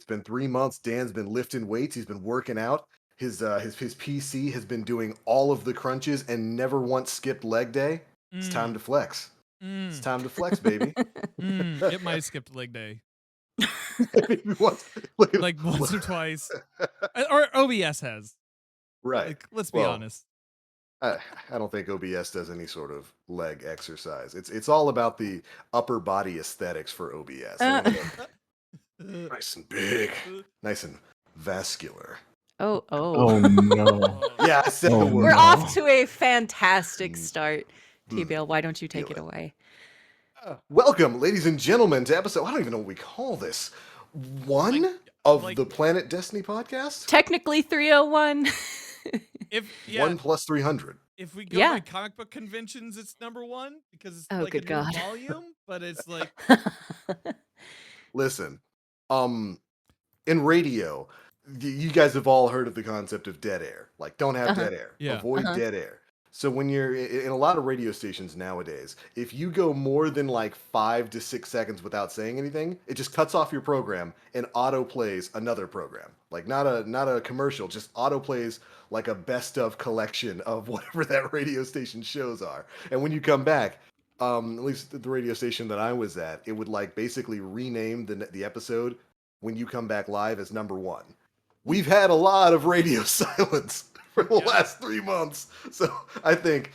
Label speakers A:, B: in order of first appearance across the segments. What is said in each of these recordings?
A: It's been 3 months. Dan's been lifting weights. He's been working out. His PC has been doing all of the crunches and never once skipped leg day. It's time
B: Mm,
A: to flex. It's
B: mm,
A: time to flex, baby.
B: It might have skipped leg day
A: Once- look at-
B: like once or twice, or OBS has.
A: right.
B: Like, let's be
A: Well,
B: honest.
A: I don't think OBS does any sort of leg exercise. It's all about the upper body aesthetics for OBS. They
C: Uh,
A: want to go
B: Uh,
A: nice and big,
B: uh,
A: nice and vascular.
C: oh.
D: Oh no.
B: oh.
A: Yeah, I said the
D: Oh
C: We're
A: word.
D: no.
C: off to a fantastic
A: Mm,
C: start.
A: mm,
C: TBL, why don't you take
A: feel
C: it
A: it.
C: away?
A: Welcome, ladies and gentlemen, to episode. I don't even know what we call this.
B: Like,
A: One of
B: like
A: the Planet Destiny podcast.
C: Technically 301.
B: if
A: 1+300.
B: if we go
C: Yeah.
B: by comic book conventions, it's number one because it's
C: Oh,
B: like a
C: good
B: new
C: God.
B: volume. But it's like,
A: Listen, in radio, you guys have all heard of the concept of dead air. Like, don't have
C: Uh-huh.
A: dead air.
B: Yeah.
A: Avoid
C: Uh-huh.
A: dead air. So when you're in a lot of radio stations nowadays, if you go more than like 5 to 6 seconds without saying anything, it just cuts off your program and auto plays another program. Like not a commercial, just auto plays like a best of collection of whatever that radio station shows are. And when you come back, at least the radio station that I was at, it would like basically rename the episode when you come back live as number one. We've had a lot of radio silence for the
B: Yeah.
A: last 3 months, so I think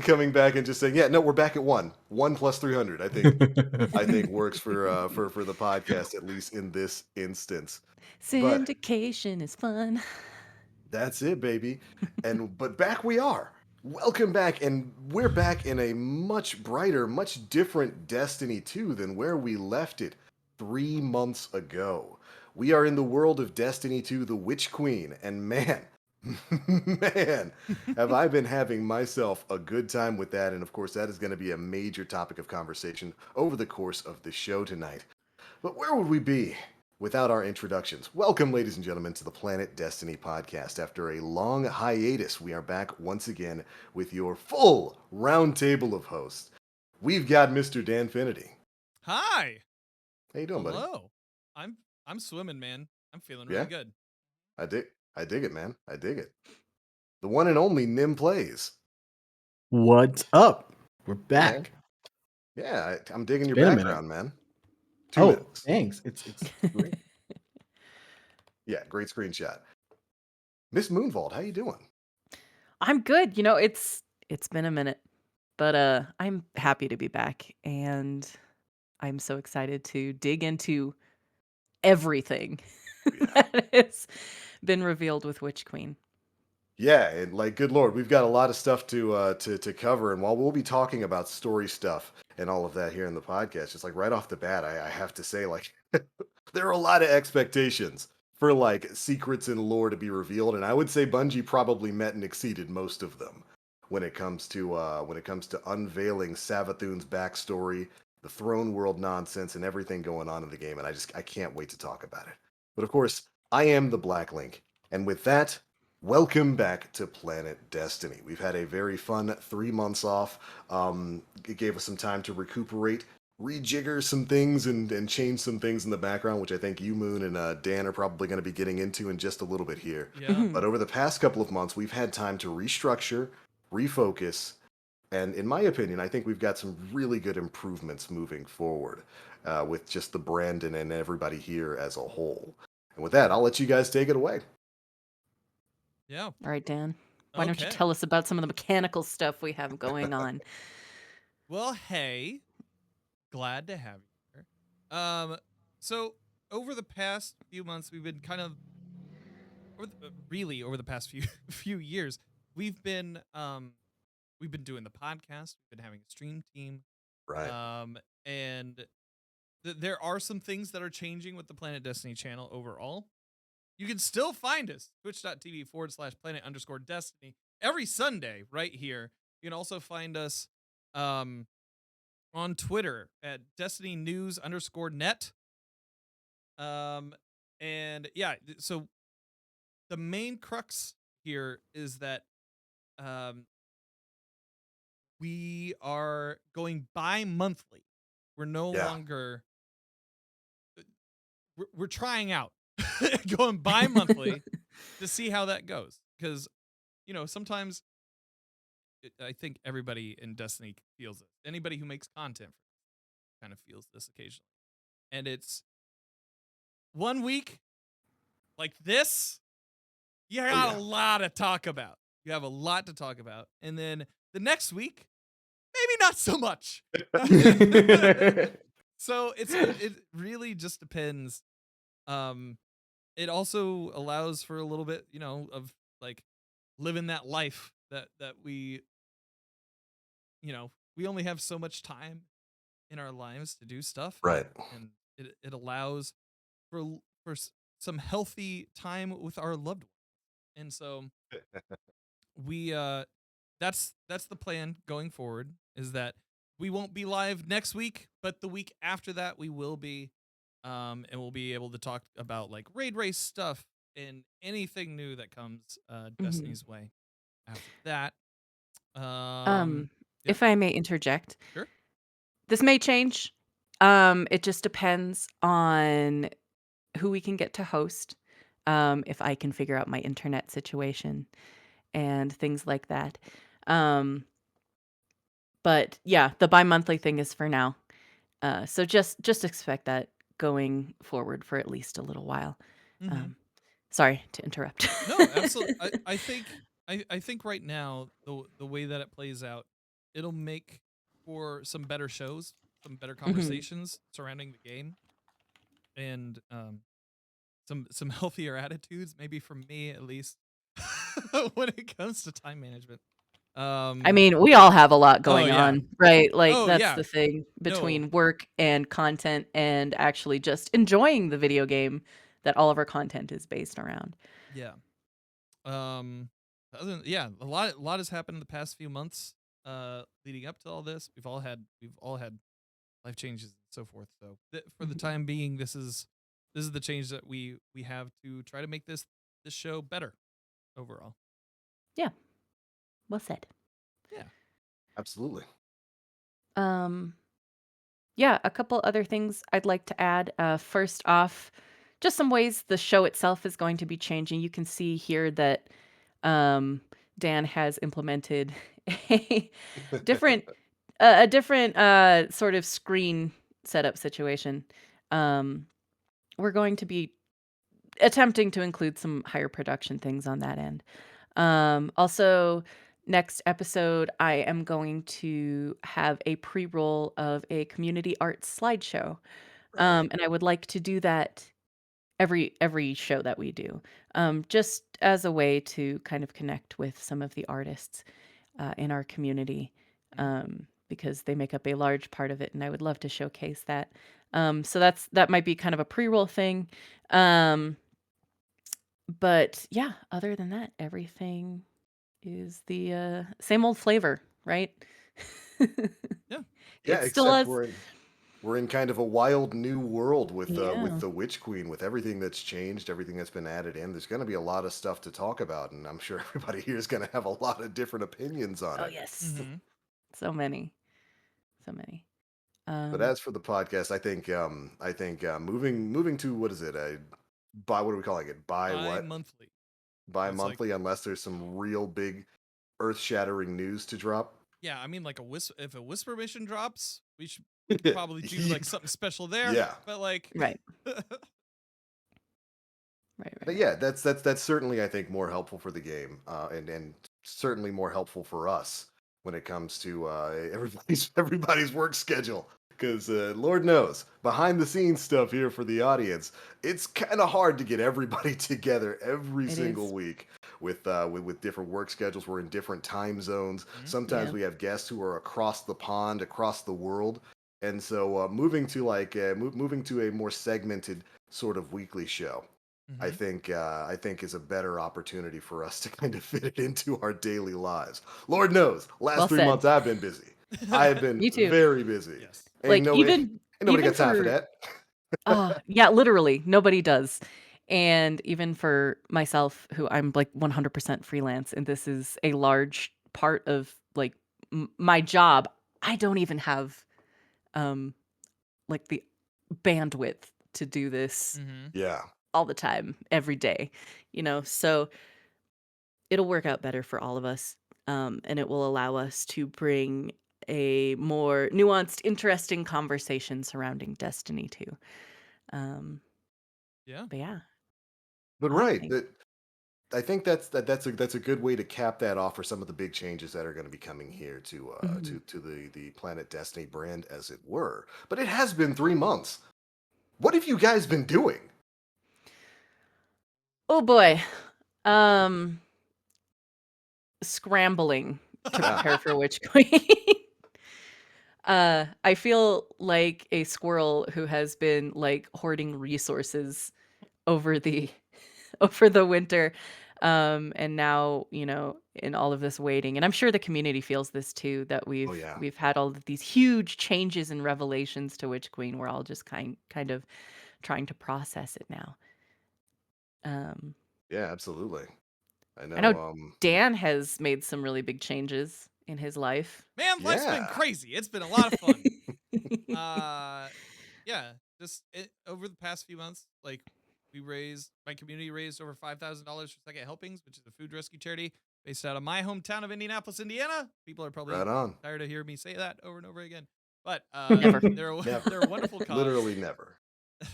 A: coming back and just saying, yeah, no, we're back at 1+300. I think works for the podcast, at least in this instance. But
C: Syndication is fun.
A: that's it, baby. But back we are. Welcome back, and we're back in a much brighter, much different Destiny 2 than where we left it 3 months ago. We are in the world of Destiny 2, the Witch Queen, and man, man, have I been having myself a good time with that. And of course, that is going to be a major topic of conversation over the course of the show tonight. But where would we be without our introductions? Welcome, ladies and gentlemen, to the Planet Destiny podcast. After a long hiatus, we are back once again with your full roundtable of hosts. We've got Mr. Dan Finity.
B: Hi,
A: How you doing, buddy?
B: hello. I'm swimming, man. I'm feeling
A: Yeah?
B: really good.
A: I dig it, man. I dig it. The one and only Nim Plays.
D: What's up? We're back.
A: Yeah, I'm digging your
D: been a minute.
A: background, man. 2
D: Oh,
A: minutes.
D: thanks. It's great.
A: Yeah, great screenshot. Miss Moonvault, how you doing?
C: I'm good. You know, it's been a minute, but I'm happy to be back, and I'm so excited to dig into everything
A: Yeah.
C: that has been revealed with Witch Queen.
A: Yeah, and like, good lord, we've got a lot of stuff to cover, and while we'll be talking about story stuff and all of that here in the podcast, just like right off the bat, I have to say, like, there are a lot of expectations for like secrets and lore to be revealed, and I would say Bungie probably met and exceeded most of them when it comes to unveiling Savathun's backstory, the throne world nonsense, and everything going on in the game, and I can't wait to talk about it. But of course, I am the Black Link, and with that, welcome back to Planet Destiny. We've had a very fun 3 months off. It gave us some time to recuperate, rejigger some things, and change some things in the background, which I think you, Moon, and Dan are probably going to be getting into in just a little bit here.
B: Yeah.
C: Mhm.
A: But over the past couple of months, we've had time to restructure, refocus, and in my opinion, I think we've got some really good improvements moving forward with just the Brandon and everybody here as a whole. And with that, I'll let you guys take it away.
B: Yeah.
C: All right, Dan. Why don't you
B: Okay.
C: tell us about some of the mechanical stuff we have going on?
B: Well, hey, glad to have you here. So over the past few months, we've been kind of, really over the past few years, we've been doing the podcast. We've been having a stream team.
A: Right.
B: And there are some things that are changing with the Planet Destiny channel overall. You can still find us, twitch.tv/planet_destiny every Sunday right here. You can also find us on Twitter at Destiny News_net. And yeah, so the main crux here is that we are going bi-monthly. We're no
A: Yeah.
B: longer we're trying out going bi-monthly to see how that goes. Because, sometimes I think everybody in Destiny feels it. Anybody who makes content kind of feels this occasionally. And it's 1 week like this, you
A: Oh
B: got
A: yeah.
B: a lot to talk about. You have a lot to talk about. And then the next week, maybe not so much. So it really just depends. It also allows for a little bit, of like living that life that we only have so much time in our lives to do stuff,
A: Right.
B: and it allows for some healthy time with our loved ones. And so we that's the plan going forward, is that we won't be live next week, but the week after that we will be, and we'll be able to talk about like raid race stuff and anything new that comes
C: Mhm.
B: Destiny's way after that.
C: Um,
B: Yeah,
C: if I may interject,
B: sure.
C: this may change. It just depends on who we can get to host. If I can figure out my internet situation and things like that. Um, but yeah, the bi-monthly thing is for now. So just expect that going forward for at least a little while.
B: Mm-hmm.
C: Um, sorry to interrupt.
B: No, absolutely. I think right now the way that it plays out, it'll make for some better shows, some better
C: Mhm.
B: conversations surrounding the game, and some healthier attitudes, maybe from me at least, when it comes to time management.
C: I
B: Um.
C: mean, we all have a lot
B: Oh
C: going
B: yeah.
C: on, right? Like
B: Oh
C: that's
B: yeah.
C: the thing
B: No.
C: between work and content and actually just enjoying the video game that all of our content is based around.
B: Yeah. Um. Yeah, a lot has happened in the past few months. Leading up to all this, we've all had life changes and so forth. So for the
C: Mhm.
B: time being, this is the change that we have to try to make this show better overall.
C: Yeah, well said.
B: Yeah.
A: Absolutely.
C: Um, yeah, a couple other things I'd like to add. First off, just some ways the show itself is going to be changing. You can see here that um, Dan has implemented a different a different sort of screen setup situation. Um, we're going to be attempting to include some higher production things on that end. Also, next episode, I am going to have a pre-roll of a community arts slideshow.
A: Right.
C: And I would like to do that every show that we do, just as a way to kind of connect with some of the artists in our community,
B: Mhm.
C: because they make up a large part of it, and I would love to showcase that. So that might be kind of a pre-roll thing. Um, but yeah, other than that, everything is the same old flavor, right?
B: Yeah.
A: Yeah,
C: It's still
A: except
C: us.
A: we're in kind of a wild new world with
C: Yeah.
A: the Witch Queen, with everything that's changed, everything that's been added in. There's going to be a lot of stuff to talk about, and I'm sure everybody here is going to have a lot of different opinions on
C: Oh
A: it.
C: yes.
B: Mm-hmm.
C: So many. So many.
A: But
C: Um,
A: as for the podcast, I think moving to, what is it? By what are we calling it? By what?
B: Bi-monthly. So
A: By
B: it's like,
A: monthly, unless there's some real big earth-shattering news to drop.
B: yeah, I mean, like if a whisper mission drops, we could probably do like something special there.
A: Yeah.
B: But like,
C: right. Right, right,
A: But
C: right.
A: yeah, that's certainly, I think, more helpful for the game, and certainly more helpful for us when it comes to everybody's work schedule. Because Lord knows, behind the scenes stuff here for the audience, it's kind of hard to get everybody together every
C: It
A: single
C: is.
A: week with different work schedules. We're in different time zones.
B: Mhm.
A: Sometimes
C: Yeah.
A: we have guests who are across the pond, across the world, and so moving to a more segmented sort of weekly show. I
B: Mm-hmm.
A: think I think is a better opportunity for us to kind of fit it into our daily lives. Lord knows,
C: Well
A: last three
C: said.
A: months I've been busy. I have been
C: Me too.
A: very busy.
B: Yes.
C: Like
A: Ain't nobody
C: even
A: got time for
C: for
A: that.
C: yeah, literally nobody does. And even for myself, who I'm like 100% freelance, and this is a large part of like my job, I don't even have um like the bandwidth to do this
B: Mm-hmm.
A: Yeah.
C: all the time, every day, so it'll work out better for all of us. And it will allow us to bring a more nuanced, interesting conversation surrounding Destiny too. Um,
B: Yeah.
C: but yeah,
A: But
C: I
A: right,
C: think.
A: that I think that's a good way to cap that off for some of the big changes that are going to be coming here to
C: Mhm.
A: the Planet Destiny brand, as it were. But it has been 3 months. What have you guys been doing?
C: Oh boy. Um, Scrambling to
A: Yeah,
C: prepare for Witch Queen. I feel like a squirrel who has been like hoarding resources over the over the winter. And now, in all of this waiting, and I'm sure the community feels this too, that
A: oh
C: we've
A: yeah,
C: we've had all of these huge changes and revelations to Witch Queen. We're all just kind of trying to process it now. Um,
A: yeah, absolutely. I
C: I know
A: know.
C: Dan has made some really big changes in his life.
B: Man, life's been
A: Yeah,
B: crazy. It's been a lot of fun. Uh, yeah, just over the past few months, like my community raised over $5,000 for Second Helpings, which is a food rescue charity based out of my hometown of Indianapolis, Indiana. People are
A: right
B: probably
A: on.
B: tired of hearing me say that over and over again, but
C: Never.
B: they're
A: Never,
B: a wonderful cause.
A: literally never.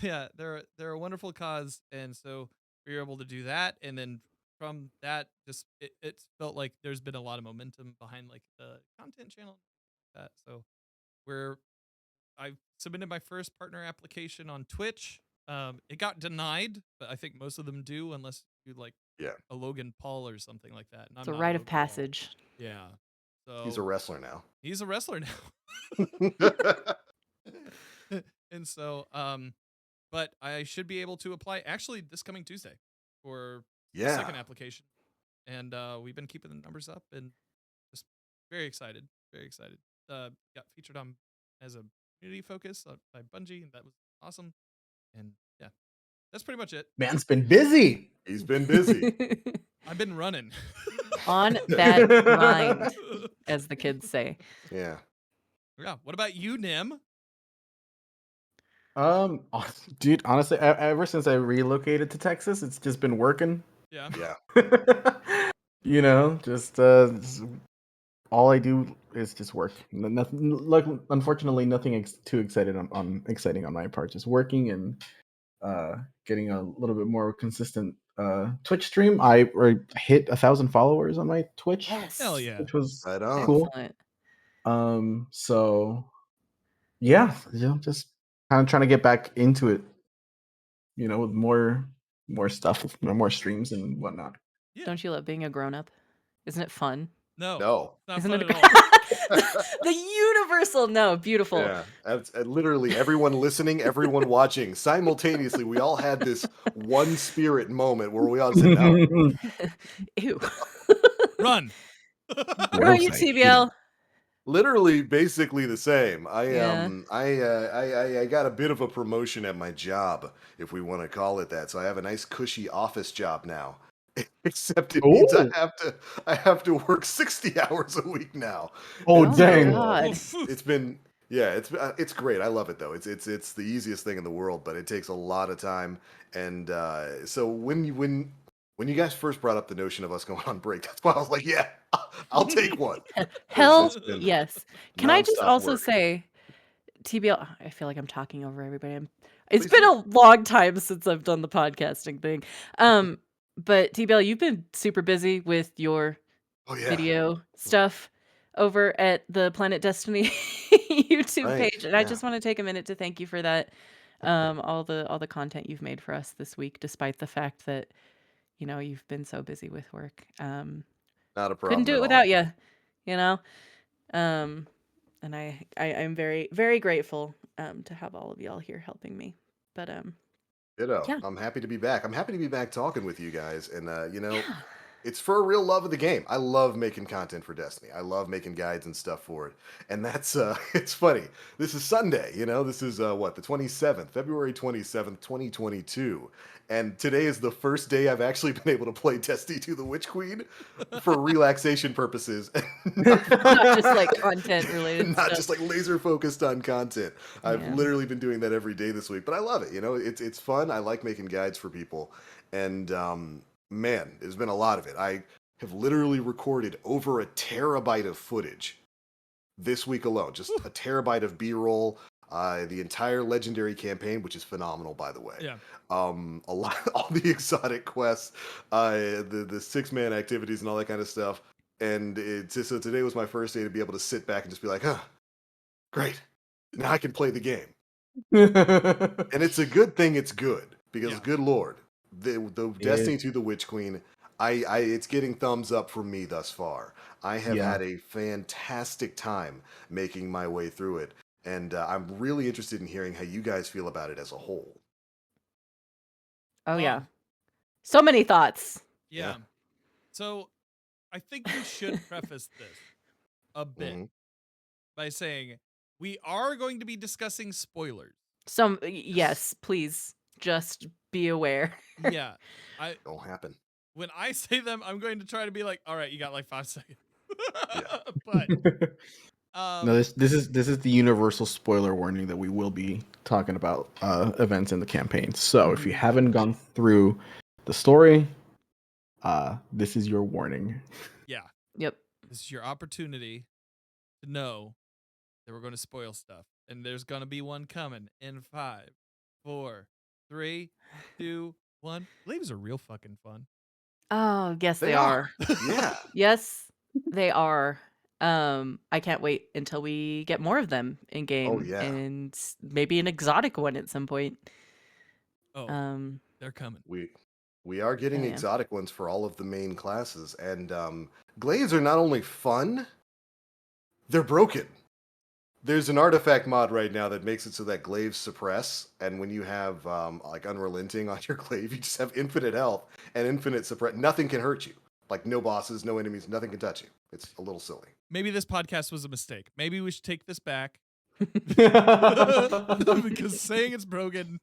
B: Yeah, they're a wonderful cause, and so we were able to do that, and then from that, just it felt like there's been a lot of momentum behind like the content channel, that so we're I submitted my first partner application on Twitch. It got denied, but I think most of them do unless you like
A: Yeah,
B: a Logan Paul or something like that. And
C: It's
B: I'm
C: a
B: not a
C: rite of
B: Logan Paul.
C: passage.
B: Yeah.
A: he's a
B: So
A: wrestler now.
B: he's a wrestler now. And so but I should be able to apply actually this coming Tuesday for the
A: Yeah,
B: second application. And we've been keeping the numbers up and just very excited. Very excited. Got featured on as a community focus by Bungie, and that was awesome. And yeah, that's pretty much it.
D: Man's been busy.
A: he's been busy.
B: I've been running.
C: On that grind, as the kids say.
A: Yeah,
B: Yeah. What about you, Nim?
D: Dude, honestly, ever since I relocated to Texas, it's just been working.
B: Yeah.
A: yeah.
D: Just all I do is just work. Nothing, like, unfortunately, nothing too excited exciting on my part. Just working and getting a little bit more consistent Twitch stream. Hit 1,000 followers on my Twitch,
B: Hell
C: Yes.
B: yeah.
D: which was
A: Right on.
D: cool.
C: Excellent.
D: So yeah, just kind of trying to get back into it, with more stuff, more streams and whatnot.
B: Yeah.
C: Don't you love being a grown up? Isn't it fun?
B: No.
A: No.
B: Not
C: Isn't
B: fun
C: it
B: at all.
C: the universal no, beautiful.
A: Yeah, literally everyone listening, everyone watching, simultaneously, we all had this one spirit moment where we all said, "No,
C: Ew.
B: Run.
C: What about you,
D: Gross, I hate it.
C: TBL?
A: literally basically the same."
C: Yeah.
A: I got a bit of a promotion at my job, if we want to call it that. So I have a nice cushy office job now. Except it means
D: Oh,
A: I have to work 60 hours a week now.
D: oh,
A: And
C: Oh my
D: dang.
A: so
C: god.
B: Oof.
A: it's been yeah, it's great. I love it though. It's the easiest thing in the world, but it takes a lot of time. And so when you guys first brought up the notion of us going on break, that's why I was like, yeah, I'll take one because
C: Hell
A: it's been
C: yes. Can I just
A: nonstop
C: also
A: work.
C: say, TBL, I feel like I'm talking over everybody. It's
A: Please
C: been
A: do.
C: a long time since I've done the podcasting thing. But TBL, you've been super busy with your
A: Oh yeah,
C: video stuff over at the Planet Destiny YouTube
A: right.
C: page, and I
A: Yeah,
C: just want to take a minute to thank you for that. All the content you've made for us this week, despite the fact that you've been so busy with work.
A: not a
C: Couldn't
A: problem
C: do
A: at
C: it
A: all.
C: without you. You know. Um, and I'm very very grateful to have all of y'all here helping me. But
A: Ditto.
C: yeah,
A: I'm happy to be back. I'm happy to be back talking with you guys. And
C: yeah.
A: It's for a real love of the game. I love making content for Destiny. I love making guides and stuff for it. And that's it's funny. This is Sunday, this is what, the 27th, February 27th, 2022. And today is the first day I've actually been able to play Destiny 2 the Witch Queen for relaxation purposes.
C: Not just like content related
A: Not
C: stuff.
A: just like laser focused on content. I've
C: Yeah.
A: literally been doing that every day this week, but I love it. It's fun. I like making guides for people, and man, there's been a lot of it. I have literally recorded over a terabyte of footage this week alone. Just a terabyte of B-roll. The entire legendary campaign, which is phenomenal, by the way.
B: Yeah.
A: A lot, all the exotic quests, the 6-man activities, and all that kind of stuff. And so today was my first day to be able to sit back and just be like, huh, great. Now I can play the game. And it's a good thing it's good, because
B: Yeah.
A: good lord, the
D: It
A: Destiny
D: is.
A: 2 the Witch Queen, it's getting thumbs up from me thus far. I have
D: Yeah.
A: had a fantastic time making my way through it, and I'm really interested in hearing how you guys feel about it as a whole.
C: Oh yeah.
B: Fun.
C: So many thoughts.
B: Yeah. So I think we should preface this a bit
A: Mhm.
B: by saying we are going to be discussing spoilers.
C: Yes, please just be aware.
B: Yeah.
A: Don't happen.
B: When I say them, I'm going to try to be like, all right, you got like 5 seconds.
A: Yeah.
B: But
D: No, this is the universal spoiler warning that we will be talking about events in the campaign. So if you haven't gone through the story, this is your warning.
B: yeah,
C: Yep.
B: this is your opportunity to know that we're going to spoil stuff. And there's going to be one coming in 5, 4, 3, 2, 1. Glaives are real fucking fun.
C: Oh, yes,
A: They
C: they
A: are.
C: are.
A: Yeah.
C: Yes, they are. I can't wait until we get more of them in
A: Oh,
C: game
A: yeah.
C: and maybe an exotic one at some point.
B: Oh,
C: Um,
B: they're coming.
A: We are getting
C: yeah.
A: exotic ones for all of the main classes, and glaives are not only fun, they're broken. There's an artifact mod right now that makes it so that glaives suppress, and when you have like unrelenting on your glaive, you just have infinite health and infinite suppress. Nothing can hurt you. Like no bosses, no enemies, nothing can touch you. It's a little silly.
B: Maybe this podcast was a mistake. Maybe we should take this back.
D: Yeah.
B: Because saying it's broken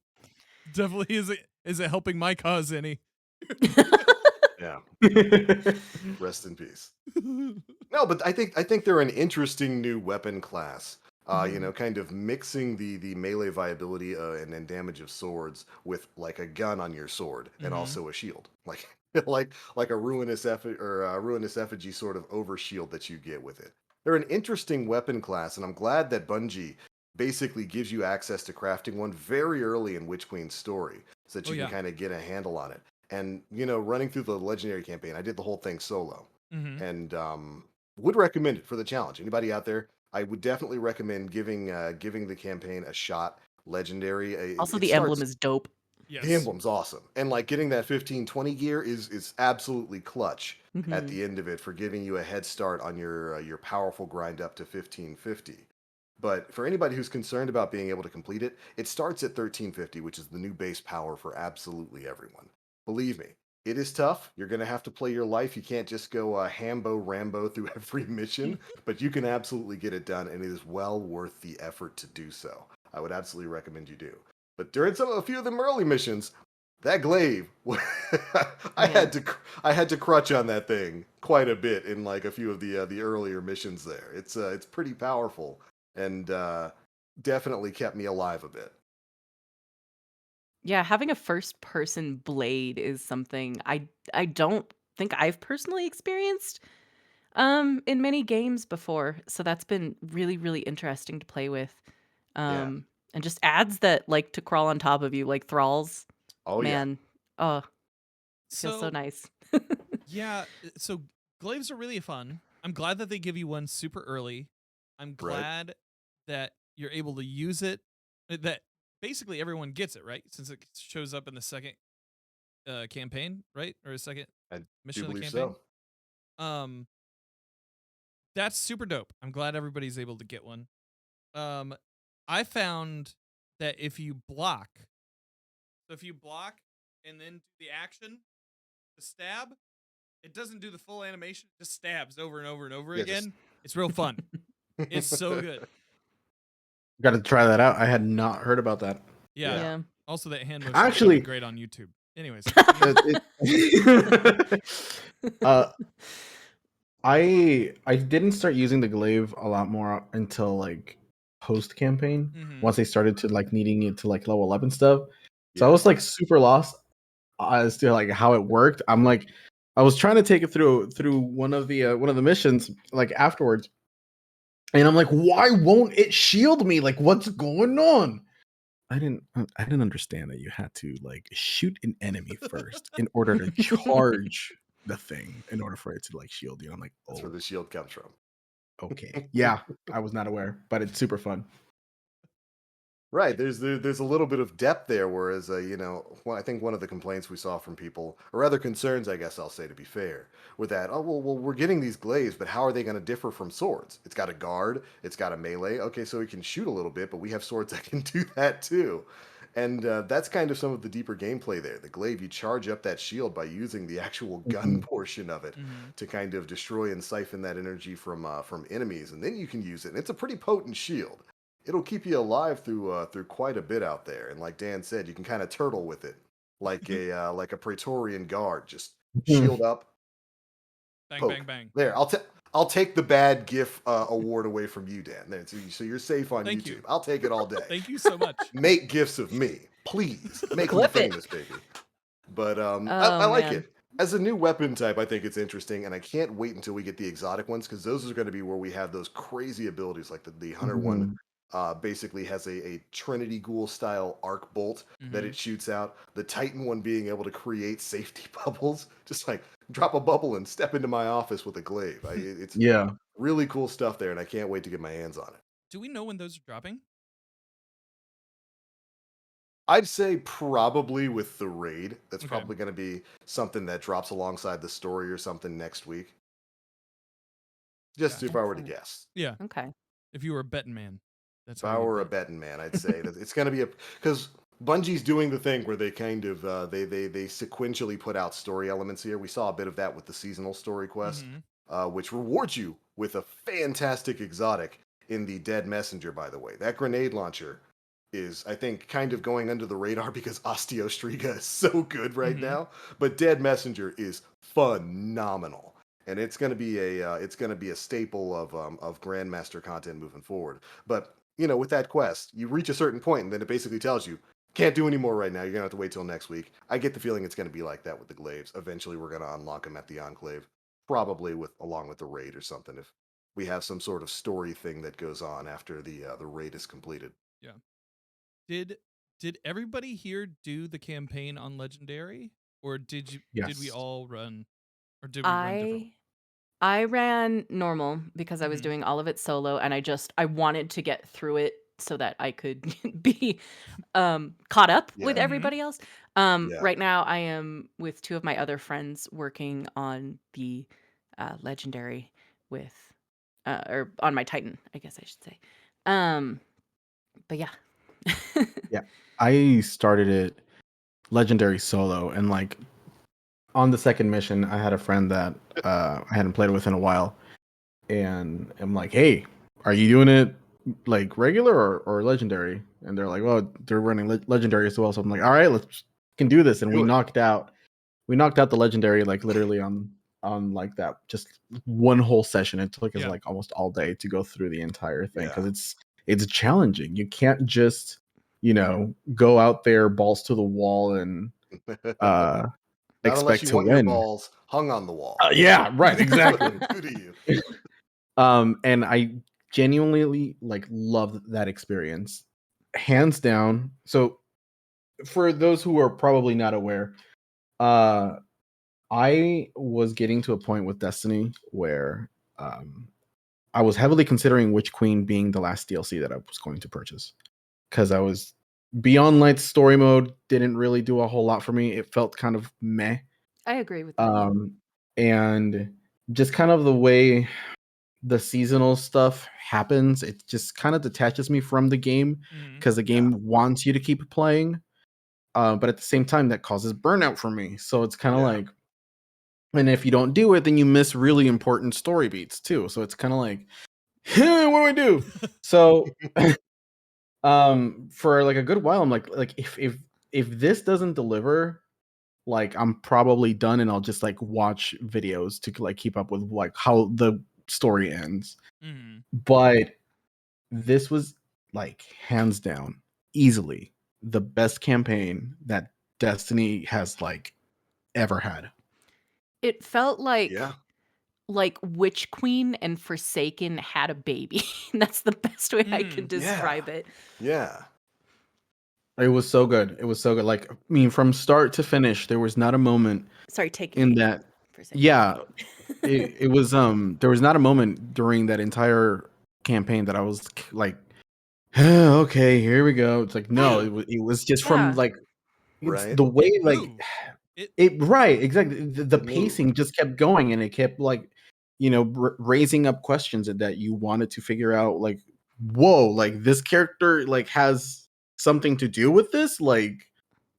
B: definitely isn't helping my cause any.
A: Yeah. Rest in peace. No, but I think they're an interesting new weapon class. Kind of mixing the melee viability and damage of swords with like a gun on your sword and
B: Mhm.
A: also a shield, like like a ruinous ruinous effigy sort of overshield that you get with it. They're an interesting weapon class, and I'm glad that Bungie basically gives you access to crafting one very early in Witch Queen's story, so that
B: Oh,
A: you
B: yeah.
A: can kind of get a handle on it. And running through the legendary campaign, I did the whole thing solo,
B: Mhm.
A: and would recommend it for the challenge. Anybody out there, I would definitely recommend giving the campaign a shot. Legendary.
C: Also,
A: It
C: the emblem
A: starts.
C: is dope.
B: Yes.
A: The emblem's awesome, and like getting that 1520 gear is absolutely clutch at
C: Mhm.
A: the end of it for giving you a head start on your powerful grind up to 1550. But for anybody who's concerned about being able to complete it, it starts at 1350, which is the new base power for absolutely everyone. Believe me, it is tough. You're going to have to play your life. You can't just go Hambo Rambo through every mission, but you can absolutely get it done, and it is well worth the effort to do so. I would absolutely recommend you do. But during a few of them early missions, that glaive, I
C: Yeah.
A: had to crutch on that thing quite a bit in like a few of the earlier missions there. It's pretty powerful, and definitely kept me alive a bit.
C: Yeah, having a first person blade is something I don't think I've personally experienced in many games before. So that's been really, really interesting to play with.
A: Yeah.
C: And just adds that like to crawl on top of you like thralls.
A: Oh yeah.
C: Man, oh, it feels so
B: So
C: nice.
B: yeah, so glaives are really fun. I'm glad that they give you one super early. I'm
A: Right.
B: glad that you're able to use it. That basically everyone gets it, right? Since it shows up in the second campaign, right? Or a second
A: I do
B: mission of the
A: believe
B: campaign.
A: so.
B: Um, that's super dope. I'm glad everybody's able to get one. I found that if you block, and then do the action to stab, It doesn't do the full animation; it just stabs over and over and over
A: Yeah,
B: again. It's real fun. It's so good.
D: Got to try that out. I had not heard about that.
B: Yeah.
C: Yeah.
B: Also, that hand motion is
D: Actually-
B: fucking great on YouTube. Anyways,
D: I didn't start using the glaive a lot more until like post campaign.
B: Mhm.
D: Once they started to like needing it to like level up and stuff. So I
A: Yeah.
D: was like super lost as to like how it worked. I'm like, I was trying to take it through one of the missions like afterwards, and I'm like, why won't it shield me? Like, what's going on? I didn't understand that you had to like shoot an enemy first in order to charge the thing in order for it to like shield you. I'm like,
A: That's
D: oh,
A: where the shield comes from.
D: okay. Yeah, I was not aware, but it's super fun.
A: Right. There's a little bit of depth there, whereas I think one of the complaints we saw from people, or rather concerns, I guess I'll say to be fair, with that, oh well, we're getting these glaives, but how are they going to differ from swords? It's got a guard, it's got a melee. Okay, so we can shoot a little bit, but we have swords that can do that too. And that's kind of some of the deeper gameplay there. The glaive, you charge up that shield by using the actual gun portion of it
B: Mhm.
A: to kind of destroy and siphon that energy from enemies, and then you can use it. And it's a pretty potent shield. It'll keep you alive through quite a bit out there. And like Dan said, you can kind of turtle with it, like a Praetorian guard. Just shield up,
B: Bang,
A: poke.
B: bang, bang.
A: There, I'll take the bad GIF award away from you, Dan. There, so you're safe on
B: Thank
A: YouTube.
B: you.
A: I'll take it all day.
B: Thank you so much.
A: Make GIFs of me, please. Make me
C: Clip it.
A: famous, baby. But I
C: Oh,
A: like
C: man.
A: it. As a new weapon type, I think it's interesting, and I can't wait until we get the exotic ones, because those are going to be where we have those crazy abilities, like the Hunter one basically has a Trinity Ghoul style arc bolt that
B: Mhm.
A: it shoots out. The Titan one being able to create safety bubbles, just like drop a bubble and step into my office with a glaive. It's
D: Yeah.
A: really cool stuff there, and I can't wait to get my hands on it.
B: Do we know when those are dropping?
A: I'd say probably with the raid. That's
B: Okay.
A: probably going to be something that drops alongside the story or something next week. Just
B: Gotcha.
A: if I were to
C: Excellent.
A: guess.
B: Yeah.
C: Okay.
B: If you were a betting man, that's
A: If
B: how
A: I
B: you
A: were a
B: bet.
A: betting man, I'd say that it's going to be because Bungie's doing the thing where they kind of they sequentially put out story elements here. We saw a bit of that with the seasonal story quest,
B: Mhm.
A: which rewards you with a fantastic exotic in the Dead Messenger. By the way, that grenade launcher is, I think, kind of going under the radar because Osteostriga is so good right
B: Mhm.
A: now. But Dead Messenger is phenomenal, and it's going to be a staple of Grandmaster content moving forward. But with that quest, you reach a certain point, and then it basically tells you can't do any more right now. You're gonna have to wait till next week. I get the feeling it's gonna be like that with the glaives. Eventually, we're gonna unlock them at the Enclave, probably along with the raid or something. If we have some sort of story thing that goes on after the raid is completed.
B: Did everybody here do the campaign on Legendary, or did we
D: Yes.
B: all run, or did we run different?
C: I ran normal because I was
B: Mhm.
C: doing all of it solo, and I wanted to get through it so that I could be caught up with
A: Yeah.
B: Mhm.
C: everybody else.
A: Yeah.
C: Right now I am with two of my other friends working on the legendary with or on my Titan, I guess I should say. But yeah.
D: Yeah. I started it legendary solo, and like on the second mission, I had a friend that I hadn't played with in a while, and I'm like, "Hey, are you doing it like regular or legendary?" And they're like, "Well, they're running legendary as well." So I'm like, "All right, let's can do this." And
A: Do it.
D: we knocked out the legendary like literally on like that just one whole session. It took us
B: Yeah.
D: like almost all day to go through the entire thing because
A: Yeah.
D: it's challenging. You can't just go out there balls to the wall and uh
A: Not unless
D: expect
A: you
D: to
A: want your
D: win.
A: balls hung on the wall.
D: Yeah, right,
A: That's what
D: exactly.
A: it'll do to you.
D: And I genuinely like loved that experience, hands down. So for those who are probably not aware, uh, I was getting to a point with Destiny where I was heavily considering Witch Queen being the last DLC that I was going to purchase because I was Beyond Light's story mode didn't really do a whole lot for me. It felt kind of meh.
C: I agree with that.
D: And just kind of the way the seasonal stuff happens, it just kind of detaches me from the game
B: Mhm.
D: because the game wants you to keep playing, but at the same time that causes burnout for me. So it's kind of
A: Yeah.
D: like And if you don't do it, then you miss really important story beats too. So it's kind of like, what do I do? So for like a good while, I'm like if this doesn't deliver, like I'm probably done and I'll just like watch videos to like keep up with like how the story ends.
B: Mhm.
D: But this was like hands down, easily the best campaign that Destiny has like ever had.
C: It felt
A: Yeah.
C: like Witch Queen and Forsaken had a baby. That's the best way I can
B: Mm.
C: describe it.
A: Yeah.
D: It was so good. It was so good. Like, I mean, from start to finish, there was not a moment
C: Sorry, take
D: in
C: it
D: that.
C: Forsaken.
D: Yeah, it was. There was not a moment during that entire campaign that I was like, okay, here we go. It's like no, it was just from
C: Yeah.
D: like it's
A: Right.
D: the way
B: It
D: like
B: moved. It
D: it right exactly the
A: It moved.
D: pacing just kept going and it kept like raising up questions that you wanted to figure out like whoa like this character like has something to do with this like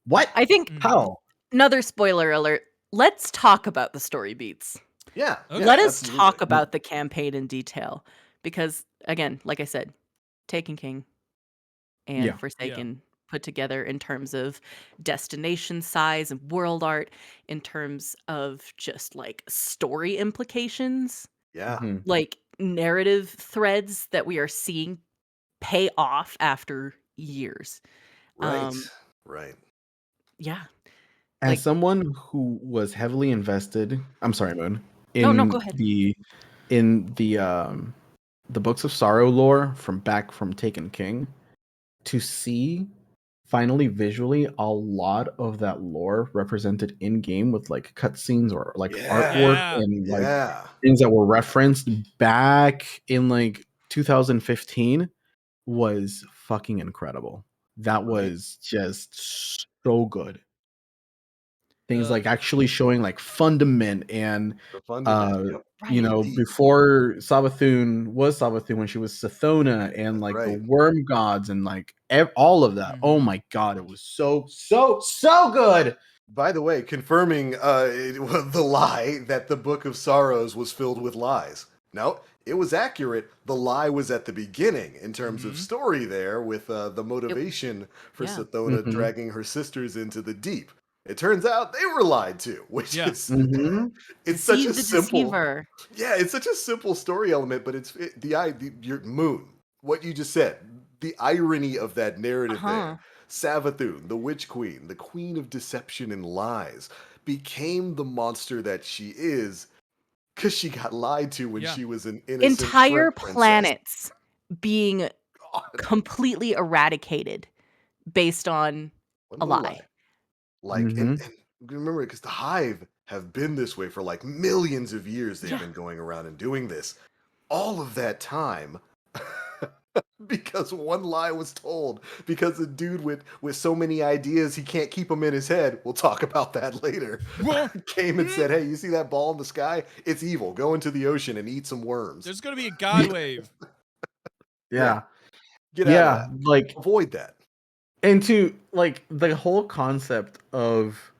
D: what
C: I think
B: Mhm.
D: how
C: another spoiler alert. Let's talk about the story beats.
A: Yeah.
B: Okay.
A: Yeah.
C: Let us
A: Absolutely.
C: talk about the campaign in detail because again, like I said, Taken King and
D: yeah
C: Forsaken put together in terms of destination size and world art, in terms of just like story implications,
A: Yeah.
D: Mhm.
C: like narrative threads that we are seeing pay off after years.
A: Right.
C: Um,
A: Right.
C: yeah.
D: as
C: Like
D: someone who was heavily invested I'm sorry Moon
C: no, go
D: in
C: ahead.
D: the Books of Sorrow lore from Taken King to see finally visually a lot of that lore represented in game with like cutscenes or like
A: Yeah.
D: artwork
B: Yeah.
D: and like
A: Yeah.
D: things that were referenced back in like 2015 was fucking incredible. That
A: Right.
D: was just so good. Things
B: The
D: like actually showing like Fundament and
A: The fundament. Yep.
C: Right.
A: Indeed.
D: before Savathun was Savathun when she was Sathona and
A: That's
D: like the
A: right.
D: worm gods and like all of that. Oh
B: Mhm.
D: my god, it was so good.
A: By the way, confirming the lie that the Book of Sorrows was filled with lies. No, it was accurate. The lie was at the beginning in terms of
B: Mhm.
A: story there with the
C: It,
A: motivation for
C: yeah.
A: Sathona
D: Mhm.
A: dragging her sisters into the deep. It turns out they were lied to, which
B: Yeah.
A: is
D: Mhm.
A: it's such a
C: Deceive the
A: simple
C: deceiver.
A: yeah, it's such a simple story element, but your moon. What you just said, the irony of that narrative
C: Uh-huh.
A: there. Savathun, the Witch Queen, the Queen of Deception and Lies, became the monster that she is because she got lied to when
B: Yeah.
A: she was an innocent
C: Entire
A: shrimp princess.
C: planets being
A: God,
C: completely eradicated based on
A: one
C: a
A: little
C: lie.
A: lie. Like,
D: Mhm.
A: and remember, because the Hive have been this way for like millions of years. They've
C: Yeah.
A: been going around and doing this. All of that time because one lie was told because a dude with so many ideas he can't keep them in his head, we'll talk about that later,
B: Well,
A: came and said, hey, you see that ball in the sky, it's evil, go into the ocean and eat some worms.
B: there's gonna be a god wave.
A: Yeah,
D: Yeah.
A: get out of
D: Yeah,
A: that,
D: like
A: avoid that.
D: and to like the whole concept of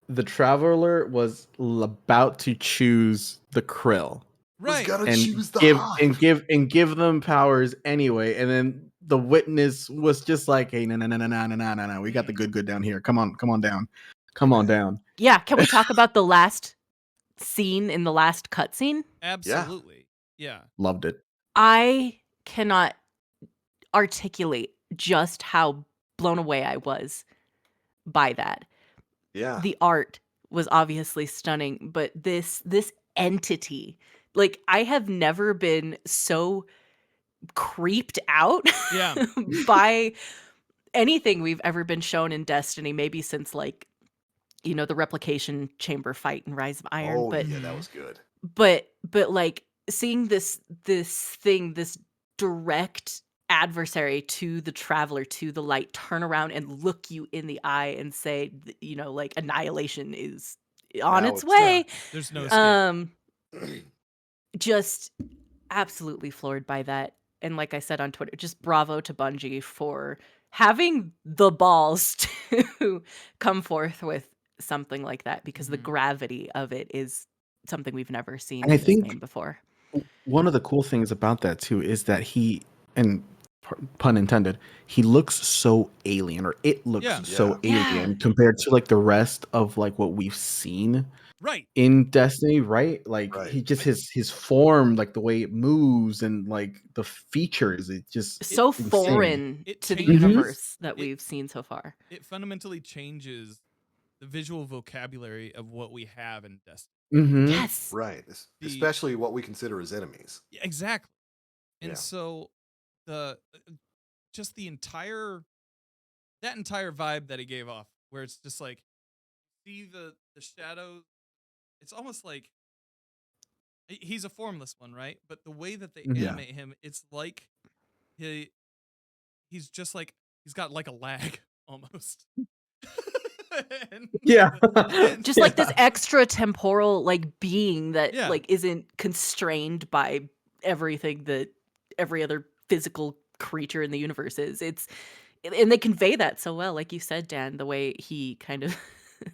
D: the traveler was about to choose the krill
A: Was
B: Right.
A: gonna
D: and
A: choose the Hive.
D: give them powers anyway and then the witness was just like hey no we got the good down here come on down
A: Hey
D: come on
A: man,
D: down
C: Yeah. Can we talk about the last scene in the last cutscene?
A: yeah,
B: Absolutely. Yeah.
D: loved it
C: I cannot articulate just how blown away I was by that.
A: yeah,
C: The art was obviously stunning, but this entity, like I have never been so creeped out
B: Yeah.
C: by anything we've ever been shown in Destiny, maybe since like, the replication chamber fight in Rise of Iron,
A: oh
C: but
A: yeah, that
B: Mhm.
A: was good.
C: but like seeing this direct adversary to the traveler, to the light, turn around and look you in the eye and say, like annihilation is on
A: Now
C: its
A: it's
B: Yeah.
C: way.
B: There's no
A: yeah.
B: escape.
C: Just absolutely floored by that. And like I said on Twitter, just bravo to Bungie for having the balls to come forth with something like that because the
B: Mhm.
C: gravity of it is something we've never seen
D: And I
C: in this
D: think
C: game before.
D: one of the cool things about that too is that he, and pun intended, he looks so alien, or it looks
B: Yeah.
D: so
C: Yeah.
D: alien compared to like the rest of like what we've seen
B: Right.
D: in Destiny, right? Like
A: Right.
D: he just his form, like the way it moves and like the features, it just
C: So
D: insane.
C: foreign
B: It
C: to the
B: changes-
C: universe that
B: it-
C: we've seen so far.
B: It fundamentally changes the visual vocabulary of what we have in Destiny.
D: Mm-hmm.
C: Yes.
A: Right.
B: The-
A: Especially what we consider as enemies.
B: Yeah, exactly. And
A: Yeah.
B: so the just the entire vibe that he gave off, where it's just like, see the shadows. It's almost like he's a formless one, right? But the way that they
D: Yeah.
B: animate him, it's like he's just like, he's got like a lag almost. And-
D: Yeah.
B: and-
C: Just like this extra temporal like being that
B: Yeah.
C: like isn't constrained by everything that every other physical creature in the universe is. And they convey that so well, like you said, Dan, the way he kind of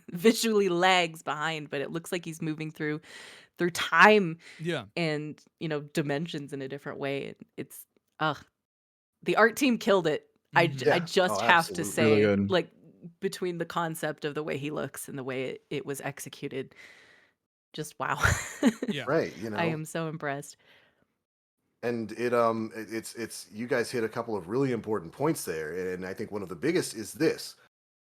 C: visually lags behind, but it looks like he's moving through time
B: Yeah.
C: and, you know, dimensions in a different way. And it's the art team killed it. I
B: Mhm.
A: Yeah.
C: just
A: Oh,
C: have to
A: absolutely.
C: say,
D: Really good.
C: like, between the concept of the way he looks and the way it was executed, just wow.
B: Yeah.
A: Right. You know,
C: I am so impressed.
A: and it's you guys hit a couple of really important points there, and I think one of the biggest is this: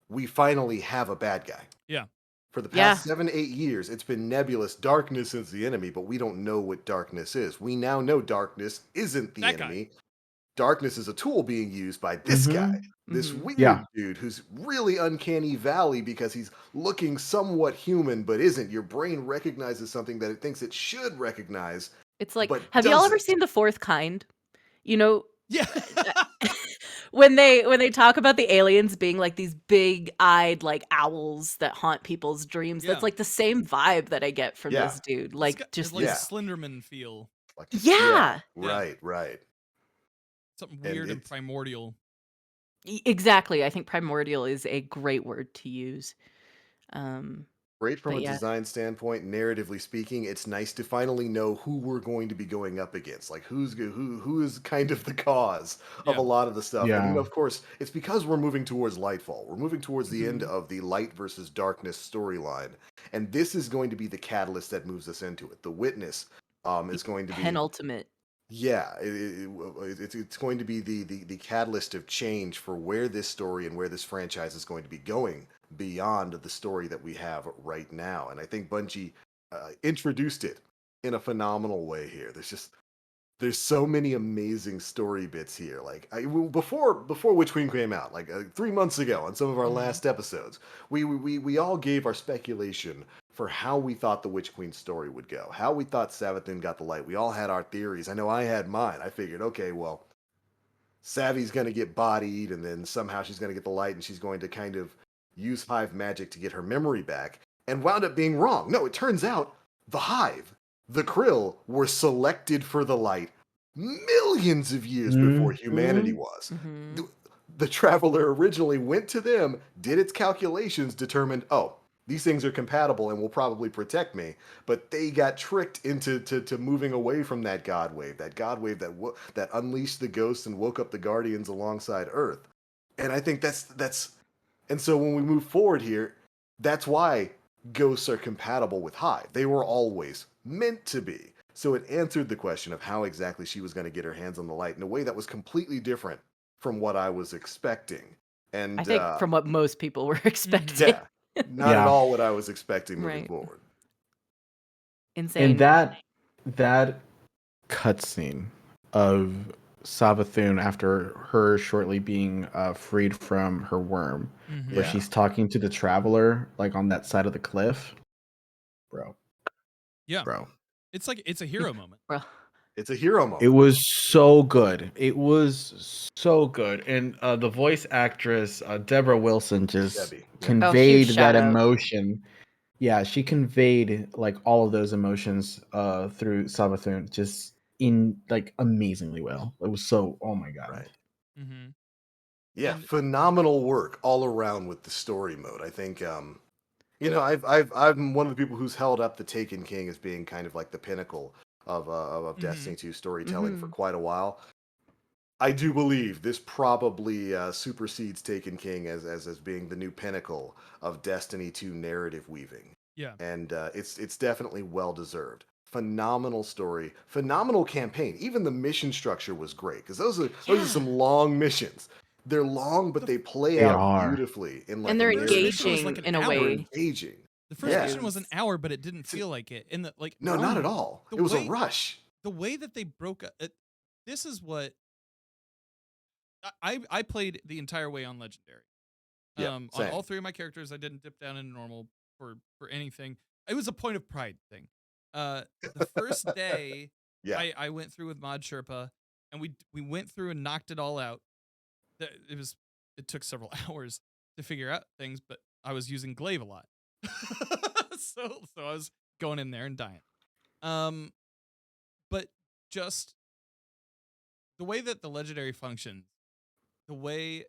A: we finally have a bad guy.
B: Yeah.
A: For the
C: Yeah.
A: past 7-8 years, it's been nebulous. Darkness is the enemy, but we don't know what darkness is. We now know darkness isn't the
B: That guy.
A: enemy. Darkness is a tool being used by this
D: Mhm.
A: guy, this
C: Mhm.
A: weird
D: Yeah.
A: dude who's really uncanny valley because he's looking somewhat human but isn't. Your brain recognizes something that it thinks it should recognize.
C: It's like,
A: But
C: have y'all ever
A: doesn't.
C: seen The Fourth Kind? You know,
B: Yeah.
C: when they talk about the aliens being like these big-eyed like owls that haunt people's dreams,
B: Yeah.
C: that's like the same vibe that I get from
A: Yeah.
C: this dude.
B: It's
C: Like just
B: like
A: Yeah.
B: a Slenderman feel.
A: Like,
C: Yeah.
B: Yeah.
A: right.
B: Something
A: And
B: weird and
A: it's-
B: primordial.
C: Exactly. I think primordial is a great word to use.
A: Great from
C: But
A: a
C: yeah.
A: design standpoint, narratively speaking. It's nice to finally know who we're going to be going up against. Like who is kind of the cause of
B: Yeah.
A: a lot of the stuff. And
D: Yeah.
A: of course, it's because we're moving towards Lightfall. We're moving towards the end
C: Mhm.
A: of the light versus darkness storyline, and this is going to be the catalyst that moves us into it. The Witness is going to be
C: Penultimate.
A: yeah, it's going to be the catalyst of change for where this story and where this franchise is going to be going beyond the story that we have right now. And I think Bungie introduced it in a phenomenal way here. There's so many amazing story bits here. Like before Witch Queen came out, like 3 months ago on some of our
B: Mhm.
A: last episodes, we all gave our speculation for how we thought the Witch Queen story would go, how we thought Savathun got the light. We all had our theories. I know I had mine. I figured, okay, well, Savvy's going to get bodied, and then somehow she's going to get the light, and she's going to kind of use Hive magic to get her memory back, and wound up being wrong. No, it turns out the Hive, the Krill, were selected for the light millions of years before humanity was.
C: Mhm.
A: The Traveler originally went to them, did its calculations, determined, oh, these things are compatible and will probably protect me. But they got tricked into to moving away from that God wave that unleashed the ghosts and woke up the Guardians alongside Earth. And I think that's and so when we move forward here, that's why ghosts are compatible with Hive. They were always meant to be. So it answered the question of how exactly she was going to get her hands on the light in a way that was completely different from what I was expecting. And
C: I think from what most people were expecting.
A: yeah, not at
D: Yeah.
A: all what I was expecting moving
C: Right.
A: forward.
C: Insane.
D: And that cutscene of Savathun after her shortly being freed from her worm,
B: Mhm.
D: where
A: Yeah.
D: she's talking to the Traveler, like on that side of the cliff, bro.
B: Yeah.
D: Bro,
B: It's like it's a hero moment.
C: Bro.
A: It's a hero moment.
D: it was so good. It was so good, and the voice actress Deborah Wilson just
A: Debbie, yeah.
D: conveyed
C: huge
D: that
C: shout out.
D: emotion. Yeah, she conveyed like all of those emotions through Savathun just in like amazingly well. It was so, oh my god.
A: Right.
B: Mm-hmm.
A: Yeah,
B: And-
A: phenomenal work all around with the story mode. I think You know, I'm one of the people who's held up the Taken King as being kind of like the pinnacle of
B: Mm-hmm.
A: Destiny 2 storytelling for
C: Mhm.
A: quite a while. I do believe this probably supersedes Taken King as being the new pinnacle of Destiny 2 narrative weaving,
B: Yeah.
A: and it's definitely well deserved. Phenomenal story, phenomenal campaign. Even the mission structure was great because those are
B: Yeah.
A: some long missions. They're long, but
B: The
A: they play
D: They
A: out
D: are.
A: beautifully in
C: And
A: like a
C: they're
B: the first
A: narrative
B: mission was
A: structure.
B: like
C: engaging
B: an
C: in a
A: They were
B: hour.
C: way.
A: engaging.
B: The first
A: Yeah,
B: mission was an
C: Yes.
B: hour, but it didn't
A: it's,
B: feel like it. And
A: no, not at all.
B: the
A: It was a
B: way
A: rush.
B: the way that they broke it, this is what I played the entire way on legendary.
A: Yeah,
B: On all
A: same.
B: three of my characters, I didn't dip down into normal for anything. It was a point of pride thing. Uh, the first day,
A: Yeah,
B: I went through with Mod Sherpa, and we went through and knocked it all out. It took several hours to figure out things, but I was using glaive a lot, so I was going in there and dying. Um, but just the way that the legendary functions, the way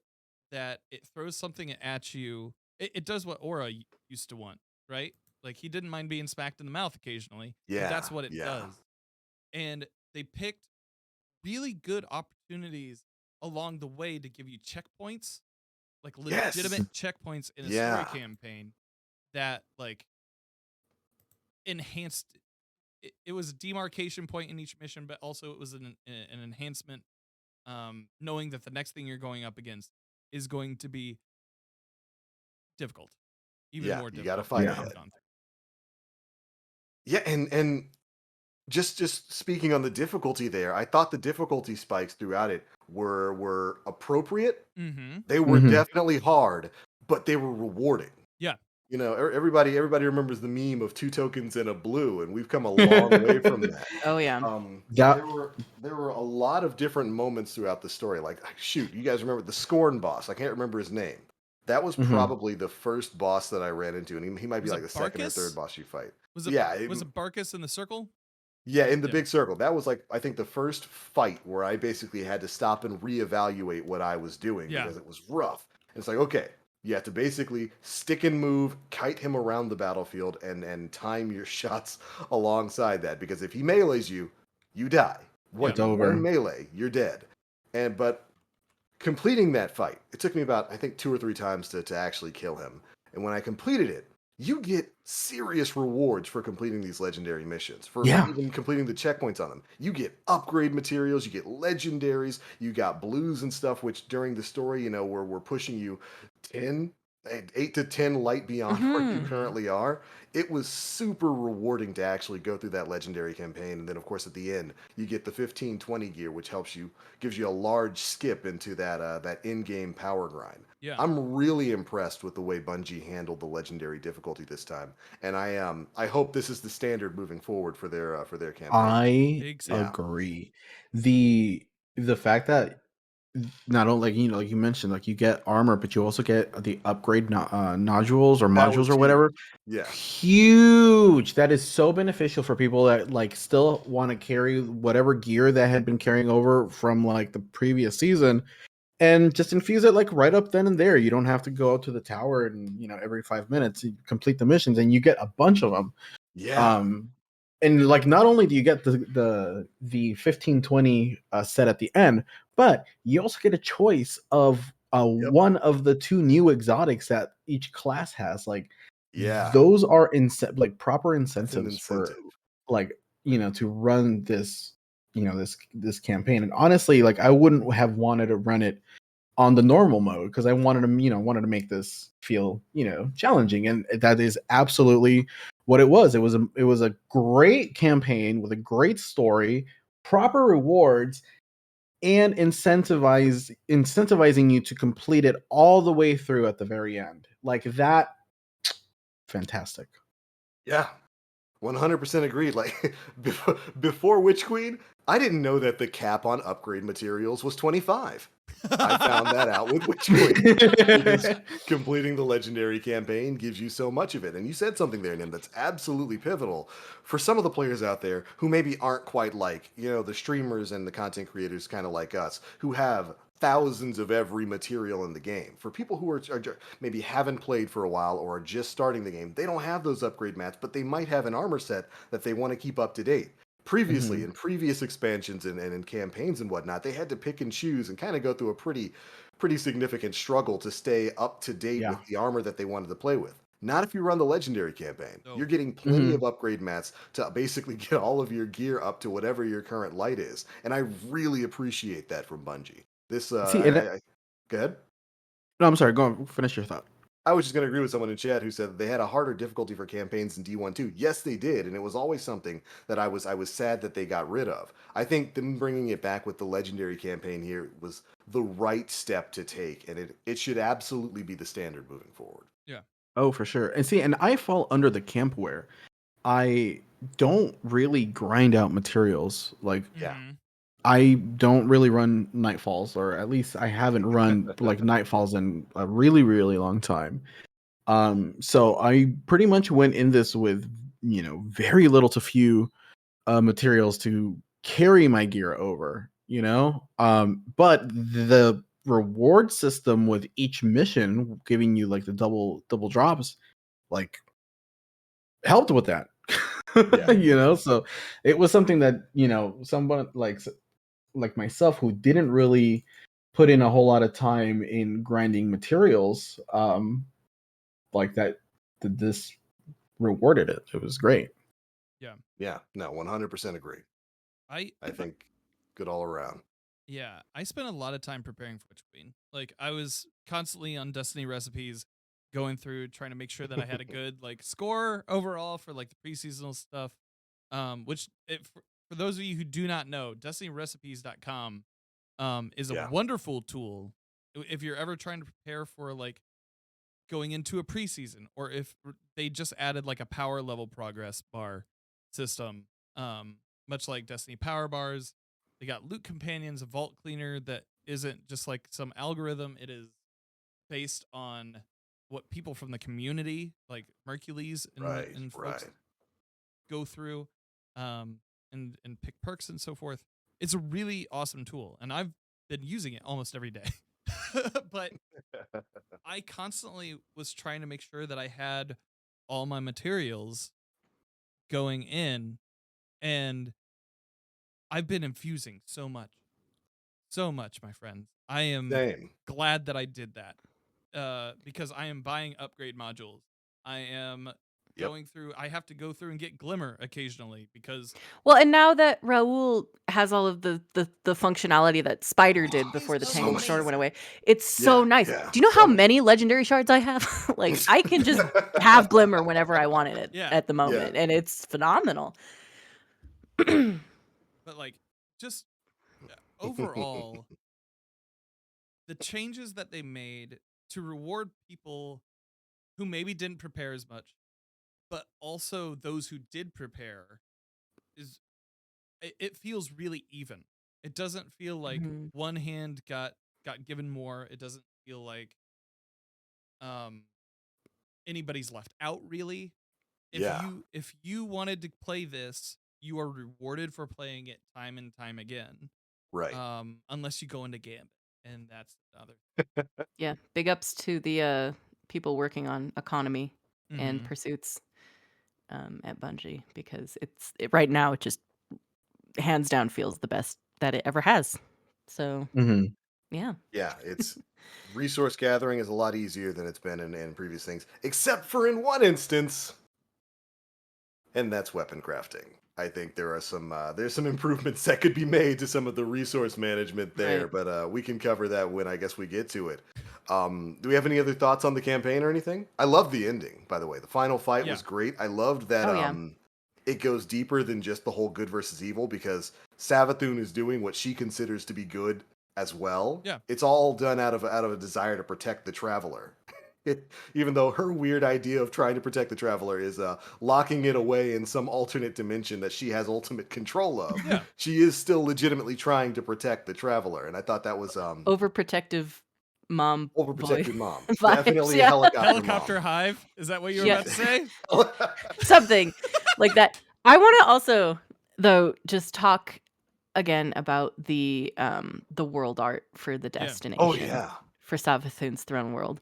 B: that it throws something at you, it does what Aura used to want, right? Like he didn't mind being smacked in the mouth occasionally, but
A: yeah,
B: that's what it
A: yeah.
B: does. And they picked really good opportunities along the way to give you checkpoints, like
A: Yes.
B: legitimate checkpoints in a story
A: Yeah.
B: campaign that like enhanced it was a demarcation point in each mission, but also it was an enhancement, knowing that the next thing you're going up against is going to be difficult, even
A: Yeah.
B: more
A: You got to
B: difficult than
A: fight
B: what
D: Yeah.
B: you've
A: ahead.
B: gone through.
A: Yeah, and just speaking on the difficulty there, I thought the difficulty spikes throughout it were appropriate.
B: Mm-hmm.
A: They were
D: Hmm.
A: definitely hard, but they were rewarding.
B: Yeah.
A: You know, everybody remembers the meme of two tokens and a blue, and we've come a long way from that.
C: Oh yeah.
D: That
A: There were a lot of different moments throughout the story. Like, shoot, you guys remember the Scorn boss? I can't remember his name. That was
D: mhm.
A: probably the first boss that I ran into, and he might be
B: Was
A: like
B: it
A: the second or third
B: Barkus?
A: boss you fight.
B: Was it
A: Yeah,
B: was it Barkus in the circle?
A: yeah, in the
B: Yeah.
A: big circle. That was like I think the first fight where I basically had to stop and reevaluate what I was doing
B: Yeah.
A: because it was rough. It's like, okay, you have to basically stick and move, kite him around the battlefield, and time your shots alongside that. Because if he melees you, you die.
B: Yeah.
A: What
D: It's
A: one
D: over.
A: melee, you're dead. And but completing that fight, it took me about I think 2 or 3 times to actually kill him. And when I completed it, you get serious rewards for completing these legendary missions, for
D: Yeah.
A: even completing the checkpoints on them. You get upgrade materials, you get legendaries, you got blues and stuff, which during the story, you know, we're pushing you 10, 8 to 10 light beyond where you
C: Mhm.
B: Mm-hmm.
A: currently are. It was super rewarding to actually go through that legendary campaign. And then, of course, at the end, you get the 15-20 gear, which gives you a large skip into that in-game power grind.
B: Yeah.
A: I'm really impressed with the way Bungie handled the legendary difficulty this time, and I hope this is the standard moving forward for their campaign.
D: I
B: Big same.
A: Yeah,
D: agree. The fact that not only, like, like you mentioned, like you get armor, but you also get the upgrade nodules or
A: that
D: modules
A: was
D: or
A: huge.
D: whatever.
A: Yeah,
D: Huge. That is so beneficial for people that like still want to carry whatever gear that had been carrying over from like the previous season and just infuse it like right up then and there. You don't have to go out to the tower and every 5 minutes you complete the missions and you get a bunch of them.
A: yeah,
D: Um, and like not only do you get the 15-20 set at the end, but you also get a choice of
A: yep,
D: one of the two new exotics that each class has. Like
A: yeah.
D: those are like proper
A: That's an
D: incentives for
A: incentive.
D: like to run this this campaign. And honestly, like I wouldn't have wanted to run it on the normal mode because I wanted to wanted to make this feel challenging, and that is absolutely what it was. It was a great campaign with a great story, proper rewards, and incentivizing you to complete it all the way through at the very end. Like that, fantastic.
A: Yeah, 100% agreed. Like before Witch Queen, I didn't know that the cap on upgrade materials was 25. I found that out with Witch Queen because completing the legendary campaign gives you so much of it. And you said something there, Nim, that's absolutely pivotal for some of the players out there who maybe aren't quite like, the streamers and the content creators kind of like us, who have thousands of every material in the game. For people who maybe haven't played for a while or are just starting the game, they don't have those upgrade mats, but they might have an armor set that they want to keep up to date. Previously,
D: Mhm.
A: in previous expansions and in campaigns and whatnot, they had to pick and choose and kind of go through a pretty significant struggle to stay up to date
D: Yeah.
A: with the armor that they wanted to play with. Not if you run the legendary campaign.
B: No.
A: You're getting plenty of upgrade mats to basically get all of your gear up to whatever your current light is. And I really appreciate that from Bungie. This,
D: See, and that,
A: go ahead.
D: no, I'm sorry. Go on. Finish your thought.
A: I was just going to agree with someone in chat who said they had a harder difficulty for campaigns in D1 too. Yes, they did, and it was always something that I was sad that they got rid of. I think them bringing it back with the legendary campaign here was the right step to take, and it should absolutely be the standard moving forward.
B: Yeah.
D: Oh, for sure. And see, and I fall under the camp where I don't really grind out materials. Like,
A: Yeah.
B: Mhm.
D: I don't really run Nightfalls, or at least I haven't run like Nightfalls in a really, really long time. So I pretty much went in this with, very little to few materials to carry my gear over, but the reward system with each mission giving you like the double drops, like, helped with that.
A: Yeah.
D: So it was something that, someone like myself who didn't really put in a whole lot of time in grinding materials, like that, this rewarded it. It was great.
A: Yeah. No, 100% agree.
B: I
A: I think good all around.
B: Yeah, I spent a lot of time preparing for Witch Queen. Like I was constantly on Destiny recipes, going through trying to make sure that I had a good like score overall for like the preseasonal stuff. For those of you who do not know, DestinyRecipes.com is a
A: Yeah.
B: wonderful tool if you're ever trying to prepare for like going into a preseason, or if they just added like a power level progress bar system, much like Destiny power bars. They got loot companions, a vault cleaner that isn't just like some algorithm. It is based on what people from the community, like Mercules
A: Right.
B: and folks,
A: Right.
B: go through, and pick perks and so forth. It's a really awesome tool, and I've been using it almost every day. But I constantly was trying to make sure that I had all my materials going in, and I've been infusing so much, my friends. I am
A: Same.
B: glad that I did that, because I am buying upgrade modules. I am
A: Yep.
B: going through. I have to go through and get Glimmer occasionally because
C: Well, and now that Raul has all of the functionality that Spider did
B: it's
C: before the
B: so
C: Tangle Sword went
B: amazing.
C: away, it's so
A: Yeah.
C: nice.
A: Yeah.
C: Do you know
A: So
C: how
A: much.
C: many legendary shards I have? Like, I can just have Glimmer whenever I wanted it
B: Yeah.
C: at the moment, and it's phenomenal.
B: But like, just overall, the changes that they made to reward people who maybe didn't prepare as much, but also those who did prepare, is it feels really even. It doesn't feel like
C: Mhm.
B: one hand got given more. It doesn't feel like um anybody's left out really.
A: Yeah.
B: If you wanted to play this, you are rewarded for playing it time and time again.
A: Right.
B: Unless you go into Gambit, and that's other.
C: Yeah, big ups to the people working on economy and
B: Mhm.
C: pursuits at Bungie, because right now it just hands down feels the best that it ever has. So
D: Mhm.
C: yeah.
A: Yeah. It's resource gathering is a lot easier than it's been in previous things, except for in one instance, and that's weapon crafting. I think there's some improvements that could be made to some of the resource management there,
C: Right.
A: but we can cover that when I guess we get to it. Do we have any other thoughts on the campaign or anything? I love the ending, by the way. The final fight
B: Yeah.
A: was great. I loved that
C: Oh yeah.
A: it goes deeper than just the whole good versus evil, because Savathun is doing what she considers to be good as well.
B: Yeah.
A: It's all done out of a desire to protect the traveler. Even though her weird idea of trying to protect the traveler is locking it away in some alternate dimension that she has ultimate control of,
B: Yeah.
A: she is still legitimately trying to protect the traveler, and I thought that was
C: Overprotective mom voice
A: overprotected mom,
C: vibes.
A: definitely a
C: Yeah.
A: helicopter
B: Hive. Is that what you were
C: Yeah.
B: about to say?
A: mom.
C: Something like that. I want to also, though, just talk again about the world art for the
B: Yeah.
A: Oh
C: destination
A: yeah.
C: for Savathun's Throne World.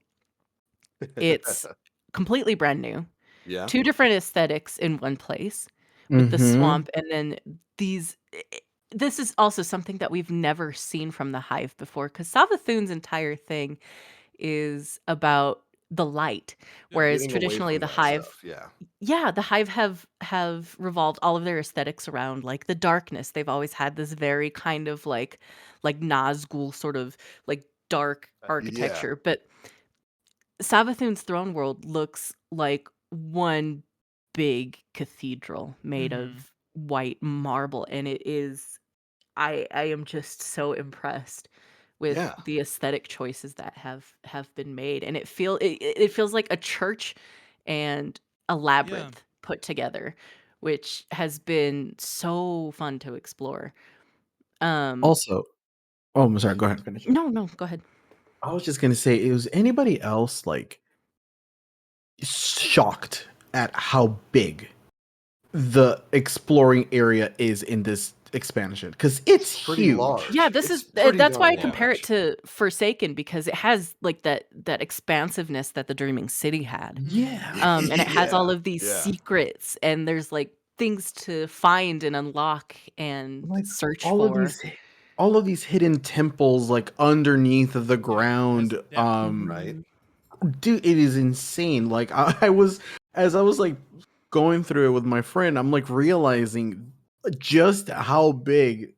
C: It's completely brand new.
A: Yeah.
C: 2 different aesthetics in one place with the
D: Mm-hmm.
C: swamp, and then these this is also something that we've never seen from the Hive before, because Savathun's entire thing is about the light,
B: Yeah.
C: whereas
A: Getting away
C: traditionally
A: from
C: the
A: that
C: Hive
A: stuff. Yeah.
C: yeah, the Hive have revolved all of their aesthetics around, like, the darkness. They've always had this very kind of, like Nazgul sort of, like, dark
A: Yeah.
C: architecture, but Savathun's throne world looks like one big cathedral made
B: Mm-hmm.
C: of white marble, and it is I am just so impressed with
A: Yeah.
C: the aesthetic choices that have been made, and it feels like a church and a
B: Yeah.
C: labyrinth put together, which has been so fun to explore. Um,
D: Also, oh, I'm sorry. Go ahead, finish.
C: no, no, go ahead.
D: I was just gonna say, is anybody else like shocked at how big the exploring area is in this expansion? Because it's
A: Pretty
D: huge.
C: Yeah,
A: large.
C: this
A: It's
C: is
A: pretty
C: that's why
A: darn
C: I
B: Yeah.
C: compare it
A: large.
C: to Forsaken because it has like that expansiveness that the Dreaming City had.
B: Mm-hmm.
D: Yeah.
C: And it has all
A: Yeah.
C: of these
A: Yeah.
C: secrets and there's like things to find and unlock and
D: Like
C: search
D: all of
C: for.
D: these all of these hidden temples like underneath the
B: Yeah. It has
D: ground.
B: depth.
A: Right.
C: Mhm.
D: Dude, it is insane. Like I was as I was like going through it with my friend, I'm like realizing just how big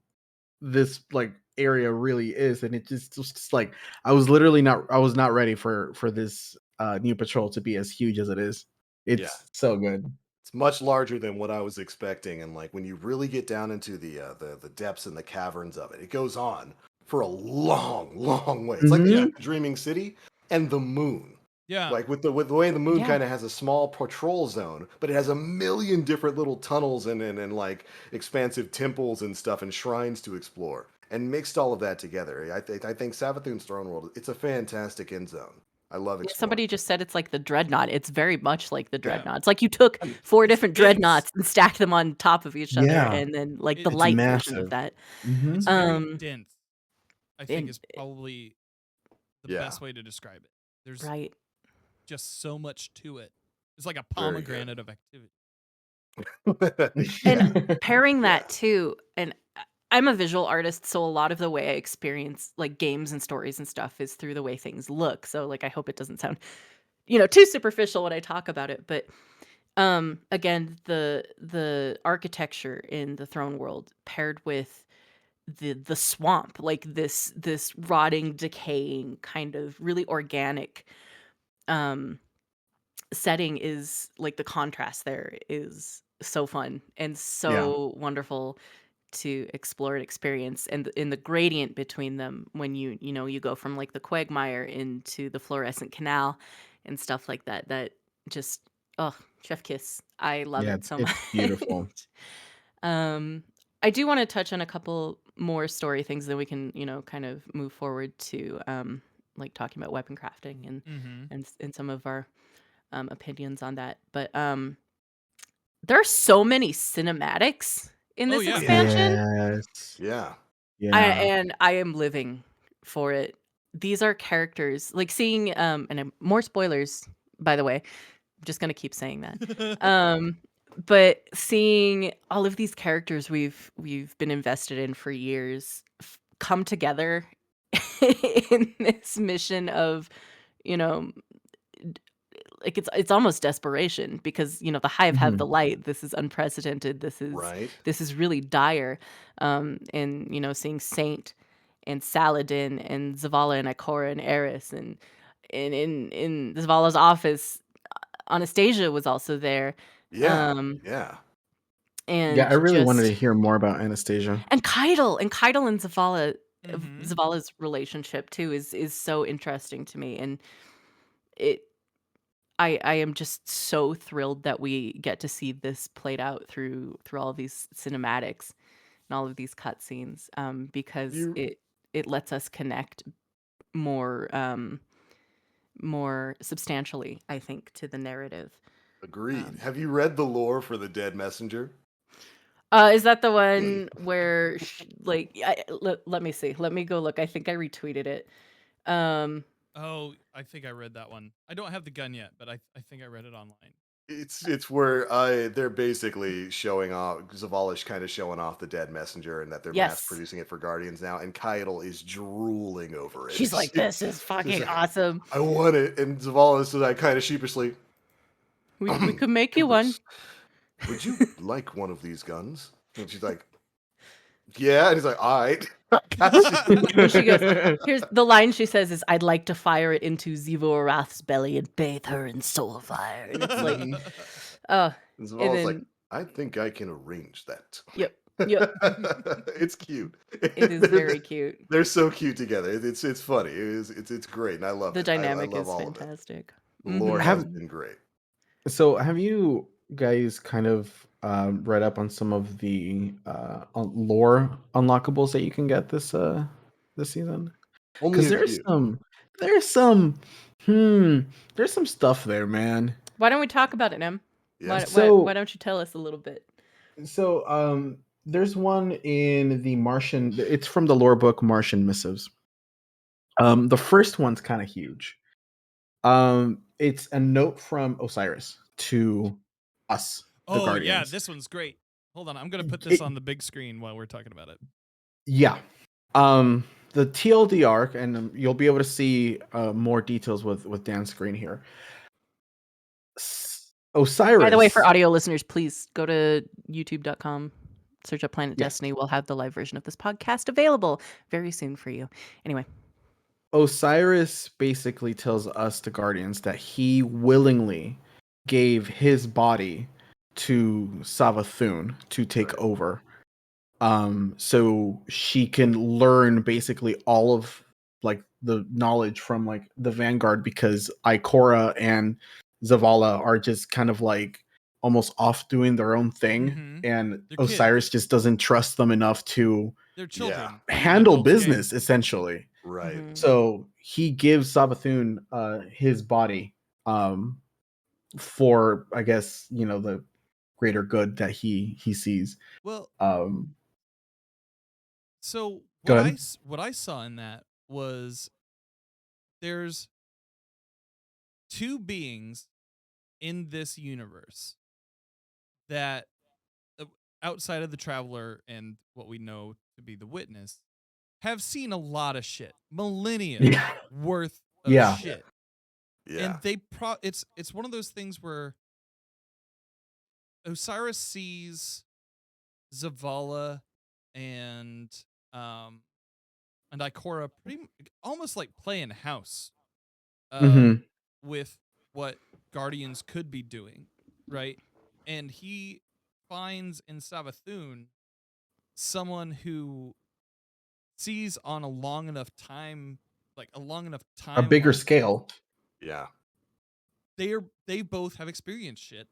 D: this like area really is, and it was just like I was not ready for this new patrol to be as huge as it is.
A: Yeah.
D: It's so good.
A: It's much larger than what I was expecting, and like when you really get down into the depths and the caverns of it, it goes on for a long, long way. It's like
B: Yeah.
D: Hmm.
A: the Dreaming City and the moon.
B: Yeah.
A: Like with the way the moon
C: Yeah.
A: kind of has a small patrol zone, but it has a million different little tunnels and like expansive temples and stuff and shrines to explore. And mixed all of that together, I think Savathun's Throne World. It's a fantastic end zone. I love
C: Yeah,
A: exploring
C: somebody
A: it.
C: just said it's like the Dreadnought. It's very much like the
B: Yeah.
C: Dreadnought. It's like you took
A: I mean,
C: 4
B: It's
C: different
B: dense.
C: Dreadnoughts and stacked them on top of each other
D: Yeah,
C: and then like the
B: It,
D: it's
C: light version of
D: massive.
C: that.
D: Hmm.
B: it's very
C: Um
B: dense. I think
C: and
B: is probably the
A: yeah,
B: best way to describe it. There's
C: right.
B: just so much to it. It's like a
A: very good.
B: pomegranate of activity.
C: And
A: Yeah,
C: pairing
A: yeah,
C: that too, and I'm a visual artist, so a lot of the way I experience like games and stories and stuff is through the way things look. So like I hope it doesn't sound, too superficial when I talk about it. But again, the architecture in the throne world paired with the swamp, like this rotting, decaying, kind of really organic um setting is like the contrast there is so fun and
D: Yeah.
C: so wonderful to explore and experience and in the gradient between them when you go from like the quagmire into the fluorescent canal and stuff like that just oh chef kiss, I love
D: Yeah,
C: it so
D: it's beautiful.
C: much. um I do want to touch on a couple more story things that we can kind of move forward to like talking about weapon crafting and
B: Mm-hmm.
C: and some of our opinions on that. But there are so many cinematics in
B: Oh
C: this
B: yeah.
C: expansion.
D: Yes.
A: yeah.
D: Yeah.
C: I am living for it. These are characters like seeing and more spoilers by the way. I'm just going to keep saying that. Um but seeing all of these characters we've been invested in for years come together in this mission of you know like it's almost desperation because the hive have the
D: Mhm.
C: light. This is unprecedented. This is
A: Right.
C: this is really dire. And seeing Saint and Saladin and Zavala and Ikora and Eris and in Zavala's office, Anastasia was also there.
A: Yeah.
C: Um
A: Yeah.
D: Yeah, I
C: and
D: really wanted to
C: just
D: hear more about Anastasia.
C: and Keitel and Zavala
B: Mm-hmm.
C: Zavala's relationship too is so interesting to me and it I am just so thrilled that we get to see this played out through all of these cinematics and all of these cutscenes, because
A: You
C: it lets us connect more more substantially, I think, to the narrative.
A: agreed.
C: Um,
A: Have you read the lore for the Dead Messenger?
C: Is that the one where let me see. Let me go look. I think I retweeted it.
B: Oh, I think I read that one. I don't have the gun yet, but I think I read it online.
A: It's where they're basically showing off Zavalish kind of showing off the dead messenger and that they're mass
C: Yes.
A: producing it for Guardians now, and Keitel is drooling over it.
C: She's like, this is fucking
A: like,
C: awesome.
A: I want it, and Zavalish is like kind of sheepishly.
C: We could make you one.
A: Empress, would you like one of these guns? And she's like, yeah, and he's like, all right.
C: And she goes, here's the line she says is, I'd like to fire it into Zivo Arath's belly and bathe her in soul fire. And it's like, oh.
A: And
C: And
A: Zavala's like,
C: then,
A: I think I can arrange that.
C: yep.
A: It's cute.
C: It is very cute.
A: They're so cute together. It's funny. It's great, and I love
C: The
A: it. I
C: dynamic
A: love
C: is
A: all of it.
C: fantastic.
A: The lore
C: Mhm.
A: has been great.
D: So, have you guys kind of read up on some of the lore unlockables that you can get this season?
A: Only
D: Because
A: a
D: there's
A: few.
D: there's some stuff there, man.
C: Why don't we talk about it, Nem?
A: Yeah.
C: Why don't you tell us a little bit?
D: So, there's one in the Martian. It's from the lore book Martian Missives. The first one's kind of huge. It's a note from Osiris to us, the
B: Oh
D: Guardians.
B: yeah, this one's great. Hold on, I'm gonna put this on the big screen while we're talking about it.
D: Yeah. The TLDR, and you'll be able to see more details with Dan's screen here. Osiris.
C: By the way, for audio listeners, please go to youtube.com, search up Planet Destiny. We'll have the live version of this podcast available very soon for you. Anyway.
D: Osiris basically tells us, the Guardians, that he willingly gave his body to Savathun to take over. So she can learn basically all of like the knowledge from like the Vanguard, because Ikora and Zavala are just kind of like almost off doing their own thing, and
B: They're
D: Osiris
B: kids.
D: just doesn't trust them enough to
B: They're children.
D: handle
B: Adults
D: business,
B: game.
D: essentially.
A: Right.
C: Mhm.
D: So he gives Savathun his body for, I guess, the greater good that he sees.
B: Well,
D: Um
B: so
D: Go
B: what
D: ahead.
B: what I saw in that was there's two beings in this universe that outside of the Traveler and what we know to be the Witness have seen a lot of shit, millennia worth of
D: Yeah.
B: shit.
A: Yeah.
B: And they it's one of those things where Osiris sees Zavala and Ikora almost like playing house with what Guardians could be doing, right? And he finds in Savathun someone who sees on a long enough time,
D: A bigger scale.
A: Yeah.
B: They both have experienced shit.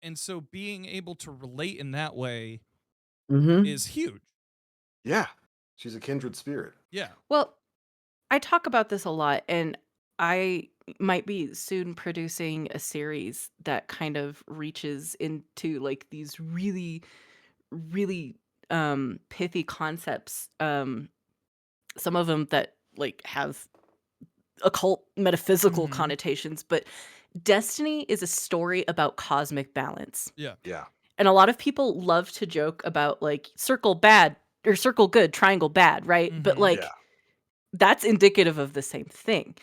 B: And so being able to relate in that way is huge.
A: Yeah. She's a kindred spirit.
B: Yeah.
C: Well, I talk about this a lot, and I might be soon producing a series that kind of reaches into like these really, really pithy concepts. Some of them that like have occult metaphysical connotations, but Destiny is a story about cosmic balance.
B: Yeah.
A: Yeah.
C: And a lot of people love to joke about like circle bad or circle good, triangle bad, right? But like that's indicative of the same thing.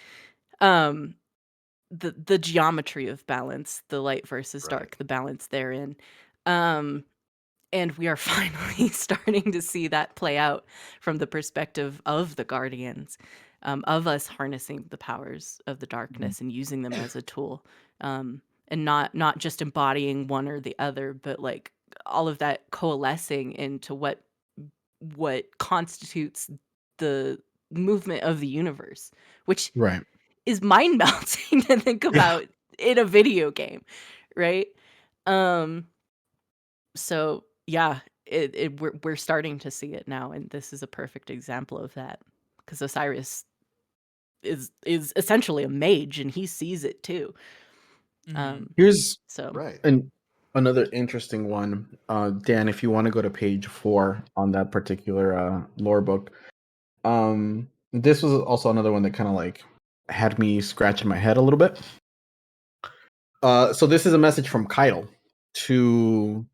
C: The geometry of balance, the light versus dark, the balance therein. And we are finally starting to see that play out from the perspective of the Guardians, of us harnessing the powers of the darkness and using them as a tool, and not just embodying one or the other, but like all of that coalescing into what constitutes the movement of the universe, which
D: Right.
C: is mind melting to think about in a video game, right? So yeah, we're starting to see it now, and this is a perfect example of that, because Osiris is essentially a mage, and he sees it too.
D: Here's
C: So
A: Right.
D: and Another interesting one, Dan, if you want to go to page 4 on that particular lore book. This was also another one that kind of like had me scratching my head a little bit. So this is a message from Kyle to,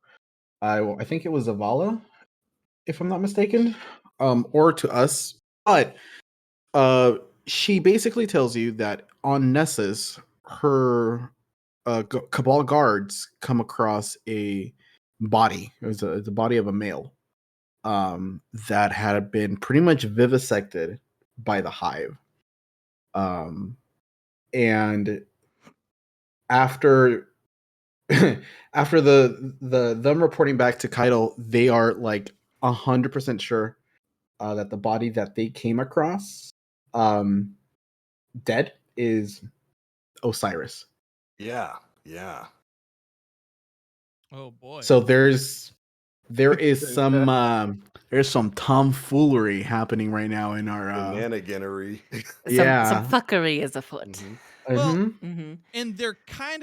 D: I think it was Zavala, if I'm not mistaken, or to us. But she basically tells you that on Nessus, her Cabal guards come across a body. It was the body of a male that had been pretty much vivisected by the hive. And after after them reporting back to Kaido, they are like 100% sure that the body that they came across dead is Osiris.
A: Yeah, yeah.
B: Oh boy.
D: So there is some tomfoolery happening right now in our
A: Shenaniganery.
C: Some fuckery is afoot.
A: Mhm.
B: Well,
C: Mm-hmm.
B: and they're kind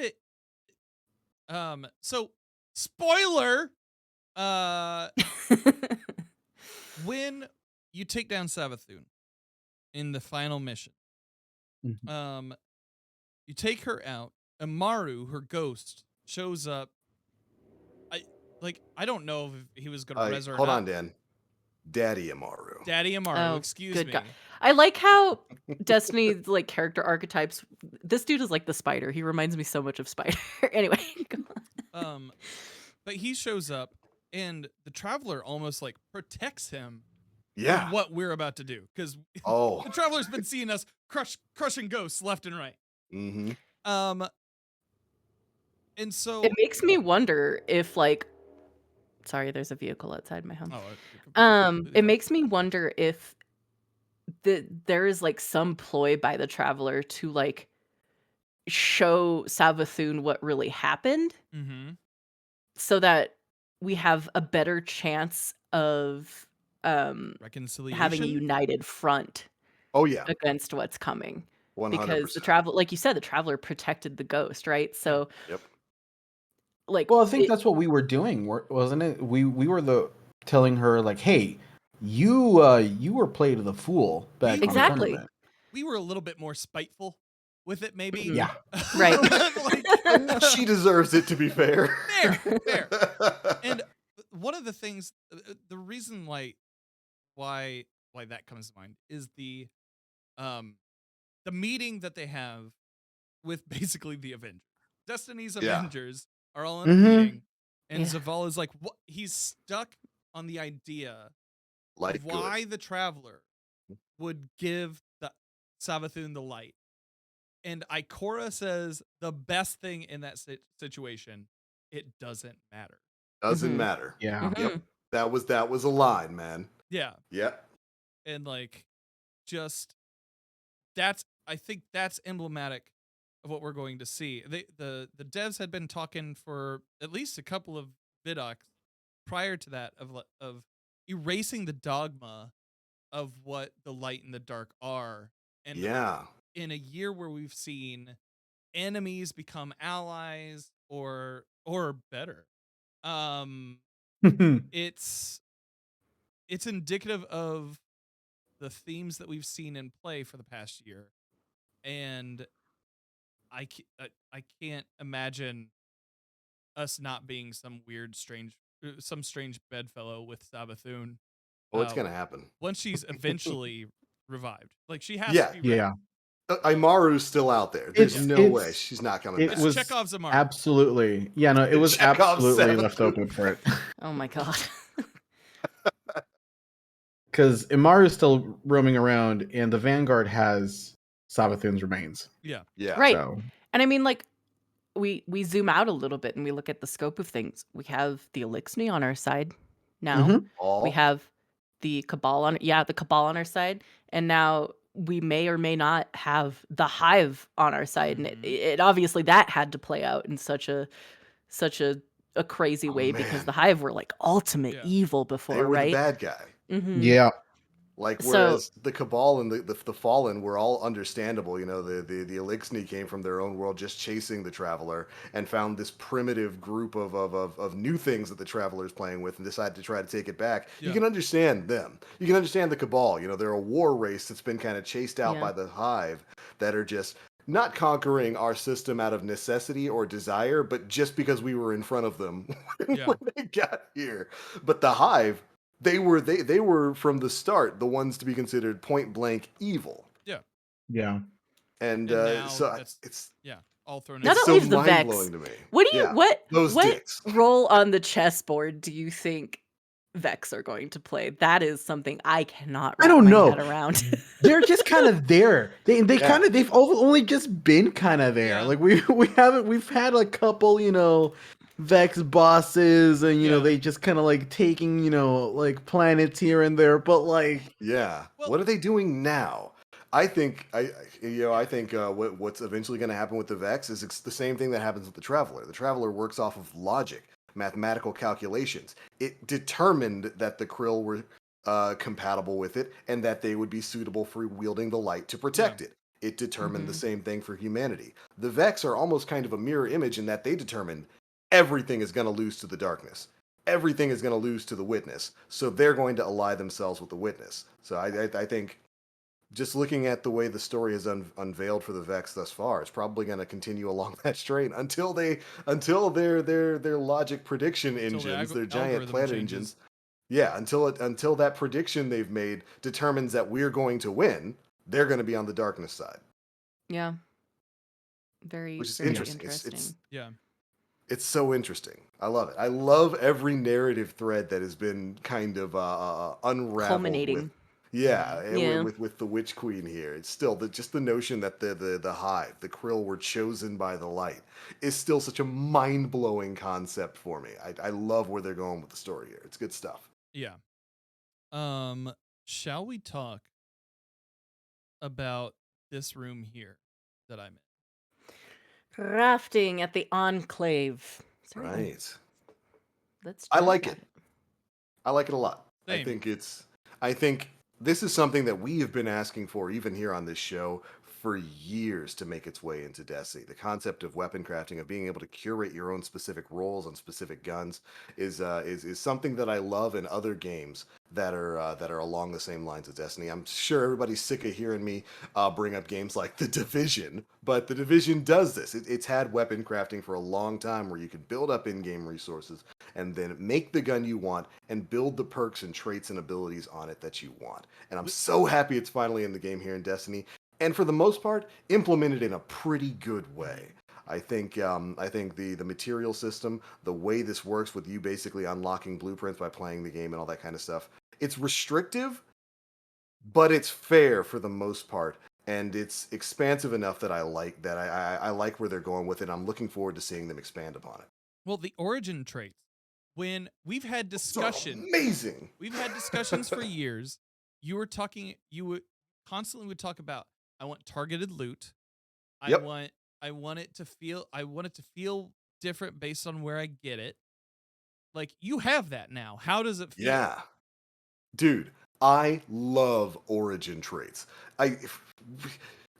B: of so spoiler when you take down Savathun in the final mission,
D: Mhm.
B: you take her out. Amaru, her ghost, shows up. I don't know if he was gonna res her or
A: Hold
B: not.
A: on, Dan. Daddy Amaru.
B: Daddy Amaru,
C: Oh,
B: excuse
C: good
B: me.
C: God. I like how Destiny's like character archetypes. This dude is like the spider. He reminds me so much of Spider. Anyway, go on.
B: But he shows up, and the Traveler almost like protects him
A: Yeah.
B: from what we're about to do, because
A: Oh.
B: the Traveler's been seeing us crushing ghosts left and right.
A: Mm-hmm.
B: And so
C: It makes me wonder if like, sorry, there's a vehicle outside my home.
B: completely
C: It
B: fine.
C: makes me wonder if there is like some ploy by the Traveler to like show Savathun what really happened,
B: Mm-hmm.
C: so that we have a better chance of
B: Reconciliation.
C: having a united front
A: Oh yeah.
C: against what's coming.
A: 100%.
C: Because the travel, like you said, the Traveler protected the ghost, right? So
A: Yep.
C: like,
D: Well, I think that's what we were doing, wasn't it? We were telling her like, "Hey, you were played the fool back on
C: Exactly.
D: tournament."
B: We were a little bit more spiteful with it, maybe.
C: Mhm.
D: Yeah.
C: Right.
B: Like,
A: She deserves it, to be fair.
B: fair. And one of the things, the reason why that comes to mind is the meeting that they have with basically the Avengers. Destiny's
A: Yeah.
B: Avengers are all in a
D: Mhm.
B: meeting, and
C: Yeah.
B: Zavala is like, what? He's stuck on the idea
A: Light
B: of why the Traveler would give the Savathun the light. And Ikora says the best thing in that situation, it doesn't matter.
A: Doesn't
C: Mhm.
A: matter.
D: Yeah.
A: Yep. That was a line, man.
B: Yeah.
A: Yep.
B: And like, just I think that's emblematic of what we're going to see. The devs had been talking for at least a couple of vidocs prior to that of erasing the dogma of what the light and the dark are. And
A: Yeah.
B: in a year where we've seen enemies become allies or better, it's indicative of the themes that we've seen in play for the past year. And I can't imagine us not being some strange bedfellow with Savathun.
A: Oh, it's gonna happen.
B: Once she's eventually revived. Like, she has
A: Yeah.
B: to be ready.
D: Yeah.
A: Imaru's still out there. There's
D: It's-
A: no way she's not coming
D: It
A: back.
B: It's
D: was
B: Chekhov's Amaru.
D: absolutely. Yeah, no, it was
A: Chekhov's
D: absolutely
A: Savathun.
D: left open for it.
C: Oh my God.
D: Because Imaru's still roaming around, and the Vanguard has Savathun's remains.
B: Yeah.
A: Yeah.
C: Right.
D: So
C: And I mean, like, we zoom out a little bit and we look at the scope of things. We have the Elixni on our side now.
D: Mhm.
C: We have the Cabal on our side, and now we may or may not have the Hive on our side. And it obviously that had to play out in such a crazy way, because
A: man.
C: the Hive were like ultimate
B: Yeah.
C: evil
A: They
C: before,
A: were
C: right?
A: the bad guy.
C: Mhm.
D: yeah,
A: Like,
C: So
A: whereas the Cabal and the Fallen were all understandable. You know, the Elixni came from their own world, just chasing the Traveler, and found this primitive group of new things that the Traveler is playing with, and decided to try to take it back. You
B: Yeah.
A: can understand them. You can understand the Cabal. You know, they're a war race that's been kind of chased out
C: yeah,
A: by the Hive, that are just not conquering our system out of necessity or desire, but just because we were in front of them
B: Yeah.
A: when they got here. But the Hive, they were from the start the ones to be considered point blank evil,
B: Yeah.
D: Yeah.
A: and
B: And now
A: so
B: that's
A: it's
B: all thrown
C: now
A: it's
B: into
C: that
A: so
B: one.
C: leaves the
A: mind
C: Vex.
A: blowing to me.
C: What do you
A: Yeah, those
C: what
A: dicks.
C: role on the chessboard do you think Vex are going to play? That is something I cannot
D: I
C: wrap
D: don't
C: my
D: know.
C: head around.
D: They're just kind of there.
A: Yeah,
D: They've only just been kind of there.
B: Yeah.
D: Like we've had a couple, Vex bosses, and
B: Yeah.
D: they just kind of like taking, like planets here and there, but like
A: yeah.
B: Well-
A: What are they doing now? I think I think what's eventually going to happen with the Vex is it's the same thing that happens with the Traveler. The Traveler works off of logic, mathematical calculations. It determined that the Krill were compatible with it, and that they would be suitable for wielding the light to protect it. It determined the
C: Mhm.
A: same thing for humanity. The Vex are almost kind of a mirror image in that they determined everything is going to lose to the darkness. Everything is going to lose to the witness. So they're going to ally themselves with the witness. So I think just looking at the way the story has unveiled for the Vex thus far, it's probably going to continue along that strain until their logic prediction
B: Until the
A: engines, their giant
B: algorithm
A: planet
B: changes.
A: engines, yeah, until that prediction they've made determines that we're going to win, they're going to be on the darkness side,
C: Yeah. Very,
A: which is
C: very
A: interesting.
C: interesting.
B: Yeah.
A: It's so interesting. I love it. I love every narrative thread that has been kind of unraveled with.
C: Culminating.
A: Yeah,
C: Yeah.
A: with the Witch Queen here. It's still just the notion that the Hive, the Krill, were chosen by the light is still such a mind blowing concept for me. I love where they're going with the story here. It's good stuff.
B: Yeah. Shall we talk about this room here that I'm in?
C: Crafting at the Enclave. Certainly.
A: Right.
C: Let's
A: I
C: chat
A: like
C: about
A: it. I like it a lot.
B: Same.
A: I think this is something that we have been asking for, even here on this show, for years to make its way into Destiny. The concept of weapon crafting, of being able to curate your own specific roles on specific guns, is something that I love in other games that are along the same lines as Destiny. I'm sure everybody's sick of hearing me bring up games like The Division, but The Division does this. It's had weapon crafting for a long time, where you can build up in-game resources and then make the gun you want and build the perks and traits and abilities on it that you want. And I'm so happy it's finally in the game here in Destiny, and for the most part, implemented in a pretty good way. I think the material system, the way this works with you basically unlocking blueprints by playing the game and all that kind of stuff, it's restrictive, but it's fair for the most part, and it's expansive enough that I like where they're going with it. I'm looking forward to seeing them expand upon it.
B: Well, the origin traits. When we've had discussion,
A: Amazing.
B: we've had discussions for years. You would constantly would talk about, I want targeted loot.
A: Yep.
B: I want it to feel different based on where I get it. Like, you have that now. How does it feel?
A: Yeah. Dude, I love origin traits.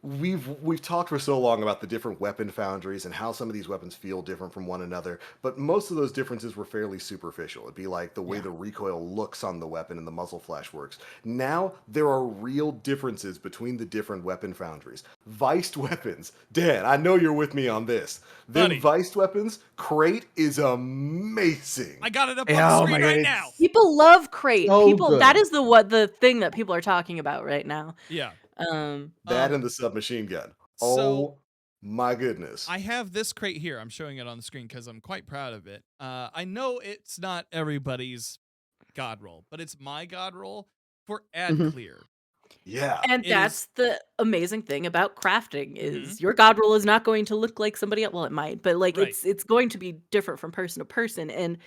A: We've talked for so long about the different weapon foundries and how some of these weapons feel different from one another, but most of those differences were fairly superficial. It'd be like the way
C: Yeah.
A: the recoil looks on the weapon and the muzzle flash works. Now there are real differences between the different weapon foundries. Viced weapons, Dan, I know you're with me on this. Them
B: Buddy.
A: viced weapons, crate is amazing.
B: I got it up
D: Oh
B: on the
D: my
B: screen
D: God,
B: right
D: it's-
B: now.
C: People love crate.
D: So
C: That
D: good.
C: is the thing that people are talking about right now.
B: Yeah.
A: That and the submachine gun.
B: So
A: Oh my goodness.
B: I have this crate here. I'm showing it on the screen because I'm quite proud of it. I know it's not everybody's god roll, but it's my god roll for ad
D: Mhm.
B: clear.
A: Yeah.
C: And
B: It
C: that's the amazing thing about crafting is
B: Mhm.
C: your god roll is not going to look like somebody else. Well, it might, but like
B: Right.
C: it's going to be different from person to person, and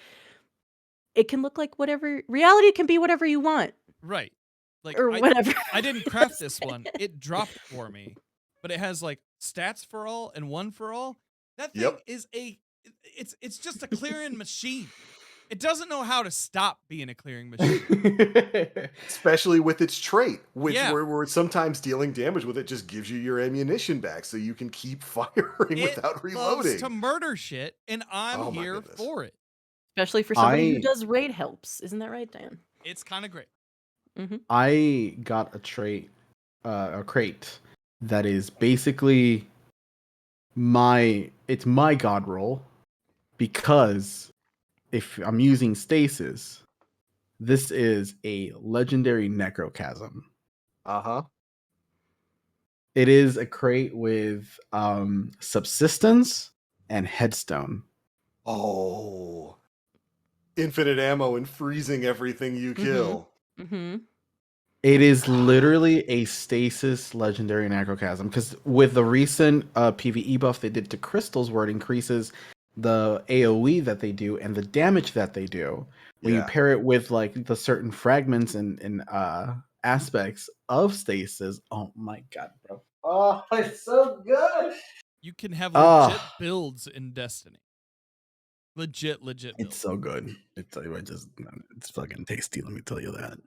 C: it can look like whatever reality can be whatever you want
B: Right. Like,
C: or whatever.
B: I didn't craft this one. It dropped for me. But it has like stats for all and one for all. That thing
A: Yep.
B: is it's just a clearing machine. It doesn't know how to stop being a clearing machine.
A: Especially with its trait, which
B: Yeah.
A: where sometimes dealing damage with it just gives you your ammunition back, so you can keep firing
B: It
A: without
B: loves
A: reloading.
B: to murder shit, and I'm
A: Oh my
B: here
A: goodness.
B: for it.
C: Especially for somebody who
D: I
C: does raid helps. Isn't that right, Dan?
B: It's kind of great.
D: I got a crate that is basically it's my god roll, because if I'm using stasis, this is a legendary necrochasm.
A: Uh-huh.
D: It is a crate with subsistence and headstone.
A: Oh. Infinite ammo and freezing everything you kill.
C: Mm-hmm.
D: It is literally a stasis legendary necrochasm, because with the recent PvE buff they did to crystals, where it increases the AoE that they do and the damage that they do, when you
A: Yeah.
D: pair it with like the certain fragments and aspects of stasis, oh my god, bro! Oh, it's so good.
B: You can have
D: Ah.
B: legit builds in Destiny. Legit builds.
D: It's so good. It's fucking tasty. Let me tell you that.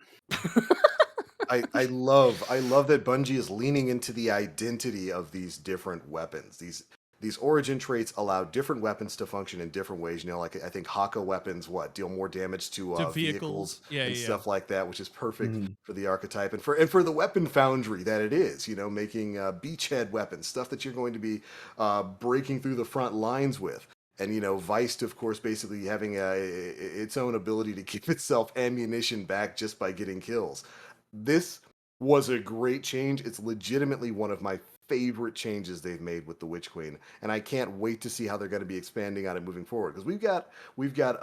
A: I love that Bungie is leaning into the identity of these different weapons. These origin traits allow different weapons to function in different ways. You know, like I think Haka weapons deal more damage to vehicles and stuff like that, which is perfect for the archetype and for the weapon foundry that it is. You know, making beachhead weapons, stuff that you're going to be breaking through the front lines with. And, you know, Viced, of course, basically having its own ability to keep itself ammunition back just by getting kills. This was a great change. It's legitimately one of my favorite changes they've made with the Witch Queen, and I can't wait to see how they're going to be expanding on it moving forward. Because we've got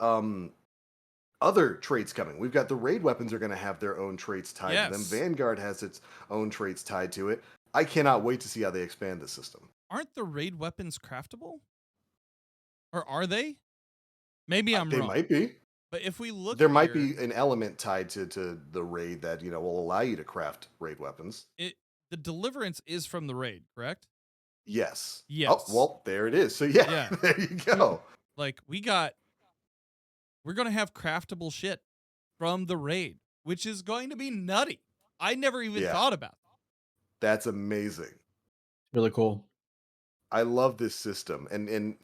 A: other traits coming. We've got the raid weapons are going to have their own traits tied to them. Vanguard has its own traits tied to it. I cannot wait to see how they expand this system.
B: Aren't the raid weapons craftable? Or are they? Maybe I'm
A: They
B: wrong.
A: might be.
B: But if we look,
A: there might be an element tied to the raid that will allow you to craft raid weapons.
B: The deliverance is from the raid, correct?
A: Yes.
B: Yes.
A: Oh well, there it is. So yeah. There you go.
B: Like we're gonna have craftable shit from the raid, which is going to be nutty. I never even thought about that.
A: That's amazing.
D: Really cool.
A: I love this system, and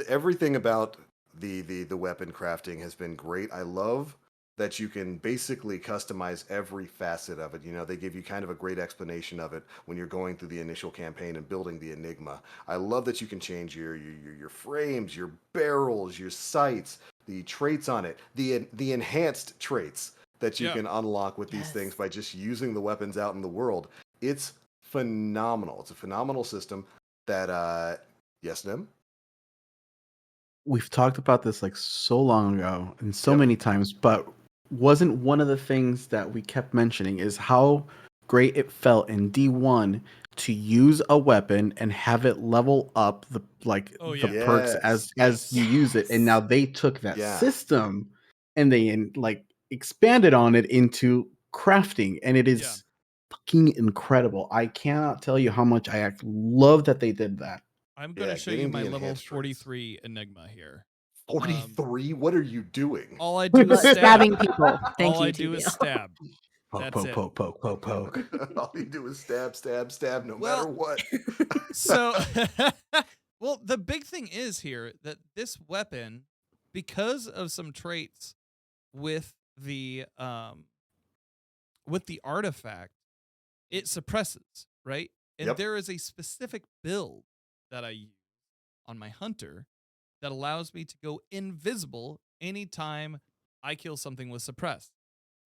A: everything about the weapon crafting has been great. I love that you can basically customize every facet of it. You know, they give you kind of a great explanation of it when you're going through the initial campaign and building the Enigma. I love that you can change your frames, your barrels, your sights, the traits on it, the enhanced traits that you can unlock with these things by just using the weapons out in the world. It's phenomenal. It's a phenomenal system that yes, Nem?
D: We've talked about this like so long ago and so many times, but wasn't one of the things that we kept mentioning is how great it felt in D1 to use a weapon and have it level up the perks as you use it. And now they took that system and they expanded on it into crafting, and it is fucking incredible. I cannot tell you how much I love that they did that.
B: I'm going to show you my level 43 Enigma here.
A: 43? What are you doing?
B: All I do is
C: stabbing people. Thank
B: all
C: you,
B: I do is stab. That's it.
D: Poke.
A: All you do is stab, no matter what.
B: So, well, the big thing is here that this weapon, because of some traits with the artifact, it suppresses, right? And there is a specific build that I use on my hunter that allows me to go invisible anytime I kill something with suppress.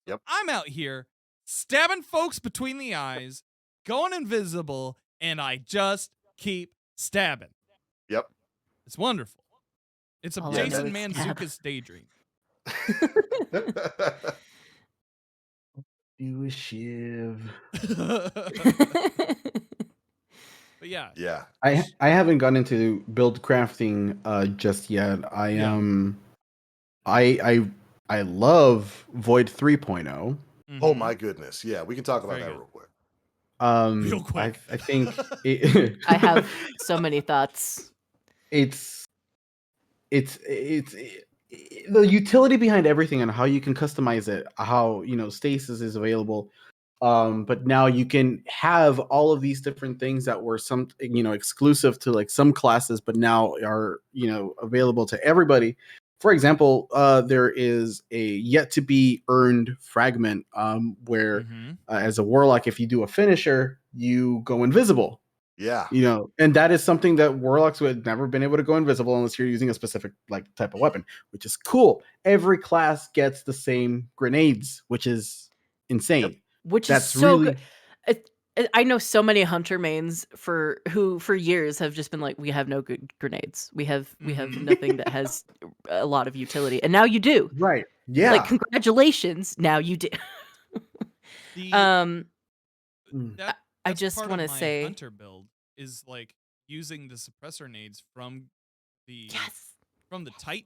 A: Yep.
B: I'm out here stabbing folks between the eyes, going invisible, and I just keep stabbing.
A: Yep.
B: It's wonderful. It's a Jason Mantzoukas daydream.
D: Do a shiv.
B: But yeah.
D: I haven't gone into build crafting just yet. I love Void 3.0.
B: Mm-hmm.
A: Oh my goodness. Yeah, we can talk about that real quick.
B: Real quick.
D: I think
C: I have so many thoughts.
D: It's the utility behind everything and how you can customize it, how stasis is available. But now you can have all of these different things that were some exclusive to like some classes, but now are available to everybody. For example, there is a yet to be earned fragment where as a warlock, if you do a finisher, you go invisible.
A: Yeah.
D: And that is something that warlocks would never been able to go invisible unless you're using a specific like type of weapon, which is cool. Every class gets the same grenades, which is insane.
C: Which
D: That's
C: is so
D: really
C: good. I know so many hunter mains who for years have just been like, we have no good grenades. We have nothing that has a lot of utility, and now you do.
D: right. Yeah.
C: Like, congratulations, now you do.
B: The
D: Mm.
B: that
C: I
B: that's
C: just
B: part
C: want to
B: of my
C: say,
B: hunter build is like using the suppressor nades from the
C: yes,
B: Titan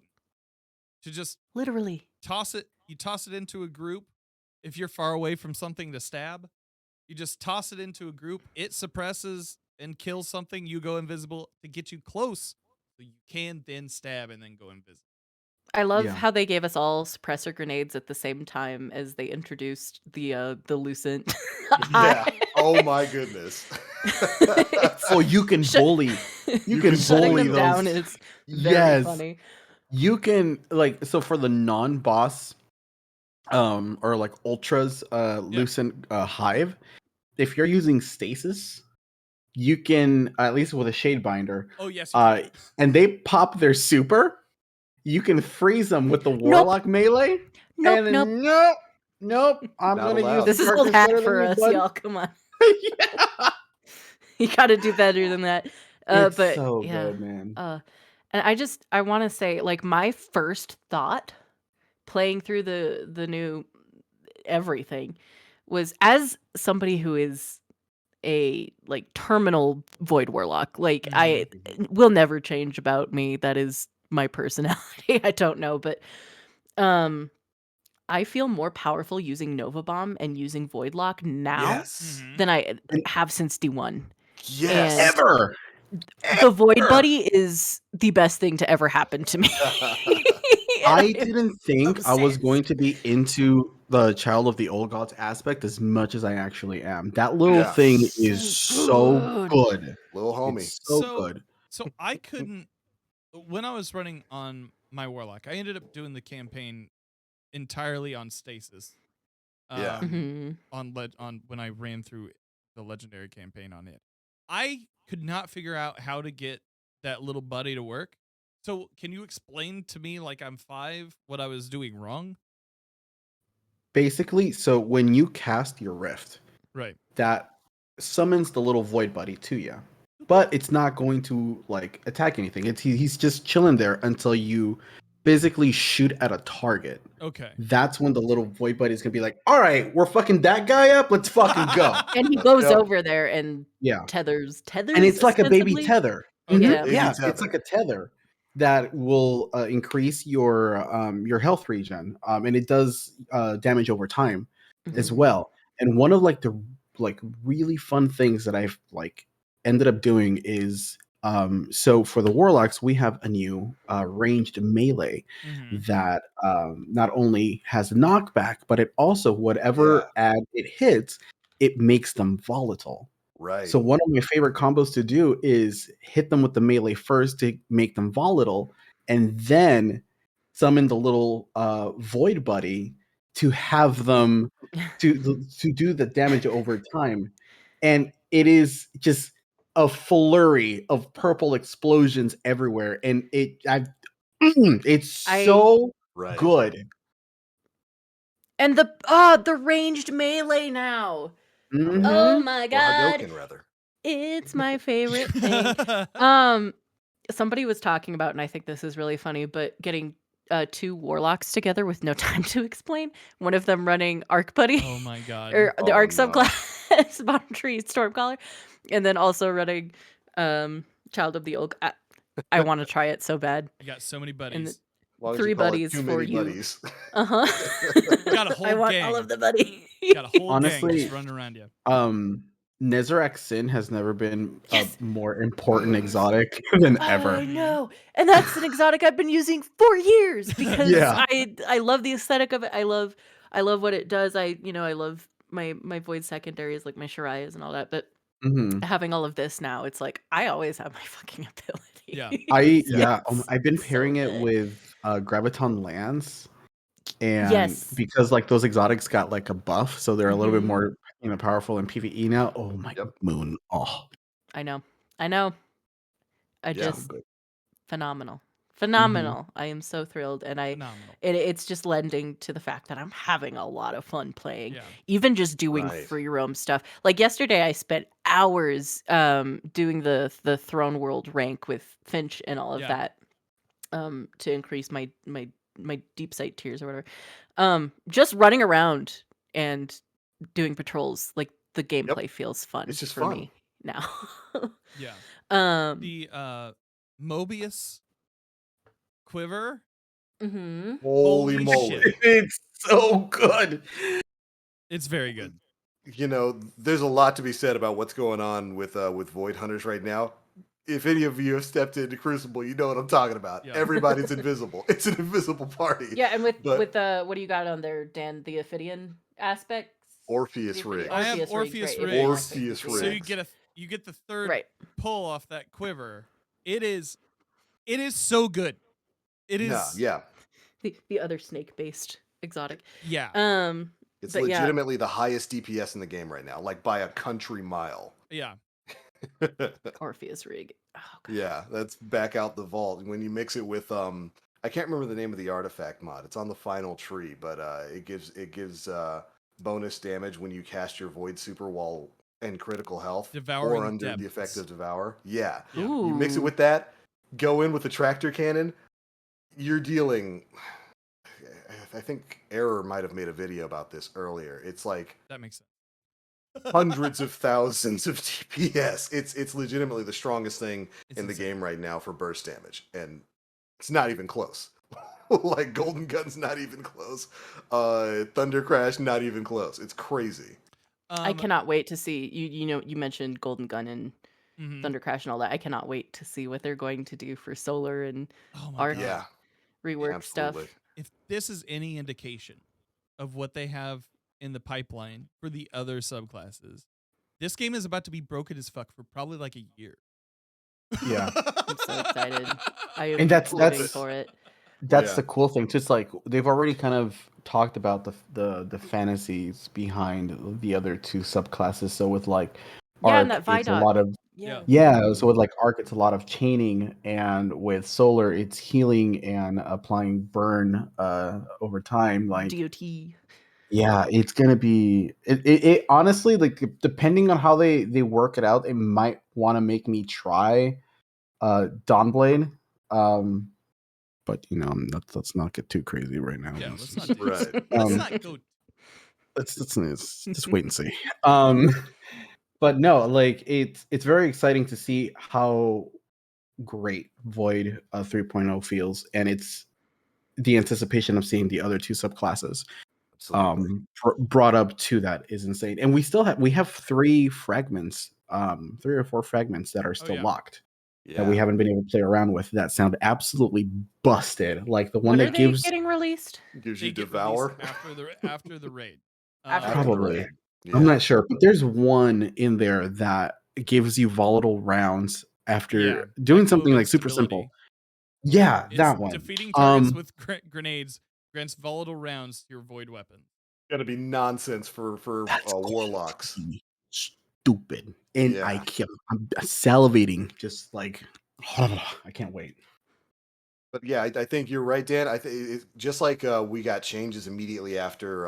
B: to just
C: literally.
B: toss it. You toss it into a group. If you're far away from something to stab, you just toss it into a group. It suppresses and kills something. You go invisible to get you close, so you can then stab and then go invisible.
C: I love
D: Yeah.
C: how they gave us all suppressor grenades at the same time as they introduced the Lucent.
A: Yeah. Oh my goodness.
D: Oh, you can bully. You can
C: shutting
D: bully
C: them
D: those.
C: down, and it's very
D: Yes.
C: funny.
D: You can so for the non-boss or like ultras Lucent hive, if you're using stasis, you can at least with a shade binder.
B: Oh yes. You can.
D: And they pop their super, you can freeze them with the warlock melee.
C: Nope,
D: And
C: nope.
D: then, nope. I'm
A: Not
D: gonna use
A: allowed.
D: the
C: This is old
D: character's
C: hat
D: better than
C: for
D: you,
C: us,
D: bud.
C: y'all. Come on.
D: Yeah.
C: You got to do better than that.
D: It's
C: But
D: so
C: yeah.
D: good, man.
C: And I want to say, like, my first thought playing through the new everything was, as somebody who is a like terminal void warlock, like I will never change about me. That is my personality. I don't know, but I feel more powerful using Nova Bomb and using Void Lock now
A: Yes.
C: than I have since D1.
A: Yes.
C: And
D: Ever.
C: the Void Buddy is the best thing to ever happen to me.
D: I didn't think I was
C: obsessed.
D: going to be into the Child of the Old Gods aspect as much as I actually am. That little thing is so good.
A: Little homie.
D: It's so good.
B: So I couldn't when I was running on my warlock. I ended up doing the campaign entirely on stasis.
A: Yeah.
B: On when I ran through the legendary campaign on it, I could not figure out how to get that little buddy to work. So can you explain to me, like I'm 5, what I was doing wrong?
D: Basically, so when you cast your rift,
B: Right.
D: that summons the little void buddy to you, but it's not going to like attack anything. He's just chilling there until you physically shoot at a target.
B: Okay.
D: That's when the little void buddy is gonna be like, all right, we're fucking that guy up, let's fucking go.
C: And he goes over there and
D: Yeah.
C: tethers,
D: And it's like a baby
C: ostensibly?
D: tether.
B: Okay.
C: Yeah.
A: Baby
D: Yeah,
A: tether.
D: it's like a tether that will increase your health regen, and it does damage over time as well. And one of like the really fun things that I've like ended up doing is so for the warlocks we have a new ranged melee that not only has knockback, but it also whatever ad it hits, it makes them volatile.
A: Right.
D: So one of my favorite combos to do is hit them with the melee first to make them volatile, and then summon the little void buddy to have them to do the damage over time. And it is just a flurry of purple explosions everywhere, and it's so
A: Right.
D: good.
C: And the ranged melee now. Oh my
A: Or
C: god.
A: Hadoken, rather.
C: It's my favorite thing. Somebody was talking about, and I think this is really funny, but getting 2 warlocks together with no time to explain. One of them running Arc Buddy.
B: Oh my god.
C: Or the
A: Oh,
C: Arc
A: no.
C: subclass Bottom Tree Stormcaller. And then also running Child of the Old. I want to try it so bad.
B: I got so many buddies.
C: And
A: As long as
C: 3
A: you call it
C: buddies
A: too
C: for
A: many
C: you.
A: buddies.
C: Uh-huh.
B: Got a whole
C: I want
B: gang.
C: all of the buddies.
B: Got a whole gang
D: Honestly,
B: just running around you.
D: Nezarec Sin has never been
C: Yes!
D: a more important exotic than
C: Oh,
D: ever.
C: I know. And that's an exotic I've been using for years because
D: Yeah.
C: I love the aesthetic of it. I love what it does. I love my void secondaries like my Shariahs and all that. But
D: hmm
C: having all of this now, it's like I always have my fucking
B: Yeah.
C: ability.
D: I've been
C: It's so
D: pairing it
C: good.
D: with Graviton Lands, and
C: Yes.
D: because like those exotics got like a buff, so they're a little bit
C: Mhm.
D: more powerful in PvE now. Oh my
A: Yep.
D: moon! Oh,
C: I know. I know. I
A: Yeah.
C: just
D: good.
C: phenomenal.
D: Mhm.
C: Phenomenal. I am so thrilled and
B: Phenomenal.
C: it's just lending to the fact that I'm having a lot of fun playing.
B: Yeah.
C: Even just doing
A: Right.
C: free roam stuff. Like yesterday I spent hours doing the Throne World rank with Finch and all of
B: Yeah.
C: that to increase my deep sight tiers or whatever. Just running around and doing patrols, like the gameplay feels fun
A: It's just
C: for
A: fun.
C: me now.
B: Yeah.
C: um
B: The Mobius quiver.
C: mhm.
A: Holy
B: Holy
A: moly.
B: shit.
D: It's so good.
B: It's very good.
A: You know, there's a lot to be said about what's going on with Void Hunters right now. If any of you have stepped into Crucible, you know what I'm talking about.
B: Yeah.
A: Everybody's invisible. It's an invisible party.
C: Yeah, and with
A: But
C: what do you got on there, Dan? The Ophidian aspects?
A: Orpheus
C: The
A: rigs.
B: I have
C: Orpheus
B: Orpheus
C: rigs, right?
B: rigs.
A: Orpheus
B: So
A: rigs.
B: you get the third
C: Right.
B: pull off that quiver. It is so good. It is
A: No, yeah.
C: The other snake based exotic.
B: Yeah.
A: It's
C: But yeah.
A: legitimately the highest DPS in the game right now, like by a country mile.
B: Yeah.
C: Orpheus rig. Oh god.
A: Yeah, that's back out the vault. And when you mix it with I can't remember the name of the artifact mod. It's on the final tree, but it gives bonus damage when you cast your void super while in critical health
B: Devouring
A: or under the
B: depths.
A: effect of devour. Yeah.
B: Yeah.
A: You mix it
C: Ooh.
A: with that, go in with the tractor cannon, you're dealing I think Error might have made a video about this earlier. It's like
B: That makes sense.
A: hundreds of thousands of DPS. It's legitimately the strongest thing
B: It's
A: in the
B: insane.
A: game right now for burst damage, and it's not even close. Like Golden Gun's not even close. Thunder Crash not even close. It's crazy.
C: I cannot wait to see you mentioned Golden Gun and
B: Mhm.
C: Thunder Crash and all that. I cannot wait to see what they're going to do for Solar and
B: Oh my
C: Arc
B: god.
A: Yeah,
C: rework
A: absolutely.
C: stuff.
B: If this is any indication of what they have in the pipeline for the other subclasses, this game is about to be broken as fuck for probably like a year.
D: Yeah.
C: I'm so excited. I am
D: And that's
C: living for it.
D: That's
A: Yeah.
D: the cool thing. Just like they've already kind of talked about the fantasies behind the other two subclasses. So with like
C: Yeah,
D: Arc,
C: and that
D: it's a
C: Vidoc.
D: lot of
B: Yeah.
D: So with like Arc, it's a lot of chaining, and with Solar, it's healing and applying burn over time. Like
C: DOT.
D: yeah, it's gonna be it honestly, like depending on how they work it out, it might want to make me try Dawnblade. But let's not get too crazy right now.
B: Yeah,
D: Let's
B: let's
D: just,
B: not do
A: Right.
B: let's
D: Um,
B: not go
D: let's just wait and see. Um, but no, like it's very exciting to see how great Void 3.0 feels, and it's the anticipation of seeing the other two subclasses
A: Absolutely.
D: brought up to that is insane. And we have three or four fragments that are still
B: yeah.
D: locked
A: Yeah.
D: that we haven't been able to play around with that sound absolutely busted. Like the one
C: When are
D: that
C: they
D: gives
C: getting released?
A: Gives
B: They
A: you
B: get
A: devour
B: released after the raid.
C: After the
D: probably.
C: raid.
D: I'm
A: Yeah.
D: not sure, but there's one in there that gives you volatile rounds after doing
B: like
D: something like
B: Mobius
D: super
B: ability.
D: simple. Yeah,
B: It's
D: that one.
B: defeating targets with grenades grants volatile rounds to your void weapon.
A: Gonna be nonsense for
D: That's
A: warlocks.
D: stupid, and
A: Yeah.
D: I'm salivating, just like I can't wait.
A: But yeah, I think you're right, Dan. I think just like we got changes immediately after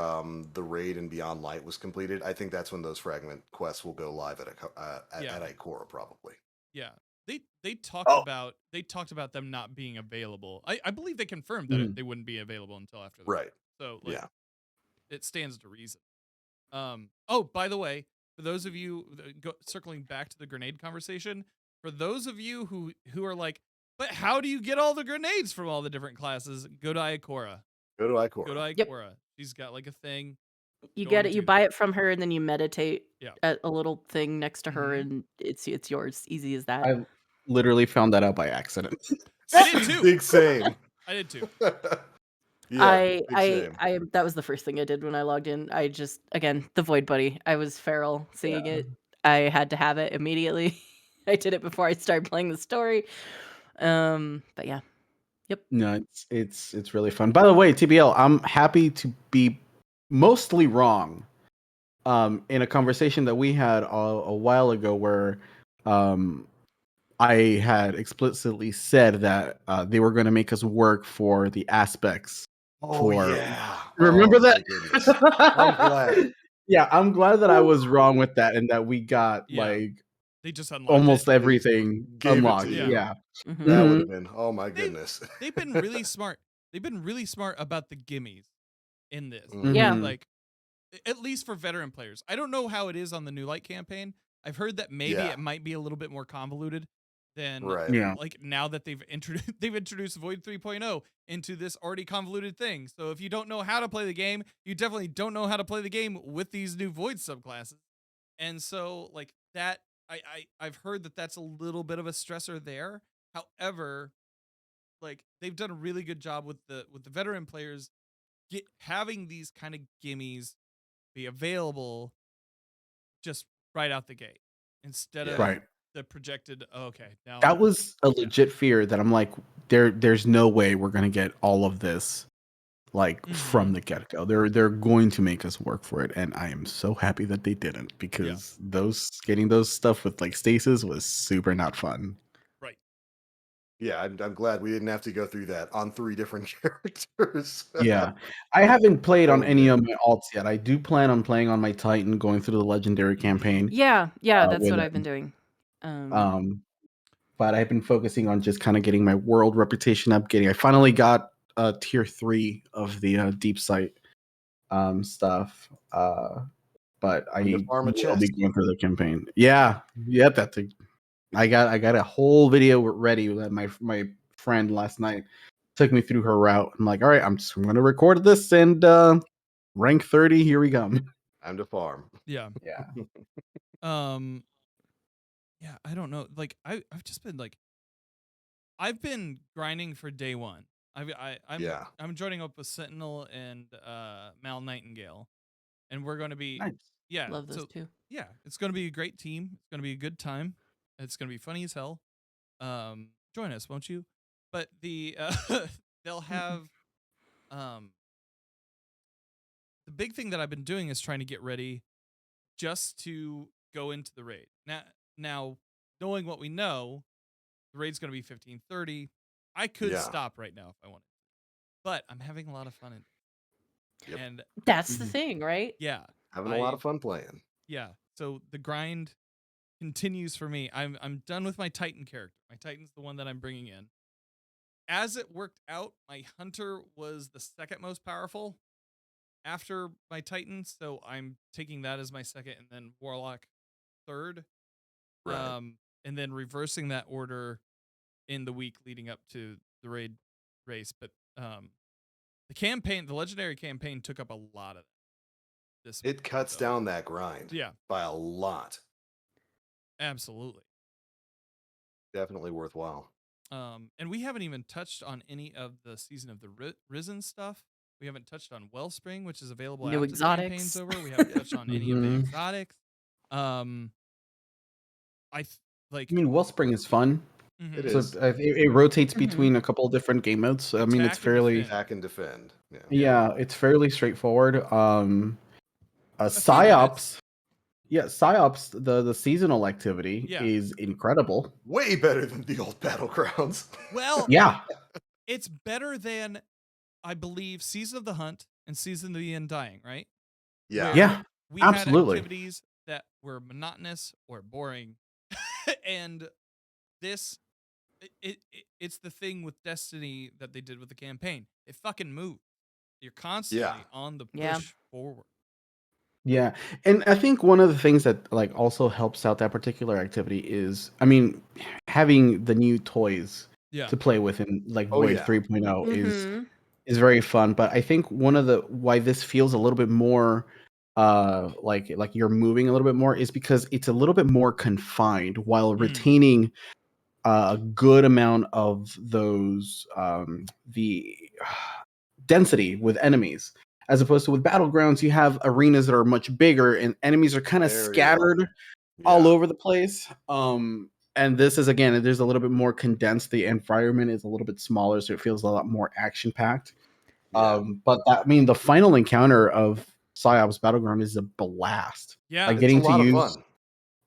A: the raid and Beyond Light was completed. I think that's when those fragment quests will go live at Ikora probably.
B: Yeah. They talked about them not being available. I believe they confirmed that they wouldn't be available until after the raid.
A: Right.
B: So
A: Yeah.
B: it stands to reason. Oh, by the way, for those of you circling back to the grenade conversation, for those of you who are like, but how do you get all the grenades from all the different classes? Go to Ikora.
A: Go to Ikora.
B: Go to Ikora.
C: Yep.
B: She's got like a thing.
C: You
B: Go
C: get
B: and
C: it, you
B: do
C: buy
B: that.
C: it from her, and then you meditate
B: Yeah.
C: at a little thing next to her,
B: Mhm.
C: and it's yours, easy as that.
D: I literally found that out by accident.
B: I did too.
A: Big same.
B: I did too.
A: Yeah, big same.
C: I that was the first thing I did when I logged in. I just again, the Void Buddy. I was feral seeing
D: Yeah.
C: it. I had to have it immediately. I did it before I started playing the story. But yeah.
D: No, it's really fun. By the way, TBL, I'm happy to be mostly wrong. In a conversation that we had a while ago, where I had explicitly said that they were going to make us work for the aspects.
A: Oh
D: For
A: yeah.
D: remember
A: Oh my
D: that?
A: goodness. I'm glad.
D: Yeah, I'm glad that I was wrong with that, and that we got
B: Yeah.
D: like
B: They just unlocked
D: almost
B: it.
D: everything
A: Gave it to
D: unlocked.
A: you.
D: Yeah.
C: Mhm.
A: That would
D: Mhm.
A: have been. Oh my
B: They've
A: goodness.
B: they've been really smart. They've been really smart about the gimmies in this.
C: Yeah.
D: Mhm.
B: Like at least for veteran players. I don't know how it is on the New Light campaign. I've heard that maybe
A: Yeah.
B: it might be a little bit more convoluted than
A: Right.
D: Yeah.
B: like now that they've introduced Void 3.0 into this already convoluted thing. So if you don't know how to play the game, you definitely don't know how to play the game with these new Void subclasses. And so like that I've heard that that's a little bit of a stressor there. However, like they've done a really good job with the veteran players having these kind of gimmies be available just right out the gate instead
A: Yeah.
B: of
D: Right.
B: the projected okay now
D: That was a legit fear that I'm like, there's no way we're gonna get all of this like from the get-go. They're going to make us work for it, and I am so happy that they didn't, because getting those stuff with like stasis was super not fun.
B: right.
A: Yeah, I'm glad we didn't have to go through that on 3 different characters.
D: Yeah. I haven't played on
A: So
D: any
A: good.
D: of my alts yet. I do plan on playing on my Titan, going through the legendary campaign
C: Yeah, that's
D: with
C: what
D: it.
C: I've been doing.
D: But I've been focusing on just kind of getting my world reputation up. I finally got tier 3 of the deep sight stuff. But
A: Time to
D: I
A: farm a
D: will be
A: chest.
D: going through the campaign. Yeah, yep. I got a whole video ready that my friend last night took me through her route. I'm like, all right, I'm going to record this, and rank 30. Here we come.
A: Time to farm.
B: Yeah.
D: Yeah.
B: Um yeah, I don't know. Like I've just been like I've been grinding for day one.
A: Yeah.
B: I'm joining up with Sentinel and Mal Nightingale. And we're gonna be
D: Nice.
B: yeah.
C: Love those
B: So
C: two.
B: yeah, it's gonna be a great team. It's gonna be a good time. It's gonna be funny as hell. Join us, won't you? But the they'll have the big thing that I've been doing is trying to get ready just to go into the raid. Now knowing what we know, the raid's gonna be 15:30. I could
A: Yeah.
B: stop right now if I wanted, but I'm having a lot of fun
A: Yep.
B: and
C: That's the
D: Mhm.
C: thing, right?
B: yeah,
A: Having a lot of fun playing.
B: yeah. So the grind continues for me. I'm done with my Titan character. My Titan's the one that I'm bringing in. As it worked out, my Hunter was the second most powerful after my Titan, so I'm taking that as my second, and then Warlock third.
A: Right.
B: And then reversing that order in the week leading up to the raid race. But the legendary campaign took up a lot of this.
A: It cuts
B: so,
A: down that grind
B: Yeah,
A: by a lot.
B: absolutely.
A: Definitely worthwhile.
B: And we haven't even touched on any of the Season of the Risen stuff. We haven't touched on Wellspring, which is available
C: New
B: after the campaign's
C: exotics.
B: over. We haven't touched on any of the
D: Mhm.
B: exotics. Like
D: I mean, Wellspring is fun.
B: mhm.
A: It
D: So
A: is.
D: it rotates
C: Mhm.
D: between a couple of different game modes. I mean, it's
B: Attack and
D: fairly
B: defend.
A: Attack and defend. Yeah.
D: yeah, it's fairly straightforward.
B: A few
D: PsiOps, yeah, PsiOps, the seasonal activity
B: Yeah.
D: is incredible.
A: Way better than the old Battlegrounds.
B: Well,
D: Yeah,
B: it's better than I believe Season of the Hunt and Season of the Undying, right?
A: Yeah.
B: Where
D: yeah,
B: we
D: absolutely.
B: had activities that were monotonous or boring, and this it's the thing with Destiny that they did with the campaign. It fucking moves. You're constantly on the push
C: Yeah.
B: forward.
D: Yeah, and I think one of the things that like also helps out that particular activity is, I mean, having the new toys
B: Yeah.
D: to play with in like
A: Oh,
D: Void
A: yeah.
D: 3.0
C: Mhm.
D: is very fun. But I think one of the why this feels a little bit more like you're moving a little bit more, is because it's a little bit more confined while
B: Mm.
D: retaining a good amount of those the density with enemies, as opposed to with battlegrounds you have arenas that are much bigger and enemies are kind of
A: Very
D: scattered
A: Yeah.
D: all over the place. And this is, again, there's a little bit more condensed. The environment is a little bit smaller, so it feels a lot more action packed.
A: Yeah.
D: But that, I mean, the final encounter of PsiOps Battleground is a blast.
B: Yeah.
D: Like
A: It's a
D: getting
A: lot of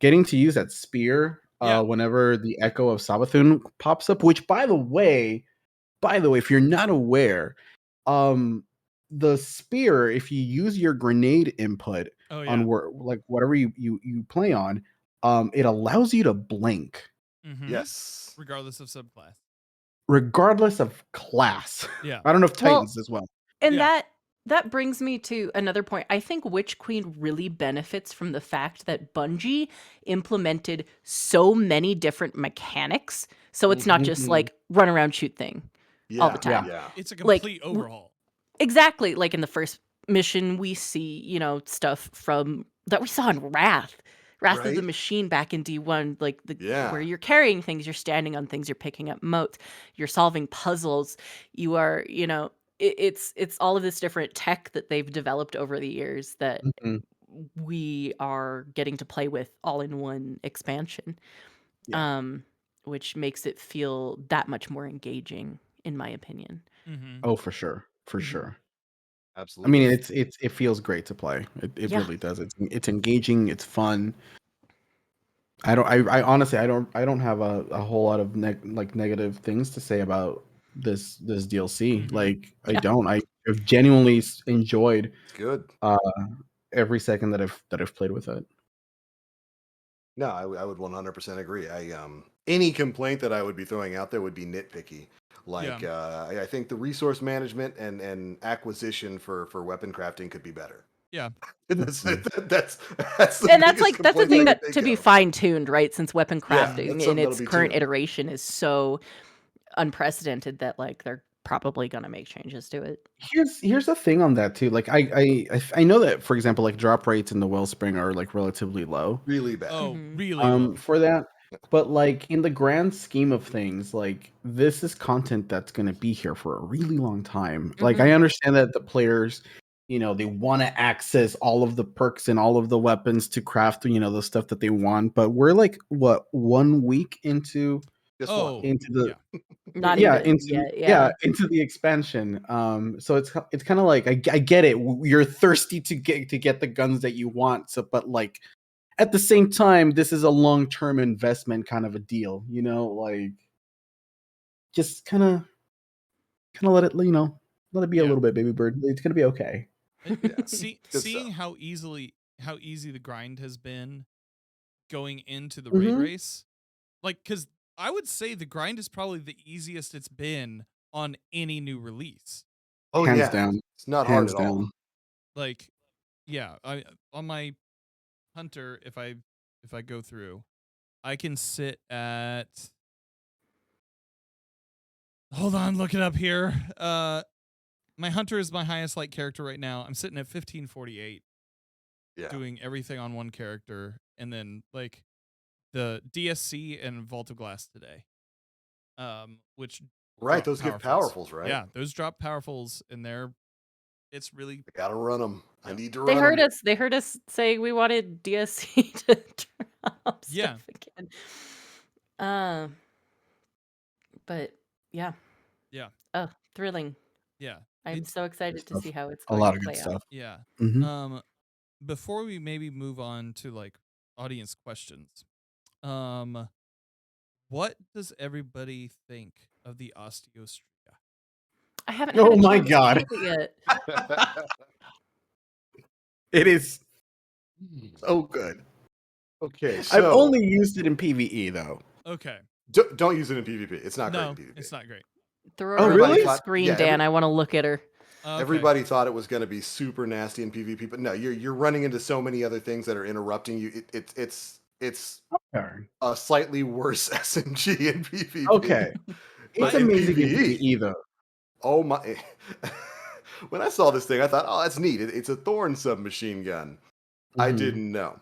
A: fun.
D: to use that spear
B: Yeah.
D: whenever the Echo of Sabathun pops up, which by the way, if you're not aware, the spear, if you use your grenade input
B: Oh yeah.
D: on like whatever you play on, it allows you to blink
B: Mhm.
A: Yes.
B: Regardless of subclass.
D: regardless of class.
B: Yeah.
D: I don't know if
C: Well,
D: Titans as well.
C: And
B: Yeah.
C: that brings me to another point. I think Witch Queen really benefits from the fact that Bungie implemented so many different mechanics. So it's not just
D: Mhm.
C: like run around shoot thing all the
A: Yeah.
C: time.
A: Yeah.
B: It's a
C: Like,
B: complete overhaul.
C: Exactly. Like in the first mission, we see, stuff from that we saw in Wrath. Wrath of the
A: Right?
C: Machine back in D1, like
A: Yeah.
C: where you're carrying things, you're standing on things, you're picking up motes, you're solving puzzles, you are, it's all of this different tech that they've developed over the years that
D: Mhm.
C: we are getting to play with all in one expansion.
D: Yeah.
C: Which makes it feel that much more engaging, in my opinion.
B: Mhm.
D: Oh, for sure. For
C: Mhm.
D: sure. I
A: Absolutely.
D: mean, it feels great to play. It
C: Yeah.
D: really does. It's engaging. It's fun. I honestly, I don't have a whole lot of negative things to say about this DLC.
B: Mhm.
D: Like I
C: Yeah.
D: don't. I've genuinely enjoyed
A: It's good.
D: every second that I've played with it.
A: No, I would 100% agree. Any complaint that I would be throwing out there would be nitpicky. Like I think the resource management and acquisition for weapon crafting could be better.
B: Yeah.
A: That's
D: Mhm.
A: that's the
C: And that's
A: biggest
C: that's a
A: complaint
C: thing
A: I
C: that
A: could
C: to
A: think
C: be
A: of.
C: fine-tuned, right? Since weapon
A: Yeah,
C: crafting
A: that's
C: in
A: something that'll
C: its
A: be
C: current
A: tuned.
C: iteration is so unprecedented that like they're probably gonna make changes to it.
D: Here's the thing on that too. Like I know that, for example, like drop rates in the Wellspring are like relatively low.
A: Really bad.
B: Oh,
C: Mhm.
B: really low.
D: For that. But like in the grand scheme of things, like this is content that's going to be here for a really long time. Like I
C: Mhm.
D: understand that the players, they want to access all of the perks and all of the weapons to craft, the stuff that they want. But we're like what, 1 week into
A: Just
B: Oh,
A: one.
D: the
B: yeah.
C: Not
D: yeah,
C: even yet.
D: yeah,
C: Yeah.
D: into the expansion. So it's kind of like I get it. You're thirsty to get the guns that you want. So, but like at the same time, this is a long-term investment kind of a deal, like just kind of let it, let it be a
B: Yeah.
D: little bit, baby bird. It's gonna be okay.
A: Yeah.
B: See,
A: Good
B: seeing
A: stuff.
B: how easy the grind has been going into the raid
D: Mhm.
B: race, like, because I would say the grind is probably the easiest it's been on any new release.
A: Oh
D: Hands
A: yeah.
D: down.
A: It's not hard
D: Hands
A: at all.
D: down.
B: Like, yeah, I on my hunter, if I go through, I can sit at. Hold on, look it up here. My hunter is my highest light character right now. I'm sitting at 1548,
A: Yeah.
B: doing everything on one character, and then like the DSC and Vault of Glass today, which
A: Right.
B: drop
A: Those give
B: powerfuls.
A: powerfuls, right?
B: Yeah, those drop powerfuls, and it's really
A: I gotta run them. I
B: Yeah.
A: need to
C: They
A: run
C: heard
A: them.
C: us. They heard us say we wanted DSC to drop
B: Yeah.
C: stuff again. Um, but yeah.
B: Yeah.
C: Oh, thrilling!
B: Yeah.
C: I'm
B: It's
C: so excited to
D: stuff.
C: see how it's
D: A
C: going
D: lot
C: to
D: of good
C: play out.
D: stuff.
B: yeah.
D: Mhm.
B: Before we maybe move on to like audience questions, what does everybody think of the Osteostria?
C: I haven't had
D: Oh
C: a
D: my
C: chance
D: God.
C: to use it yet.
D: It is so good.
A: Okay,
D: I've
A: so
D: only used it in PvE though.
B: Okay.
A: don't use it in PvP. It's not great
B: No,
A: in PvP.
B: it's not great.
C: Throw
D: Oh,
C: her
A: Everybody
C: on your
D: really?
A: thought,
C: screen,
A: yeah,
C: Dan. I want to look at her.
B: Okay.
A: everybody thought it was going to be super nasty in PvP, but no, you're running into so many other things that are interrupting you. It's
D: Darn.
A: a slightly worse SMG in PvP.
D: Okay. It's
A: But in
D: amazing in
A: PvE,
D: PvE though.
A: oh my, When I saw this thing, I thought, oh, that's neat. It's a Thorn submachine gun. I didn't know.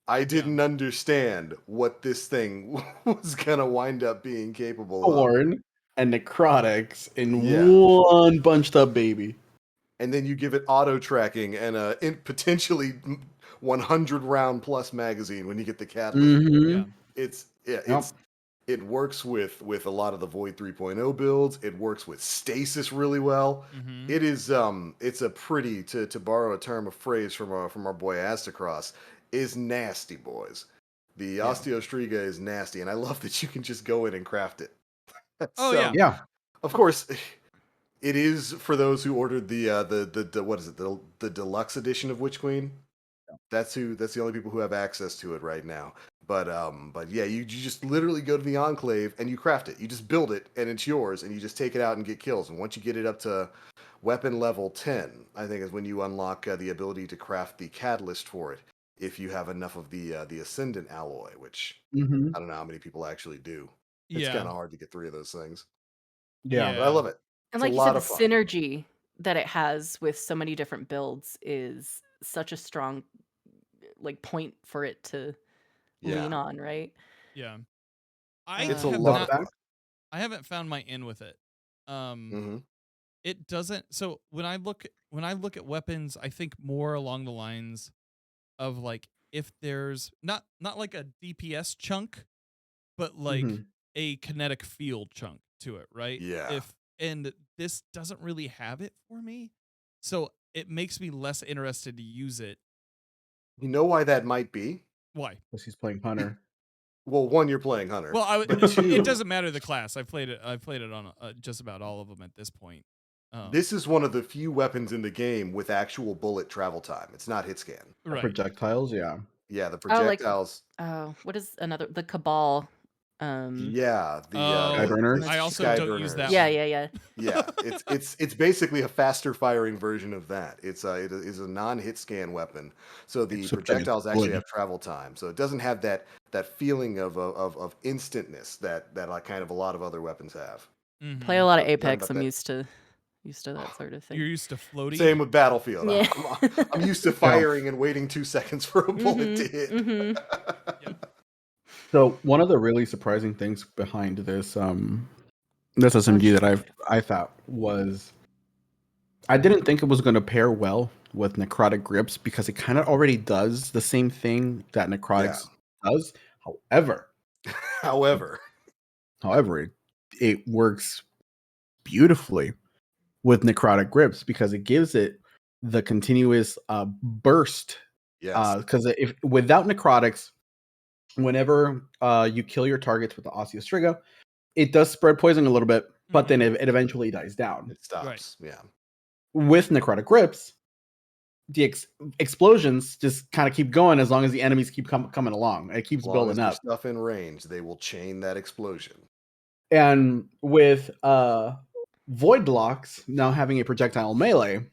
A: I didn't understand what this thing was gonna wind up being capable of.
D: Thorn and necrotics in
A: Yeah.
D: one bunched up baby.
A: And then you give it auto tracking and a potentially 100 round plus magazine when you get the catalyst.
B: Yeah.
A: It works with a lot of the Void 3.0 builds. It works with stasis really well.
B: Mhm.
A: It is it's a pretty, to borrow a term of phrase from our boy Astacross, is nasty, boys. The Osteostriga is nasty, and I love that you can just go in and craft it.
B: Oh,
A: So,
B: yeah.
D: Yeah.
A: of course, it is for those who ordered the what is it, the deluxe edition of Witch Queen. That's the only people who have access to it right now. But yeah, you just literally go to the Enclave and you craft it. You just build it and it's yours, and you just take it out and get kills. And once you get it up to weapon level 10, I think is when you unlock the ability to craft the catalyst for it. If you have enough of the Ascendant alloy, which I don't know how many people actually do. It's
B: Yeah.
A: kind of hard to get 3 of those things.
D: Yeah.
A: But I love it.
C: And
A: It's
C: like
A: a
C: you
A: lot
C: said, the
A: of fun.
C: synergy that it has with so many different builds is such a strong like point for it to lean on, right?
B: Yeah.
A: It's a
B: have
A: lot
B: not,
A: of fun.
B: I haven't found my in with it. It doesn't. So when I look at weapons, I think more along the lines of like if there's not like a DPS chunk, but like a kinetic field chunk to it, right?
A: Yeah.
B: And this doesn't really have it for me, so it makes me less interested to use it.
A: You know why that might be?
B: Why?
D: Because he's playing Hunter.
A: Well, one, you're playing Hunter.
B: Well,
A: but
B: it
A: two,
B: doesn't matter the class. I've played it on just about all of them at this point.
A: This is one of the few weapons in the game with actual bullet travel time. It's not hit scan.
B: Right.
D: Projectiles, yeah.
A: Yeah, the projectiles.
C: What is the Cabal?
A: Yeah, the
D: Skyburners.
B: I also don't use that.
C: Yeah,
B: one.
A: Yeah, it's basically a faster firing version of that. It is a non-hit scan weapon, so the
D: Except that it's
A: projectiles actually
D: wood.
A: have travel time. So it doesn't have that feeling of instantness that like kind of a lot of other weapons have.
B: Mhm.
C: Play a lot of
A: Not
C: Apex.
A: about
C: I'm
A: that.
C: used to that sort of thing.
B: You're used to floating.
A: Same with Battlefield.
C: Yeah.
A: I'm used to firing and waiting 2 seconds for a bullet to hit.
D: So one of the really surprising things behind this this SMG that I thought was, I didn't think it was going to pair well with necrotic grips because it kind of already does the same thing that necrotics does. However, it works beautifully with necrotic grips because it gives it the continuous burst.
A: Yes.
D: Because if without necrotics, whenever you kill your targets with the Osteostriga, it does spread poison a little bit, but then it eventually dies down.
A: It stops.
B: Right.
A: Yeah.
D: With necrotic grips, the explosions just kind of keep going as long as the enemies keep coming along. It keeps
A: As long
D: building
A: as there's
D: up.
A: stuff in range, they will chain that explosion.
D: And with void blocks now having a projectile melee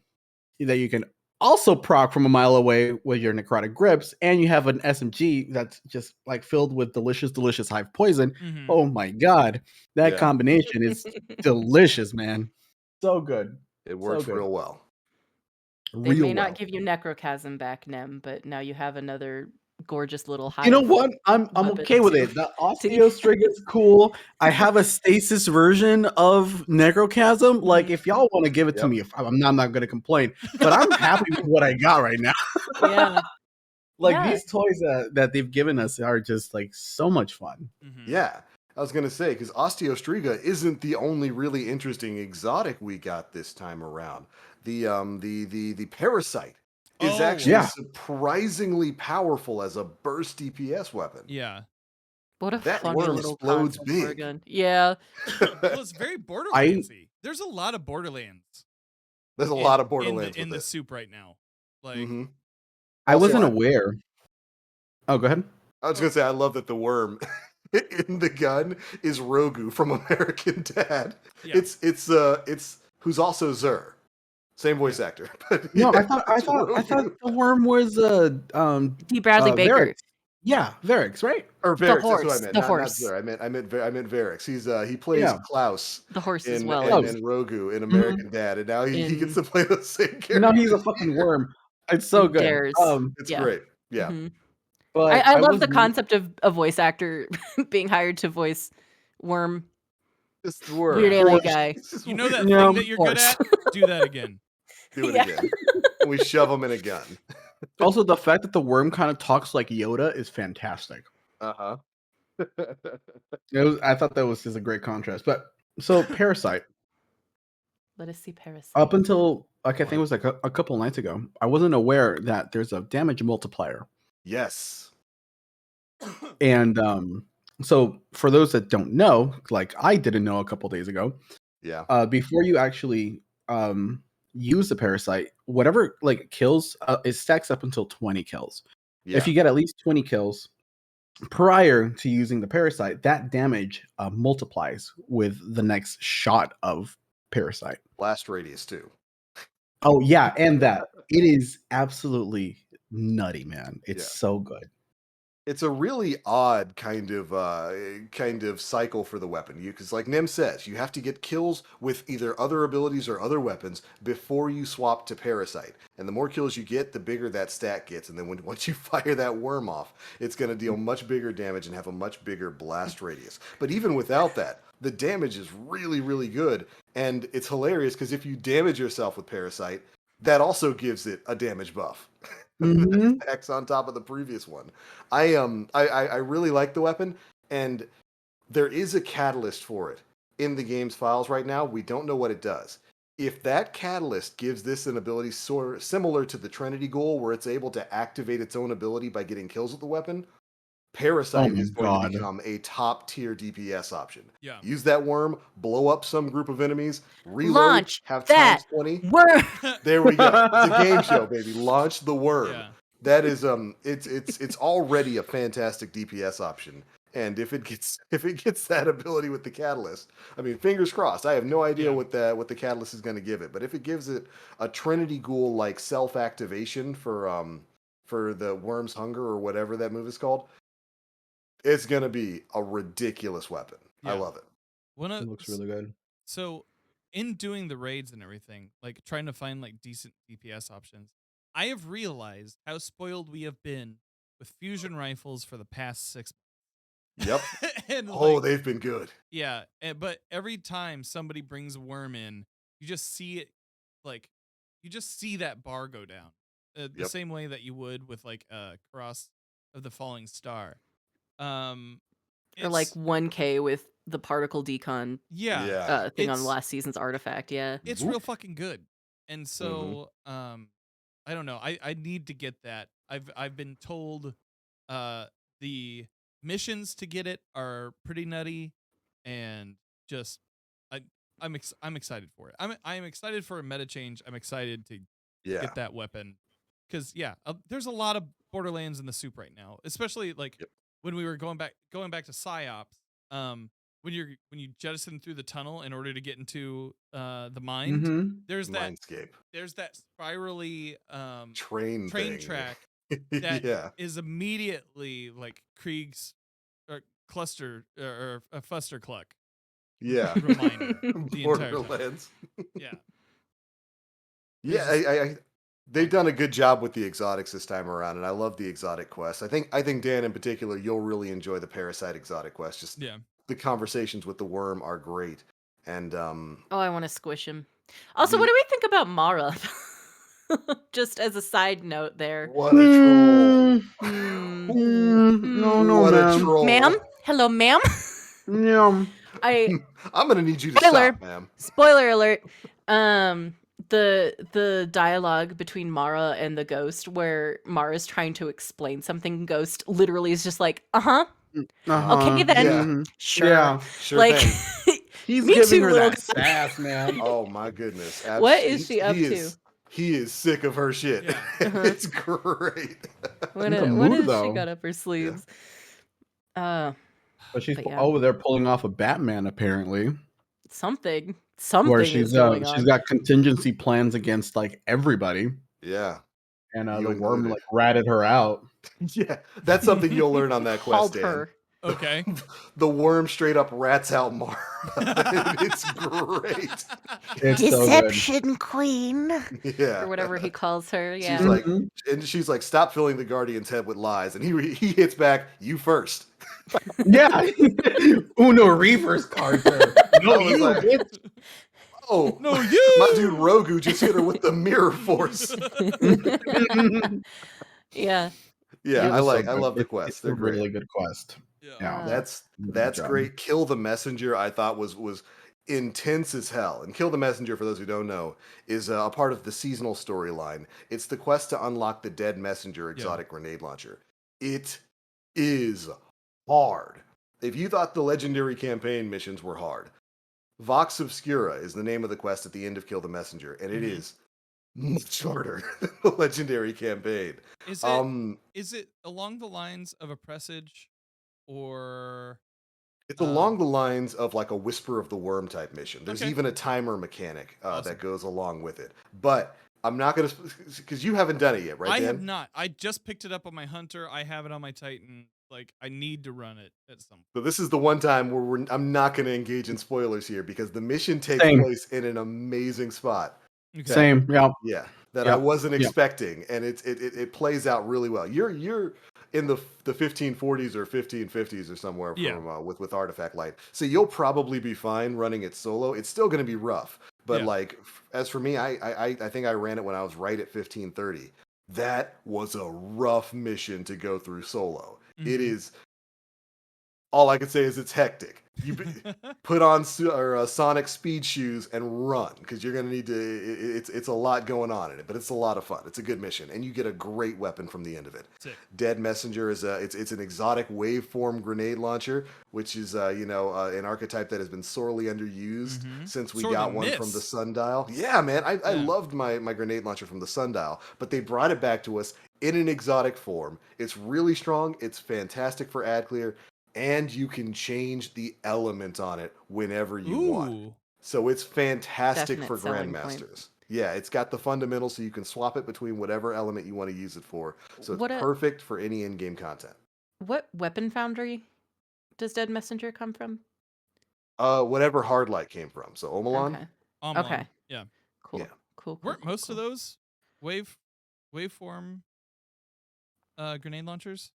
D: that you can also proc from a mile away with your necrotic grips, and you have an SMG that's just like filled with delicious hive poison. Oh my god, that combination is delicious, man. So good.
A: It works real well.
C: They may not give you Necrochasm back, Nem, but now you have another gorgeous little hive.
D: You know what? I'm okay with it. The Osteostriga is cool. I have a stasis version of Necrochasm. Like, if y'all want to give it to me, I'm not going to complain. But I'm happy with what I got right now.
C: Yeah.
D: These toys that they've given us are just like so much fun.
A: Yeah. I was gonna say, because Osteostriga isn't the only really interesting exotic we got this time around. The Parasite is actually surprisingly powerful as a burst DPS weapon.
B: Yeah.
C: What a
A: that
C: funny
A: worm
C: little
A: explodes
C: concept
A: big.
C: for a gun. Yeah.
B: Well, it's very Borderlandsy. There's a lot of Borderlands.
A: There's a lot of Borderlands
B: in the soup right now. Like,
D: I wasn't aware. Oh, go ahead.
A: I was gonna say, I love that the worm in the gun is Rogu from American Dad.
B: Yeah.
A: It's who's also Zur, same voice actor. But
D: no, I thought the worm was
C: D. Bradley Baker.
D: Varric. Yeah, Varix, right?
A: Or
C: The
A: Varix, that's what I
C: horse.
A: meant.
C: The
A: Not
C: horse.
A: Zerg. I meant Varix. He plays
D: Yeah.
A: Klaus
C: The horse as
A: in
C: well.
A: and,
D: Klaus.
A: and Rogu in American Dad, and now he gets
C: In
A: to play the same
D: Now he's
A: character.
D: a fucking worm. It's so
C: in
D: good.
C: Dares.
A: It's
C: Yeah.
A: great. Yeah.
C: Mhm.
D: But
C: I
D: I
C: love
D: was
C: the concept of a voice actor being hired to voice Worm,
A: Just worm.
C: weird alien
D: Horse.
C: guy.
A: It's just
B: You know
A: weird.
B: that thing that you're good
C: horse.
B: at? Do that again.
A: Do it
C: Yeah.
A: again. We shove him in a gun.
D: also the fact that the worm kind of talks like Yoda is fantastic.
A: Uh-huh.
D: I thought that was just a great contrast. But so Parasite,
C: Let us see Parasite.
D: up until like I think it was like a couple nights ago, I wasn't aware that there's a damage multiplier.
A: Yes.
D: And so for those that don't know, like I didn't know a couple days ago,
A: Yeah.
D: before you actually use the Parasite, whatever like kills, it stacks up until 20 kills.
A: Yeah.
D: If you get at least 20 kills prior to using the Parasite, that damage multiplies with the next shot of Parasite.
A: Blast radius too.
D: Oh yeah, and that it is absolutely nutty, man. It's
A: Yeah.
D: so good.
A: It's a really odd kind of cycle for the weapon. Because like Nem says, you have to get kills with either other abilities or other weapons before you swap to Parasite. And the more kills you get, the bigger that stat gets. And then once you fire that worm off, it's going to deal much bigger damage and have a much bigger blast radius. But even without that, the damage is really, really good. And it's hilarious because if you damage yourself with Parasite, that also gives it a damage buff.
D: Mhm.
A: Stacks on top of the previous one. I really like the weapon, and there is a catalyst for it in the game's files right now. We don't know what it does. If that catalyst gives this an ability similar to the Trinity Ghoul, where it's able to activate its own ability by getting kills with the weapon, Parasite
D: my
A: is going to
D: God.
A: become a top tier DPS option.
B: Yeah.
A: Use that worm, blow up some group of enemies, reload,
C: Launch
A: have
C: that
A: times 20.
C: Worm.
A: There we go. It's a game show, baby. Launch the worm.
B: Yeah.
A: That is it's already a fantastic DPS option. And if it gets that ability with the catalyst, I mean, fingers crossed. I have no idea
B: Yeah.
A: what the catalyst is going to give it, but if it gives it a Trinity Ghoul like self activation for the Worm's Hunger or whatever that move is called, it's going to be a ridiculous weapon. I
B: Yeah.
A: love it.
D: It looks really good.
B: So, in doing the raids and everything, like trying to find like decent DPS options, I have realized how spoiled we have been with fusion rifles for the past 6
A: Yep.
B: months. And
A: Oh,
B: like,
A: they've been good.
B: yeah, but every time somebody brings a worm in, you just see it, like, you just see that bar go down, the
A: Yep.
B: same way that you would with like Cross of the Falling Star.
C: Or like 1K with the particle decon
B: yeah,
A: Yeah.
C: thing on
B: It's-
C: last season's artifact. Yeah.
B: it's
A: Whoop.
B: real fucking good. And so I don't know, I need to get that. I've been told the missions to get it are pretty nutty, and just I'm excited for it. I'm excited for a meta change. I'm excited to
A: Yeah.
B: get that weapon, because there's a lot of Borderlands in the soup right now, especially like
A: Yep.
B: when we were going back to PsiOps. When you jettison through the tunnel in order to get into the mine,
D: Mhm.
B: there's
A: Mindscape.
B: that spirally
A: Train thing.
B: track that
A: Yeah.
B: is immediately like Krieg's or cluster or a Fuster Cluck
A: Yeah.
B: reminder the entire time.
A: Borderlands.
B: Yeah.
A: Yeah, I they've done a good job with the exotics this time around, and I love the exotic quest. I think Dan in particular, you'll really enjoy the Parasite exotic quest. Just
B: Yeah.
A: the conversations with the worm are great, and
C: Oh, I want to squish him. Also,
A: The-
C: what do we think about Mara? Just as a side note there.
A: what a troll!
D: No,
A: What
D: man.
A: a troll,
C: Ma'am? Hello, ma'am?
D: Yeah.
A: I'm gonna need you to
C: Spoiler.
A: stop, ma'am.
C: Spoiler alert. The dialogue between Mara and the ghost, where Mara's trying to explain something, Ghost literally is just like,
D: Uh-huh.
C: Okay, then.
A: Yeah.
D: Mhm.
C: sure.
D: Yeah.
A: Sure
C: Like,
A: thing.
D: He's
C: Me
D: giving
C: too,
D: her
C: little
D: that sass, man.
A: Oh my goodness!
C: What is she up to?
A: He is sick of her shit.
B: Yeah.
A: It's great.
C: what
D: He's a
C: what
D: mood,
C: has she
D: though.
C: got up her sleeves?
D: But she's
C: But yeah.
D: over there pulling off a Batman, apparently.
C: Something
D: Where
C: is
D: she's
C: going on.
D: she's got contingency plans against like everybody.
A: Yeah.
D: and
A: You
D: the worm
A: included.
D: like ratted her out.
A: Yeah, that's something you'll learn on that quest,
C: Called
A: Dan.
C: her.
B: Okay.
A: The worm straight up rats out Mara. It's great.
D: It's so good.
C: Deception Queen.
A: Yeah.
C: Or whatever he calls her.
A: She's
C: Yeah.
A: like,
D: Mhm.
A: and she's like, stop filling the Guardian's head with lies. And he hits back, you first.
D: Yeah. Uno reverse card her. No,
A: I was
D: you
A: like,
D: bitch.
A: oh,
B: No,
A: my dude
B: you!
A: Rogu just hit her with the mirror force.
C: Yeah.
A: Yeah,
D: It
A: I
D: was so
A: love
D: good.
A: the quests.
D: It's
A: They're
D: a
A: great.
D: really good quest. Yeah.
A: That's
D: job.
A: great. Kill the Messenger, I thought was intense as hell. And Kill the Messenger, for those who don't know, is a part of the seasonal storyline. It's the quest to unlock the Dead Messenger exotic grenade launcher. It is hard. If you thought the legendary campaign missions were hard, Vox Obscura is the name of the quest at the end of Kill the Messenger, and it is much harder than the legendary campaign.
B: Is it along the lines of a presage, or
A: It's along the lines of like a Whisper of the Worm type mission. There's
B: Okay.
A: even a timer mechanic
B: Awesome.
A: that goes along with it. But I'm not going to, because you haven't done it yet, right,
B: I
A: Dan?
B: have not. I just picked it up on my Hunter. I have it on my Titan. Like, I need to run it at some point.
A: So this is the one time where I'm not going to engage in spoilers here because the mission takes
D: Same.
A: place in an amazing spot.
B: Okay.
D: Same. Yeah.
A: Yeah, that I
D: Yep.
A: wasn't
D: Yep.
A: expecting, and it plays out really well. You're in the 1540s or 1550s or somewhere from
B: Yeah.
A: with Artifact Light, so you'll probably be fine running it solo. It's still going to be rough, but
B: Yeah.
A: like as for me, I think I ran it when I was right at 1530. That was a rough mission to go through solo. It
B: Mhm.
A: is. All I can say is it's hectic. You put on Sonic speed shoes and run because you're gonna need to. It's a lot going on in it, but it's a lot of fun. It's a good mission, and you get a great weapon from the end of it.
B: Sick.
A: Dead Messenger is it's an exotic waveform grenade launcher, which is an archetype that has been sorely underused since we
B: Sorely
A: got one from the
B: missed.
A: Sundial. Yeah, man, I
B: Yeah.
A: loved my grenade launcher from the Sundial, but they brought it back to us in an exotic form. It's really strong. It's fantastic for ad clear. And you can change the element on it whenever you want.
B: Ooh.
A: So it's fantastic
C: Definite
A: for
C: selling point.
A: grandmasters. Yeah, it's got the fundamentals so you can swap it between whatever element you want to use it for. So it's
C: What a-
A: perfect for any in-game content.
C: What weapon foundry does Dead Messenger come from?
A: Whatever Hardlight came from. So Omelon.
C: Okay.
B: Omlon.
C: Okay.
B: Yeah.
C: Cool.
A: Yeah.
C: Cool.
B: Weren't
C: cool,
B: most of
C: cool.
B: those waveform grenade launchers?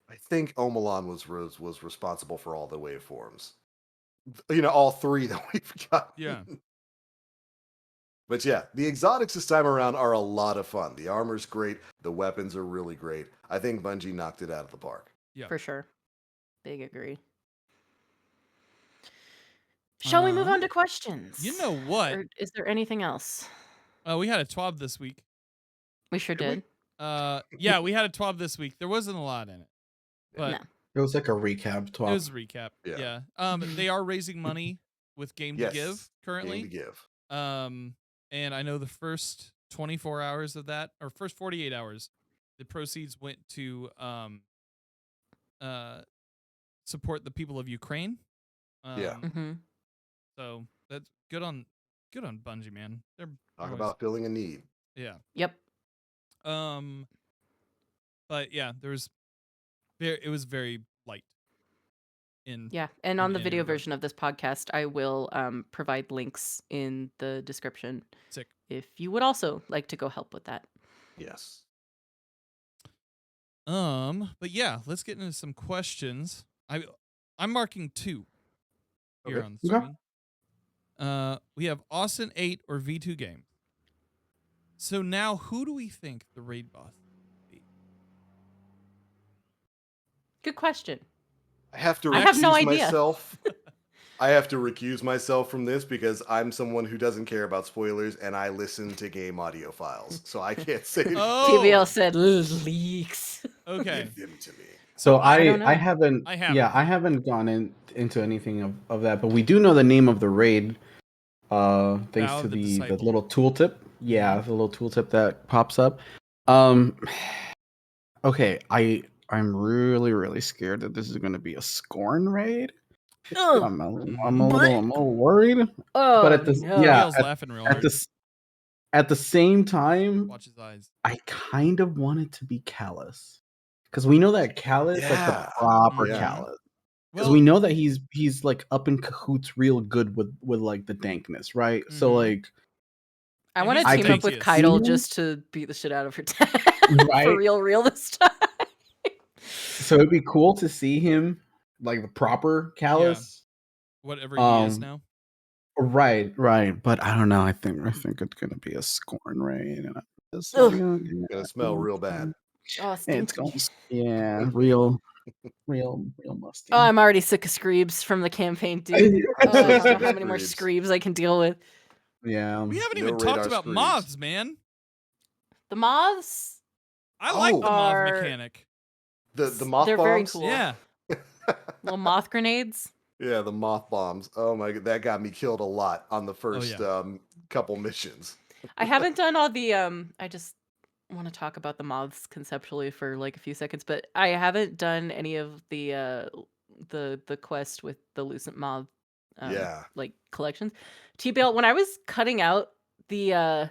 A: I think Omelon was responsible for all the waveforms. All three that we've got.
B: Yeah.
A: But yeah, the exotics this time around are a lot of fun. The armor's great. The weapons are really great. I think Bungie knocked it out of the park.
B: Yeah.
C: For sure. Big agree. Shall we move on to questions?
B: You know what?
C: Or is there anything else?
B: We had a TWAB this week.
C: We sure
A: Did we?
C: did.
B: Yeah, we had a TWAB this week. There wasn't a lot in it, but
C: No.
D: It was like a recap.
B: it was a recap.
A: Yeah.
B: Yeah. They are raising money with Game
A: Yes.
B: to Give currently.
A: Game to give.
B: And I know the first 24 hours of that, or first 48 hours, the proceeds went to support the people of Ukraine.
A: Yeah.
C: Mm-hmm.
B: So that's good on Bungie, man. They're
A: Talk
B: always-
A: about filling a need.
B: yeah.
C: Yep.
B: But yeah, it was very light.
C: Yeah. And on the
B: in
C: video
B: regard.
C: version of this podcast, I will provide links in the description
B: Sick.
C: if you would also like to go help with that.
A: Yes.
B: But yeah, let's get into some questions. I'm marking 2 here
A: Okay.
B: on the
D: Okay.
B: screen. We have Austin 8 or V2 game. So now, who do we think the raid boss will be?
C: Good question.
A: I have to
C: I have no
A: recuse
C: idea.
A: myself. I have to recuse myself from this because I'm someone who doesn't care about spoilers and I listen to game audio files. So I can't say
B: Oh,
C: TVL said leaks.
B: okay.
A: give them to me.
D: So
C: I don't know.
D: I haven't
B: I haven't.
D: Yeah, I haven't gone into anything of that, but we do know the name of the raid. Thanks
B: Thou
D: to
B: the
D: the
B: Disciple.
D: little tooltip. Yeah, the little tooltip that pops up. Okay, I'm really scared that this is going to be a Scorn raid. I'm a little worried.
C: Oh,
D: But at this,
C: no.
D: yeah,
B: TVL's laughing real hard.
D: At the same time,
B: Watch his eyes.
D: I kind of want it to be Callus. Because we know that Callus, like the
A: Yeah.
D: proper
A: Yeah.
D: Callus. Because
B: Well,
D: we know that he's like up in cahoots real good with like the dankness, right? So
B: Mhm.
D: like
C: I
B: And
C: want
B: he's
C: to
B: the
C: team up with
B: tankiest.
C: Keitel
D: Mhm.
C: just to beat the shit out of her dad
D: Right?
C: for real this time.
D: So it'd be cool to see him like the proper Callus.
B: Whatever he is
D: Um,
B: now.
D: right. But I don't know. I think it's gonna be a scorn raid, and I'm just
C: Ugh.
D: like, oh, yeah,
A: Gonna smell real bad.
C: Oh,
D: it's
C: stinky.
D: going, yeah, real musty.
C: Oh, I'm already sick of Screebs from the campaign, dude.
A: I'm
C: Oh,
A: so
C: I don't
A: sick
C: know
A: of
C: how many more
A: Screebs.
C: Screebs I can deal with.
D: Yeah.
B: We haven't
A: No
B: even
A: radar
B: talked about
A: Screebs.
B: moths, man.
C: The moths
B: I like the moth
C: are
B: mechanic.
A: The moth
C: they're very
A: bombs.
C: cool.
B: Yeah.
C: Little moth grenades.
A: Yeah, the moth bombs. Oh my god, that got me killed a lot on the first
B: yeah.
A: couple missions.
C: I haven't done all the I just want to talk about the moths conceptually for like a few seconds, but I haven't done any of the quest with the Lucent Moth
A: Yeah.
C: like collections. T-Bale, when I was cutting out the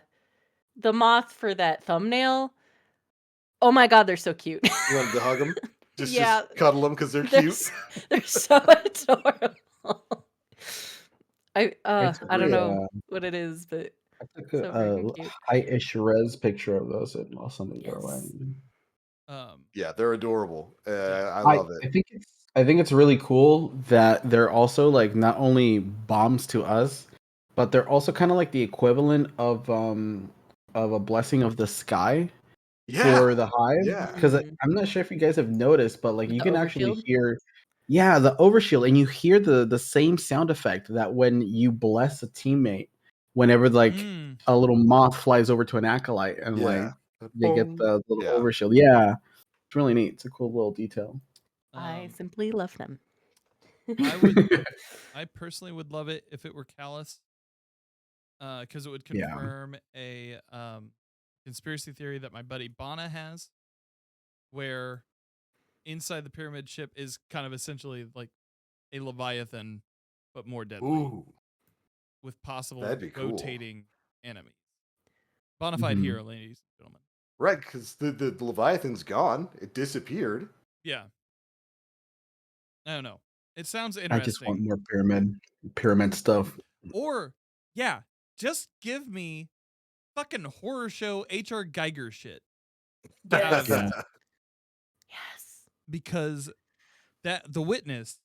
C: moth for that thumbnail, oh my god, they're so cute.
A: You wanted to hug them?
C: Yeah.
A: Just cuddle them because they're
C: They're
A: cute.
C: they're so adorable. I
D: It's
C: I don't know
D: yeah.
C: what it is, but
D: I took
C: so freaking cute.
D: high-ish res picture of those and I'll send it your way.
C: Yes.
A: Yeah, they're adorable. I
D: I
A: love it.
D: I think it's really cool that they're also like not only bombs to us, but they're also kind of like the equivalent of a blessing of the sky
A: Yeah.
D: for the hive.
A: Yeah.
D: Because
C: Mhm.
D: I'm not sure if you guys have noticed, but like
C: With
D: you
C: the
D: can actually
C: overshield?
D: hear, yeah, the overshield, and you hear the same sound effect that when you bless a teammate, whenever like
B: Mm.
D: a little moth flies over to an acolyte and like
A: Yeah.
D: they get the little
A: Yeah.
D: overshield. Yeah, it's really neat. It's a cool little detail.
C: I
B: Um,
C: simply love them.
B: I personally would love it if it were Callus. Because it would
D: Yeah.
B: confirm a conspiracy theory that my buddy Bana has, where inside the pyramid ship is kind of essentially like a Leviathan, but more deadly,
A: Ooh.
B: with possible
A: That'd be cool.
B: rotating enemies. Bonafide
D: Mhm.
B: hero, ladies and gentlemen.
A: Right, because the Leviathan's gone. It disappeared.
B: Yeah. I don't know. It sounds
D: I just want
B: interesting.
D: more pyramid stuff.
B: Or, yeah, just give me fucking horror show H.R. Geiger shit.
C: Yes.
D: Yeah.
C: Yes.
B: Because that The Witness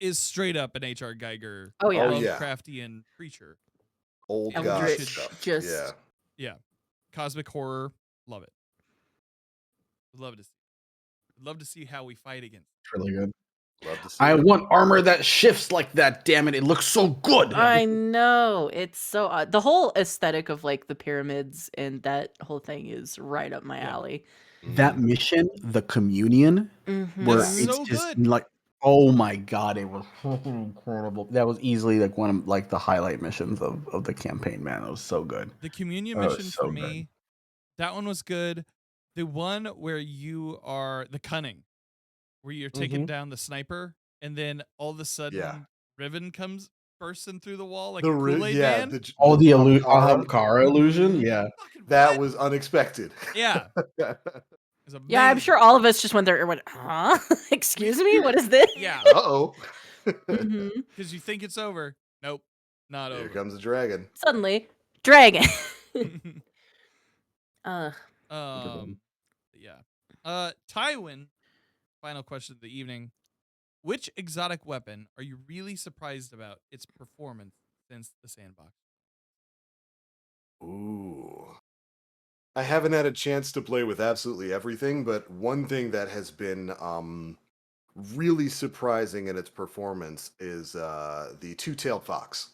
B: is straight up an H.R. Geiger
C: Oh yeah.
A: Oh, yeah.
B: Lovecraftian creature.
A: Old god
C: Eldritch,
A: stuff.
C: just
A: Yeah.
B: Yeah. Cosmic horror. Love it. Would love to see. Would love to see how we fight against it.
D: It's really good.
A: Love to see
D: I
A: it.
D: want armor that shifts like that. Damn it! It looks so good.
C: I know. It's so odd. The whole aesthetic of like the pyramids and that whole thing is right up my
B: Yeah.
C: alley.
D: That
A: Mhm.
D: mission, the communion, where
B: It's
D: it's
B: so
D: just
B: good.
D: like, oh my god, it was fucking incredible. That was easily like one of like the highlight missions of the campaign. Man, it was so good.
B: The communion
D: Oh, it's
B: mission
D: so
B: for
D: good.
B: me, that one was good. The one where you are the cunning, where you're taking
A: Mhm.
B: down the sniper, and then all of a sudden
A: Yeah.
B: Riven comes bursting through the wall like
A: The
B: a Kool-Aid
A: yeah,
B: man.
D: Oh, the
A: Ahamkara,
D: Ahamkara illusion.
B: Mhm.
D: Yeah,
B: Fucking
A: that
B: what?
A: was unexpected.
B: Yeah. It's amazing.
C: Yeah, I'm sure all of us just went there and went, huh? Excuse me? What is this?
B: Yeah.
A: Uh-oh.
C: hmm
B: Because you think it's over. Nope. Not
A: Here
B: over.
A: comes the dragon.
C: Suddenly, dragon.
B: Yeah. Tywin, final question of the evening. Which exotic weapon are you really surprised about its performance since the sandbox?
A: Ooh. I haven't had a chance to play with absolutely everything, but one thing that has been really surprising in its performance is the two-tailed fox.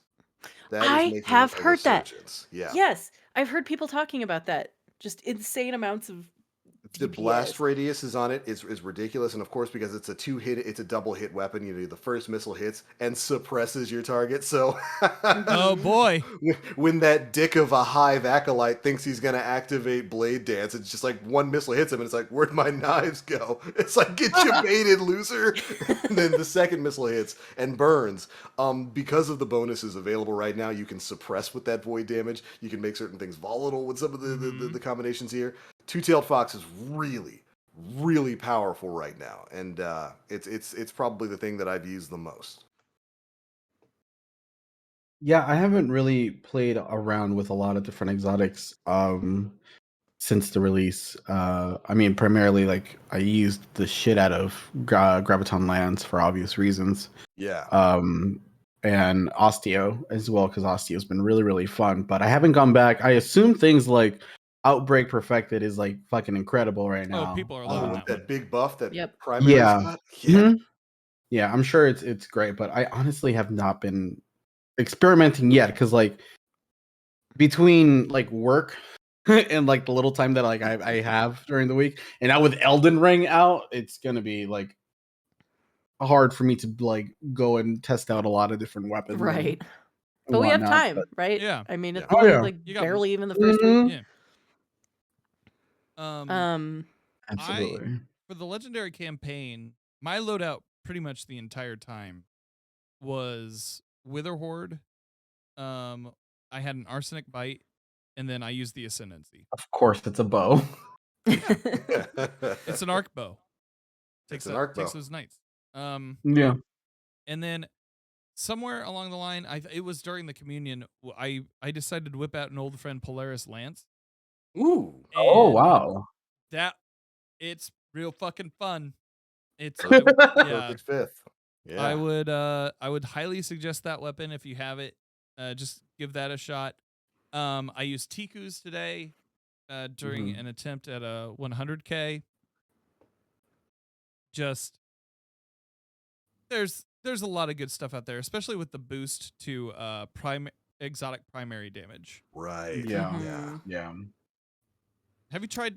A: That is
C: I
A: making
C: have
A: a
C: heard that.
A: resurgence. Yeah.
C: Yes, I've heard people talking about that. Just insane amounts of
A: The blast
C: DPS.
A: radius is on it is ridiculous, and of course because it's a double hit weapon. You know, the first missile hits and suppresses your target. So
B: Oh
C: Mhm.
B: boy.
A: when that dick of a hive acolyte thinks he's gonna activate blade dance, it's just like one missile hits him, and it's like, where'd my knives go? It's like, get you baited, loser. And then the second missile hits and burns. Because of the bonuses available right now, you can suppress with that void damage. You can make certain things volatile with some of the combinations here. Two-tailed fox is really, really powerful right now, and it's probably the thing that I've used the most.
D: Yeah, I haven't really played around with a lot of different exotics since the release. I mean, primarily like I used the shit out of Graviton Lands for obvious reasons.
A: Yeah,
D: And Osteo as well, because Osteo's been really, really fun. But I haven't gone back. I assume things like Outbreak Perfected is like fucking incredible right
B: Oh,
D: now.
B: people are loving
A: with
B: that
A: that
B: one.
A: big buff that
C: Yep.
A: primary's
D: Yeah.
A: got. Yeah,
D: Yeah, I'm sure it's great, but I honestly have not been experimenting yet because like between like work and like the little time that like I have during the week, and now with Elden Ring out, it's gonna be like hard for me to like go and test out a lot of different weapons
C: Right.
D: and
C: But we have
D: whatnot.
C: time, right?
B: Yeah.
C: I mean,
A: Yeah.
C: it's
D: Oh
C: only
D: yeah,
C: like
B: You got
C: barely even the first week.
D: Mhm.
B: Yeah. I
D: Absolutely.
B: for the legendary campaign, my loadout pretty much the entire time was Wither Horde. I had an arsenic bite, and then I used the ascendancy.
D: Of course, it's a bow.
B: It's an arc bow.
A: It's an arc
B: Takes
A: bow.
B: those knights.
D: Yeah.
B: And then somewhere along the line, it was during the communion. I decided to whip out an old friend Polaris Lance.
A: Ooh,
D: Oh
B: And
D: wow.
B: that it's real fucking fun. It's yeah.
A: perfect fifth.
B: I
A: Yeah,
B: would highly suggest that weapon if you have it. Just give that a shot. I used Tikus today during
D: Mhm.
B: an attempt at a 100k. Just there's a lot of good stuff out there, especially with the boost to exotic primary damage.
A: right.
D: Yeah.
A: Yeah.
C: Mhm.
D: Yeah.
B: Have you tried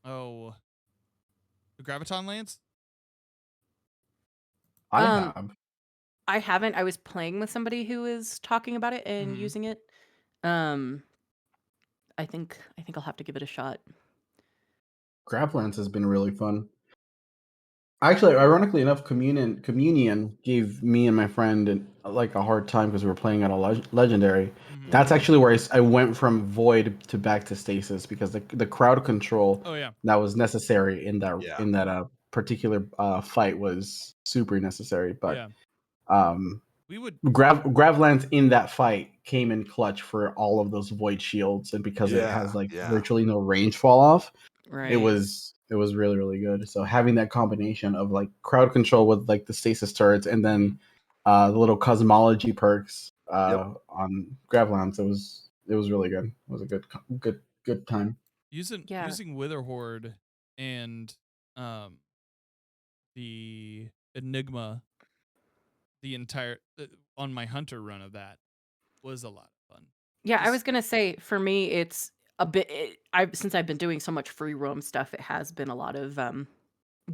B: oh the Graviton Lance?
D: I
C: Um,
D: have.
C: I haven't. I was playing with somebody who is talking about it and
B: Mhm.
C: using it. Um, I think I'll have to give it a shot.
D: Graplance has been really fun. Actually, ironically enough, Communion gave me and my friend like a hard time because we were playing at a legendary.
B: Mhm.
D: That's actually where I went from void to back to stasis because the crowd control
B: Oh yeah.
D: that was necessary
A: Yeah.
D: in that particular fight was super necessary. But
B: Yeah.
D: um,
B: We would
D: Gravlance in that fight came in clutch for all of those void shields, and because it
A: Yeah.
D: has like
A: Yeah.
D: virtually no range fall off,
C: Right.
D: it was really, really good. So having that combination of like crowd control with like the stasis turrets and then the little cosmology perks
A: Yep.
D: on Gravlance, it was really good. It was a good time.
C: Yeah.
B: using Wither Horde and the Enigma the entire on my hunter run of that was a lot of fun.
C: Yeah, I was
B: Just
C: gonna say for me, it's a bit. I've since I've been doing so much free roam stuff, it has been a lot of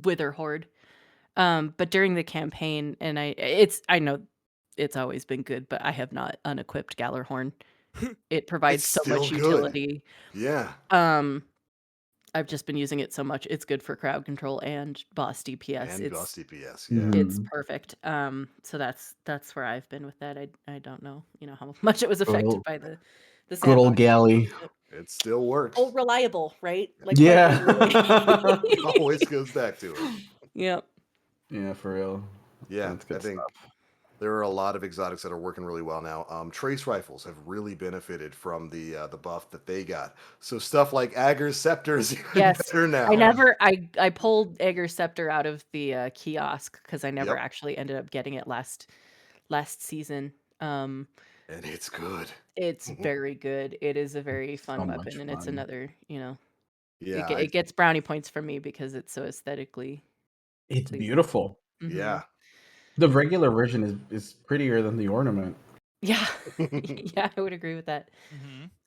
C: Wither Horde. But during the campaign, and I know it's always been good, but I have not unequipped Gallarhorn. It provides
A: It's
C: so
A: still
C: much
A: good.
C: utility.
A: Yeah.
C: I've just been using it so much. It's good for crowd control and boss DPS.
A: And boss DPS. Yeah.
C: It's
D: Mhm.
C: perfect. So that's where I've been with that. I don't know, how much it was
D: Good
C: affected
D: old,
C: by the
D: good old
C: sandbox.
D: galley.
C: Yep.
A: It still
C: Oh,
A: works.
C: reliable, right? Like quite
D: Yeah.
C: literally.
A: Always goes back to it.
C: Yep.
D: Yeah, for real.
A: Yeah,
D: That's
A: I
D: good
A: think
D: stuff.
A: there are a lot of exotics that are working really well now. Trace rifles have really benefited from the buff that they got. So stuff like Agger's Scepter is even
C: Yes.
A: better now.
C: I pulled Aegir's Scepter out of the kiosk because I never
A: Yep,
C: actually ended up getting it last season.
A: and it's good.
C: It's very good. It is a very
D: So
C: fun
D: much
C: weapon, and it's
D: fun.
C: another,
A: Yeah,
C: it gets brownie points from me because it's so aesthetically
D: It's
C: pleasing.
D: beautiful.
C: Hmm.
A: yeah,
D: The regular version is prettier than the ornament.
C: Yeah. Yeah, I would agree with that.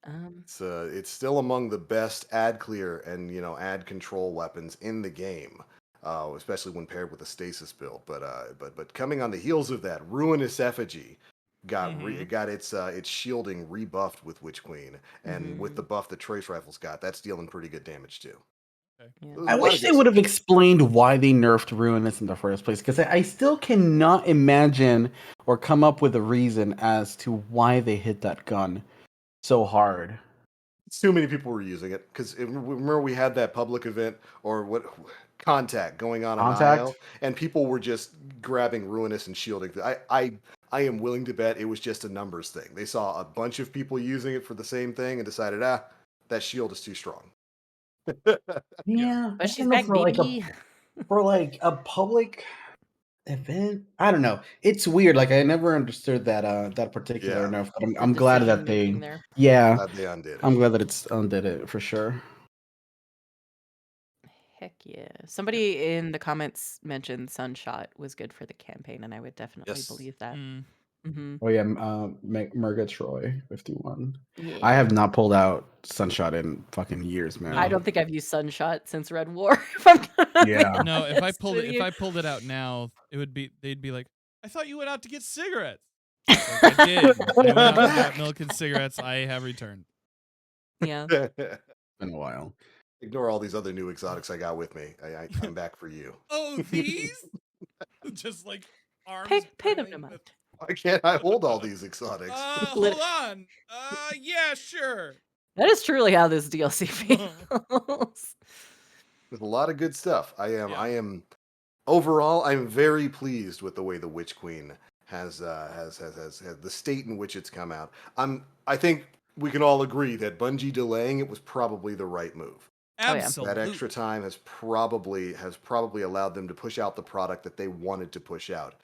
B: Mm-hmm.
A: It's still among the best ad clear and ad control weapons in the game, especially when paired with a stasis build. But coming on the heels of that, Ruinous Effigy got its shielding rebuffed with Witch Queen, and with the buff that Trace Rifles got, that's dealing pretty good damage too.
B: Okay.
C: Yeah.
A: There's
D: I
A: a lot
D: wish
A: of
D: they
A: good
D: would have
A: stuff.
D: explained why they nerfed Ruinous in the first place, because I still cannot imagine or come up with a reason as to why they hit that gun so hard.
A: Too many people were using it because remember we had that public event or what contact going on in
D: Contact?
A: IO, and people were just grabbing Ruinous and shielding. I am willing to bet it was just a numbers thing. They saw a bunch of people using it for the same thing and decided, that shield is too strong.
D: Yeah,
C: But
D: I
C: she's
D: don't know,
C: back, baby.
D: for like a public event. I don't know. It's weird. Like I never understood that particular
A: Yeah.
D: nerf, but
C: The
D: I'm glad that
C: decision-making there.
D: yeah,
A: Glad they undid
D: I'm
A: it.
D: glad that it's undid it for sure.
C: Heck yeah. Somebody in the comments mentioned Sunshot was good for the campaign, and I would definitely
A: Yes.
C: believe that.
B: Mm.
C: Mm-hmm.
D: Oh yeah, Murgatroyd 51.
C: Yeah.
D: I have not pulled out Sunshot in fucking years, man.
C: I don't think I've used Sunshot since Red War. If I'm gonna
D: Yeah.
C: be
B: No, if I
C: honest
B: pulled
C: with
B: it, if
C: you.
B: I pulled it out now, they'd be like, "I thought you went out to get cigarettes." Like, I did. I went out and got milk and cigarettes. I have returned.
C: Yeah.
D: Been a while.
A: Ignore all these other new exotics I got with me. I'm back for you.
B: Oh, these? Just like arms.
C: Pay them no
B: trailing
C: mind.
B: with-
A: Why can't I hold all these exotics?
B: Hold on. Yeah, sure.
C: That is truly how this DLC feels.
A: There's a lot of good stuff.
B: Yeah.
A: I am overall, I'm very pleased with the way the Witch Queen has the state in which it's come out. I think we can all agree that Bungie delaying it was probably the right move.
C: Oh, yeah.
B: Absolutely.
A: That extra time has probably allowed them to push out the product that they wanted to push out.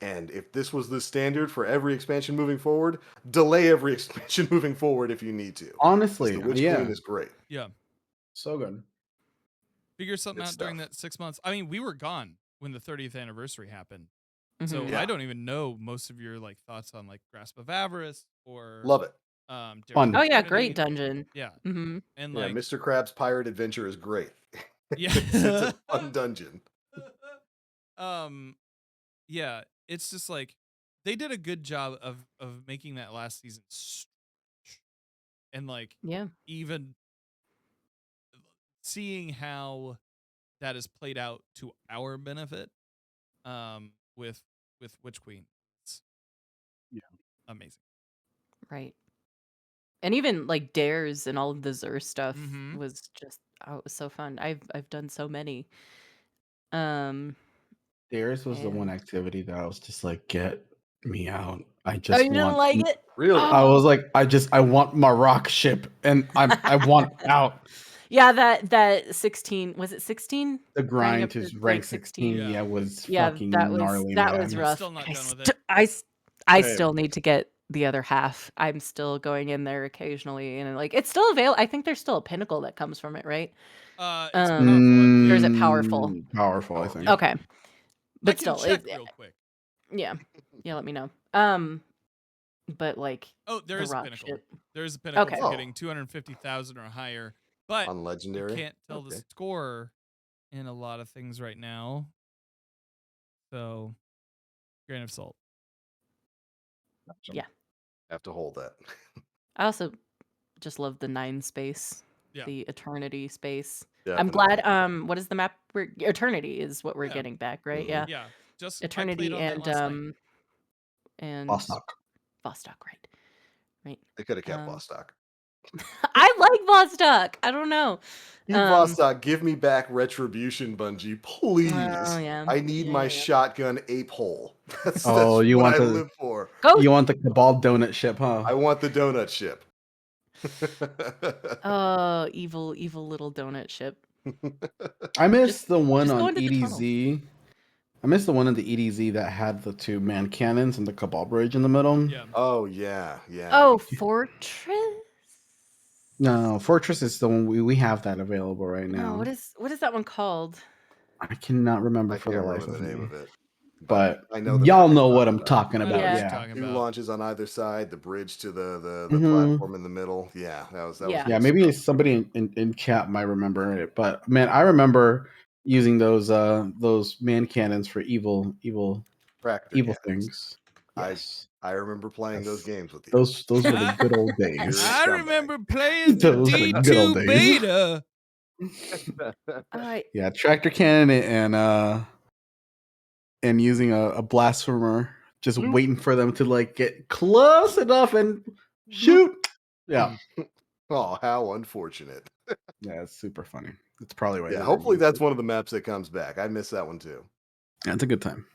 A: And if this was the standard for every expansion moving forward, delay every expansion moving forward if you need to. 'Cause
D: Honestly,
A: the Witch
D: yeah.
A: Queen is great.
B: Yeah.
D: So good.
B: Figure something
A: Good
B: out during
A: stuff.
B: that 6 months. I mean, we were gone when the 30th anniversary happened. So
C: Mhm.
A: Yeah.
B: I don't even know most of your like thoughts on like Grasp of Avarice or
A: Love it.
B: Daring
D: Fun.
C: Oh yeah,
B: Eternity.
C: great dungeon.
B: Yeah.
C: Mm-hmm.
B: And
A: Yeah,
B: like
A: Mr. Krabs' Pirate Adventure is great.
B: yeah.
A: It's a fun dungeon.
B: Yeah, it's just like they did a good job of making that last season and like
C: Yeah.
B: even seeing how that is played out to our benefit with Witch Queen. It's amazing.
C: Right. And even like dares and all of the Zur stuff
B: Mhm.
C: was just it was so fun. I've done so many. Um
D: Theirs was the one
C: and
D: activity that I was just like, get me out. I
C: Oh,
D: just
C: you didn't
D: want.
C: like it?
A: Really?
D: I was like, I want my rock ship, and I want out.
C: Yeah, that 16 was it 16?
D: The grind
C: up
D: to
C: to
D: rank 16,
B: Yeah.
D: yeah, was
C: Yeah,
D: fucking
C: that was
D: gnarly,
C: that
D: man.
C: was
B: I'm
C: rough.
B: still not
C: I
B: done with it.
C: I
A: Same.
C: still need to get the other half. I'm still going in there occasionally, and like it's still available. I think there's still a pinnacle that comes from it, right?
B: It's
C: Um,
B: powerful, I believe.
C: or is it powerful?
D: Powerful, I
A: Powerful.
D: think.
C: Okay,
B: I
C: but
B: can
C: still,
B: check real quick.
C: yeah, let me know. But like
B: Oh, there
C: the
B: is a
C: rock
B: pinnacle.
C: ship.
B: There is a pinnacle
C: Okay.
B: for
A: Oh.
B: getting 250,000 or higher, but
A: On
B: you
A: Legendary?
B: can't tell the
A: Okay.
B: score in a lot of things right now. So, grain of salt.
C: Yeah.
A: Have to hold that.
C: I also just love the 9 space,
B: Yeah.
C: the eternity space.
A: Definitely.
C: I'm glad. What is the map? Eternity is what we're
B: Yeah.
C: getting back, right?
A: Mhm.
C: Yeah.
B: Yeah, just I
C: Eternity
B: played on that
C: and
B: last night.
C: and
D: Vostok.
C: Vostok, right.
A: They could have kept Vostok.
C: I like Vostok. I don't know.
A: Keep Vostok. Give me back Retribution, Bungie, please.
C: Oh yeah.
A: I need my shotgun ape hole. That's
D: Oh, you
A: what
D: want
A: I
D: the-
A: live for.
C: Go.
D: You want the Cabal donut ship, huh?
A: I want the donut ship.
C: Oh, evil little donut ship.
D: I miss the one
C: just go
D: on
C: into the tunnel.
D: EDZ. I missed the one in the EDZ that had the 2 man cannons and the Cabal bridge in the middle.
B: Yeah.
A: Oh yeah.
C: Oh, Fortress.
D: No, Fortress is the one we have that available right
C: No,
D: now.
C: what is that one called?
D: I cannot remember
A: I
D: for
A: can't
D: the life
A: remember
D: of
A: the name
D: me.
A: of it.
D: but
A: I know the
D: y'all
A: map you're
D: know what
A: talking
D: I'm
A: about.
D: talking
B: I know
D: about.
B: what
C: Yeah.
B: you're
D: Yeah.
B: talking
A: Two
B: about.
A: launches on either side, the bridge to the
D: Mhm.
A: platform in the middle. Yeah, that was
C: Yeah.
D: Yeah,
A: nice
D: maybe
A: stuff.
D: somebody in chat might remember it, but man, I remember using those man cannons for evil
A: Tractor cannons.
D: things.
A: I
D: Yes,
A: I remember playing those
D: Yes.
A: games with you.
D: those were the good old
A: You're a
D: days.
B: I
A: scumbag.
B: remember playing the
D: Those were the good old
B: D2
D: days.
B: beta.
C: I
D: Yeah, tractor cannon and using a blasphemer, just
A: Bloop.
D: waiting for them to like get close enough and shoot. Yeah,
A: Oh, how unfortunate.
D: yeah, it's super funny. It's probably why
A: Yeah,
D: they
A: hopefully
D: removed
A: that's
D: it.
A: one of the maps that comes back. I miss that one too.
D: Yeah, it's a good time.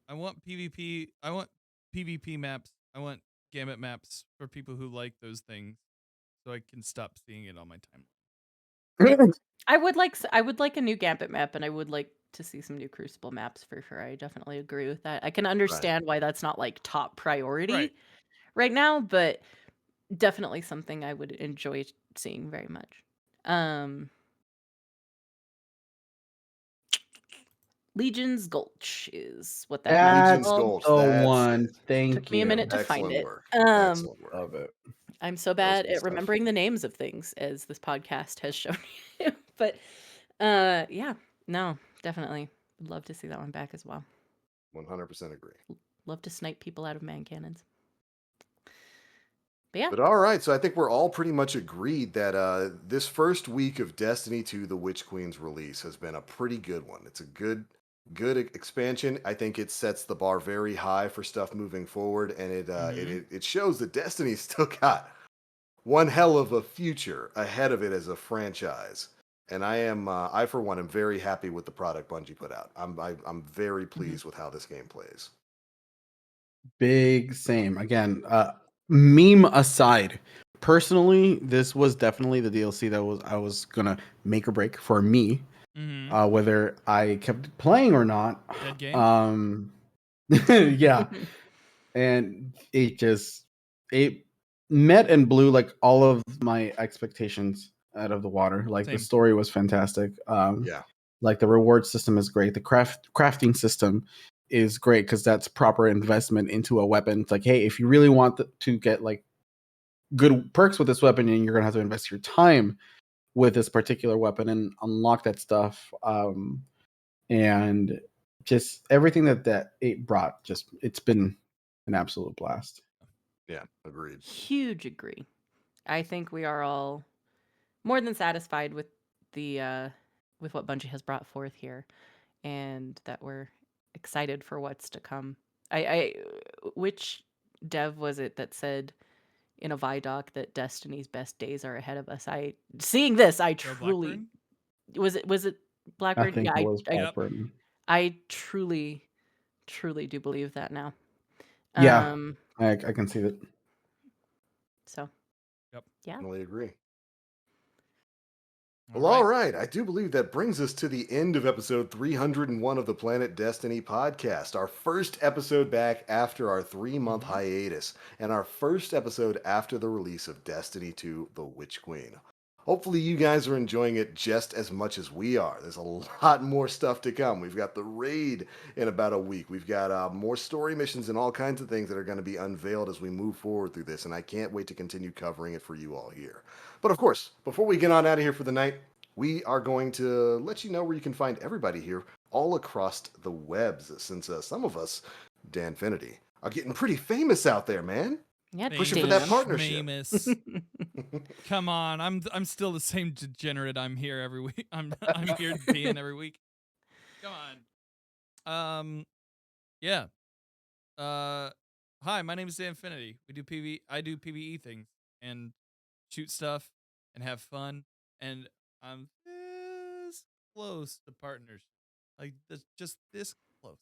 B: I want PvP. I want PvP maps. I want Gambit maps for people who like those things, so I can stop seeing it on my timeline.
C: I would like a new Gambit map, and I would like to see some new Crucible maps for sure. I definitely agree with that. I can understand why that's not like top priority right now, but definitely something I would enjoy seeing very much. Legion's Gulch is what that map's
D: That's
A: Legion's
C: called.
A: Gulch.
D: the
A: That's
D: one.
A: it.
D: Thank
C: Took me a
D: you.
C: minute to find
A: Excellent
C: it.
A: work. Excellent work.
D: Love it.
C: I'm so
A: That was
C: bad
A: good
C: at
A: stuff.
C: remembering the names of things, as this podcast has shown you. But yeah, no, definitely would love to see that one back as well.
A: 100% agree.
C: Love to snipe people out of man cannons. But yeah,
A: But all right, so I think we're all pretty much agreed that this first week of Destiny 2: The Witch Queen's release has been a pretty good one. It's a good expansion. I think it sets the bar very high for stuff moving forward, and it shows that Destiny's still got one hell of a future ahead of it as a franchise. And I for one am very happy with the product Bungie put out. I'm very pleased with how this game plays.
D: Big same. Again, meme aside, personally, this was definitely the DLC that I was gonna make or break for me. Whether I kept playing or not.
B: Dead game.
D: Yeah. And it met and blew like all of my expectations out of the water. Like the
B: Same.
D: story was fantastic.
A: Yeah.
D: Like the reward system is great. The crafting system is great because that's proper investment into a weapon. It's like, hey, if you really want to get like good perks with this weapon, and you're gonna have to invest your time with this particular weapon and unlock that stuff. And just everything that it brought, just it's been an absolute blast.
A: Yeah, agreed.
C: huge agree. I think we are all more than satisfied with the with what Bungie has brought forth here, and that we're excited for what's to come. I which dev was it that said in a Vidoc that Destiny's best days are ahead of us? Seeing this, I
B: Joe
C: truly
B: Blackburn?
C: was it
D: I
C: Blackbird?
D: think
C: Yeah,
D: it was
C: I
B: Yep.
D: Blackburn.
C: I truly do believe that now.
D: Yeah, I can see that.
C: So
B: Yep.
C: yeah.
A: Definitely agree.
B: All
A: Well, all
B: right.
A: right. I do believe that brings us to the end of episode 301 of the Planet Destiny podcast. Our first episode back after our 3-month hiatus, and our first episode after the release of Destiny 2: The Witch Queen. Hopefully, you guys are enjoying it just as much as we are. There's a lot more stuff to come. We've got the raid in about a week. We've got more story missions and all kinds of things that are going to be unveiled as we move forward through this, and I can't wait to continue covering it for you all here. But of course, before we get on out of here for the night, we are going to let you know where you can find everybody here all across the webs, since some of us, Danfinity, are getting pretty famous out there, man.
C: Yeah,
A: Pushing for that
C: damn.
A: partnership.
B: Famous. Come on, I'm still the same degenerate. I'm here every week. I'm here being every week. Come on. Yeah. Hi, my name is Danfinity. I do PvE things and shoot stuff and have fun, and I'm this close to partnership. Like just this close.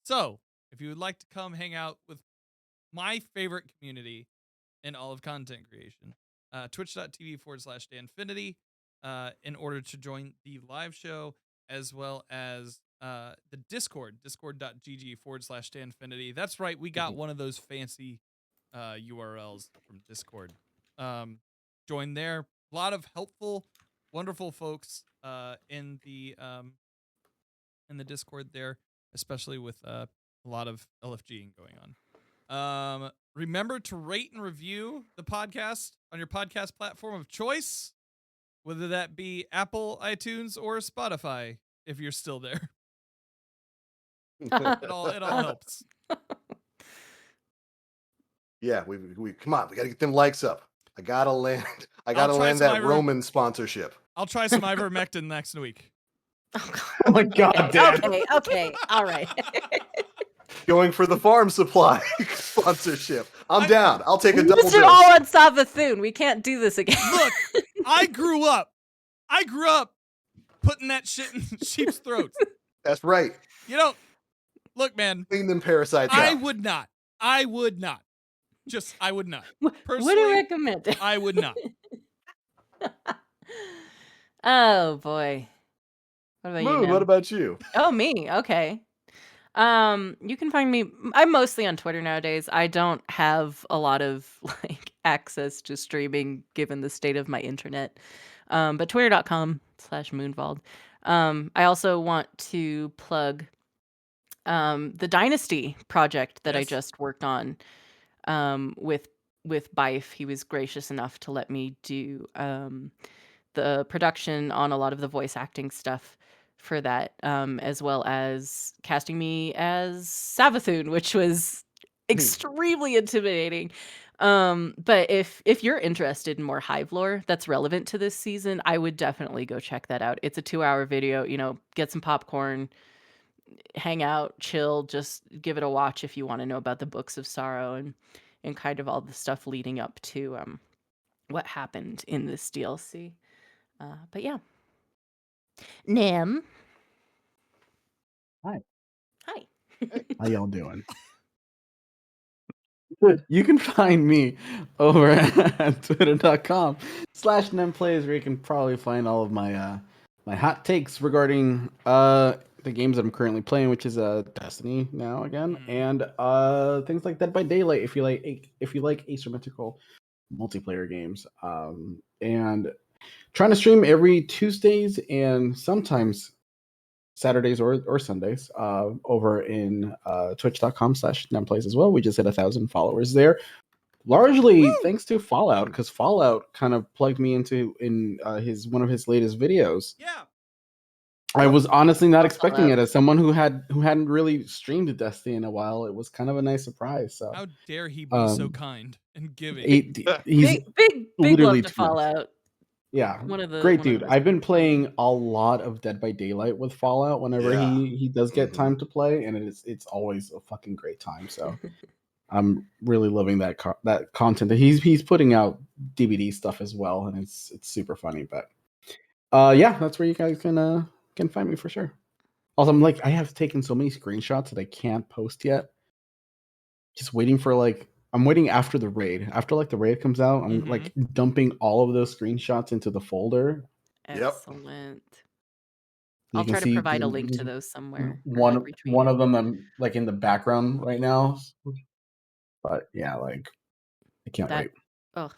B: So, if you would like to come hang out with my favorite community in all of content creation, twitch.tv/Danfinity, in order to join the live show, as well as the discord.gg/Danfinity. That's right, we got one of those fancy URLs from Discord. Join there. A lot of helpful, wonderful folks in the in the Discord there, especially with a lot of LFGing going on. Remember to rate and review the podcast on your podcast platform of choice, whether that be Apple, iTunes, or Spotify, if you're still there. It all helps.
A: Yeah, we come on, we gotta get them likes up. I gotta land
B: try some
A: that Roman sponsorship.
B: I'll try some ivermectin next week.
D: Oh my god, Dan.
C: Okay, all right.
A: Going for the farm supply sponsorship. I'm down. I'll take a double
C: This is
A: dose.
C: all on Savathun. We can't do this again.
B: Look, I grew up putting that shit in sheep's throats.
A: That's right.
B: You know, look, man.
A: Clean them parasites
B: I
A: out.
B: would not. I would not. Personally,
C: What do you recommend?
B: I would not.
C: Oh boy. What about you?
A: Moon,
C: Nim?
A: what about you?
C: Oh, me. Okay. You can find me. I'm mostly on Twitter nowadays. I don't have a lot of like access to streaming given the state of my internet. But twitter.com/Moonvald. I also want to plug the Dynasty project that I
B: Yes.
C: just worked on with Bife. He was gracious enough to let me do the production on a lot of the voice acting stuff for that, as well as casting me as Savathun, which was extremely intimidating. But if you're interested in more Hive lore that's relevant to this season, I would definitely go check that out. It's a 2-hour video. You know, get some popcorn, hang out, chill, just give it a watch if you want to know about the Books of Sorrow and kind of all the stuff leading up to what happened in this DLC. But yeah. Nem.
D: Hi.
C: Hi.
D: How y'all doing? You can find me over at twitter.com/nemplays, where you can probably find all of my my hot takes regarding the games that I'm currently playing, which is Destiny now again, and things like Dead by Daylight if you like asymmetrical multiplayer games. And trying to stream every Tuesdays and sometimes Saturdays or Sundays over in twitch.com/nemplays as well. We just hit 1,000 followers there, largely thanks to Fallout, because Fallout kind of plugged me into one of his latest videos.
B: Yeah.
D: I was honestly not expecting
C: Fallout.
D: it as someone who hadn't really streamed Destiny in a while. It was kind of a nice surprise. So
B: How dare he be so kind and giving?
D: he's
C: big
D: literally
C: love to
D: too
C: Fallout.
D: Yeah,
C: One of the
D: great
C: one of
D: dude.
C: those-
D: I've been playing a lot of Dead by Daylight with Fallout whenever
A: Yeah.
D: he does get
A: Mhm.
D: time to play, and it's always a fucking great time. So I'm really loving that content that he's putting out DVD stuff as well, and it's super funny. But yeah, that's where you guys can find me for sure. Also, I have taken so many screenshots that I can't post yet. Just waiting for I'm waiting after the raid. After the raid comes out, I'm dumping all of those screenshots into the folder.
A: Yep.
C: Excellent.
D: You
C: I'll
D: can
C: try to
D: see
C: provide a link to those somewhere. or,
D: One
C: like, retweet
D: one
C: it.
D: of them I'm in the background right now. But yeah, I can't
C: That
D: wait.
C: oh,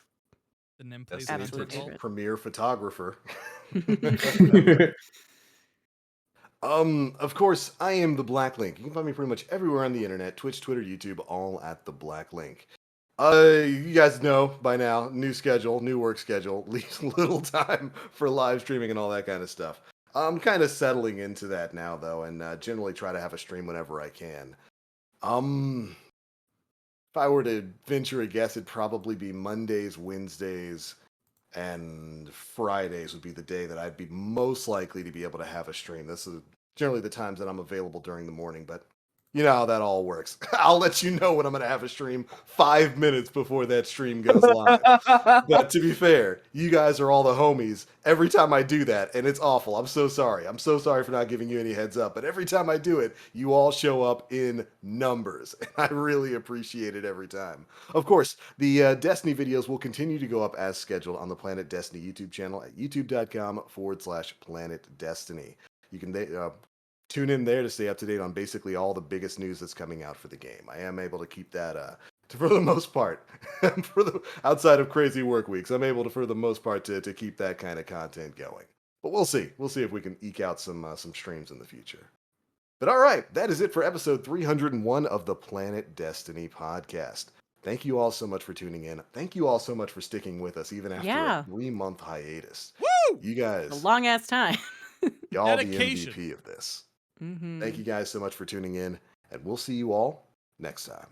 B: The Nem plays
A: Destiny's
C: Absolute
B: Interval.
C: favorite.
A: premier photographer. Of course, I am the Black Link. You can find me pretty much everywhere on the internet, Twitch, Twitter, YouTube, all at the Black Link. You guys know by now, new schedule, new work schedule, leaves little time for live streaming and all that kind of stuff. I'm kind of settling into that now, though, and generally try to have a stream whenever I can. If I were to venture a guess, it'd probably be Mondays, Wednesdays, and Fridays would be the day that I'd be most likely to be able to have a stream. This is generally the times that I'm available during the morning, but you know how that all works. I'll let you know when I'm going to have a stream 5 minutes before that stream goes live. But to be fair, you guys are all the homies every time I do that, and it's awful. I'm so sorry. I'm so sorry for not giving you any heads up, but every time I do it, you all show up in numbers, and I really appreciate it every time. Of course, the Destiny videos will continue to go up as scheduled on the Planet Destiny YouTube channel at youtube.com/Planet Destiny. You can tune in there to stay up to date on basically all the biggest news that's coming out for the game. I am able to keep that for the most part, outside of crazy work weeks, I'm able to, for the most part, to keep that kind of content going. But we'll see. We'll see if we can eke out some streams in the future. But all right, that is it for episode 301 of the Planet Destiny podcast. Thank you all so much for tuning in. Thank you all so much for sticking with us, even after a
C: Yeah.
A: 3-month hiatus.
B: Woo!
A: You
C: A
A: guys,
C: long ass time.
A: y'all the
B: Dedication.
A: MVP of this.
C: Mm-hmm.
A: Thank you guys so much for tuning in, and we'll see you all next time.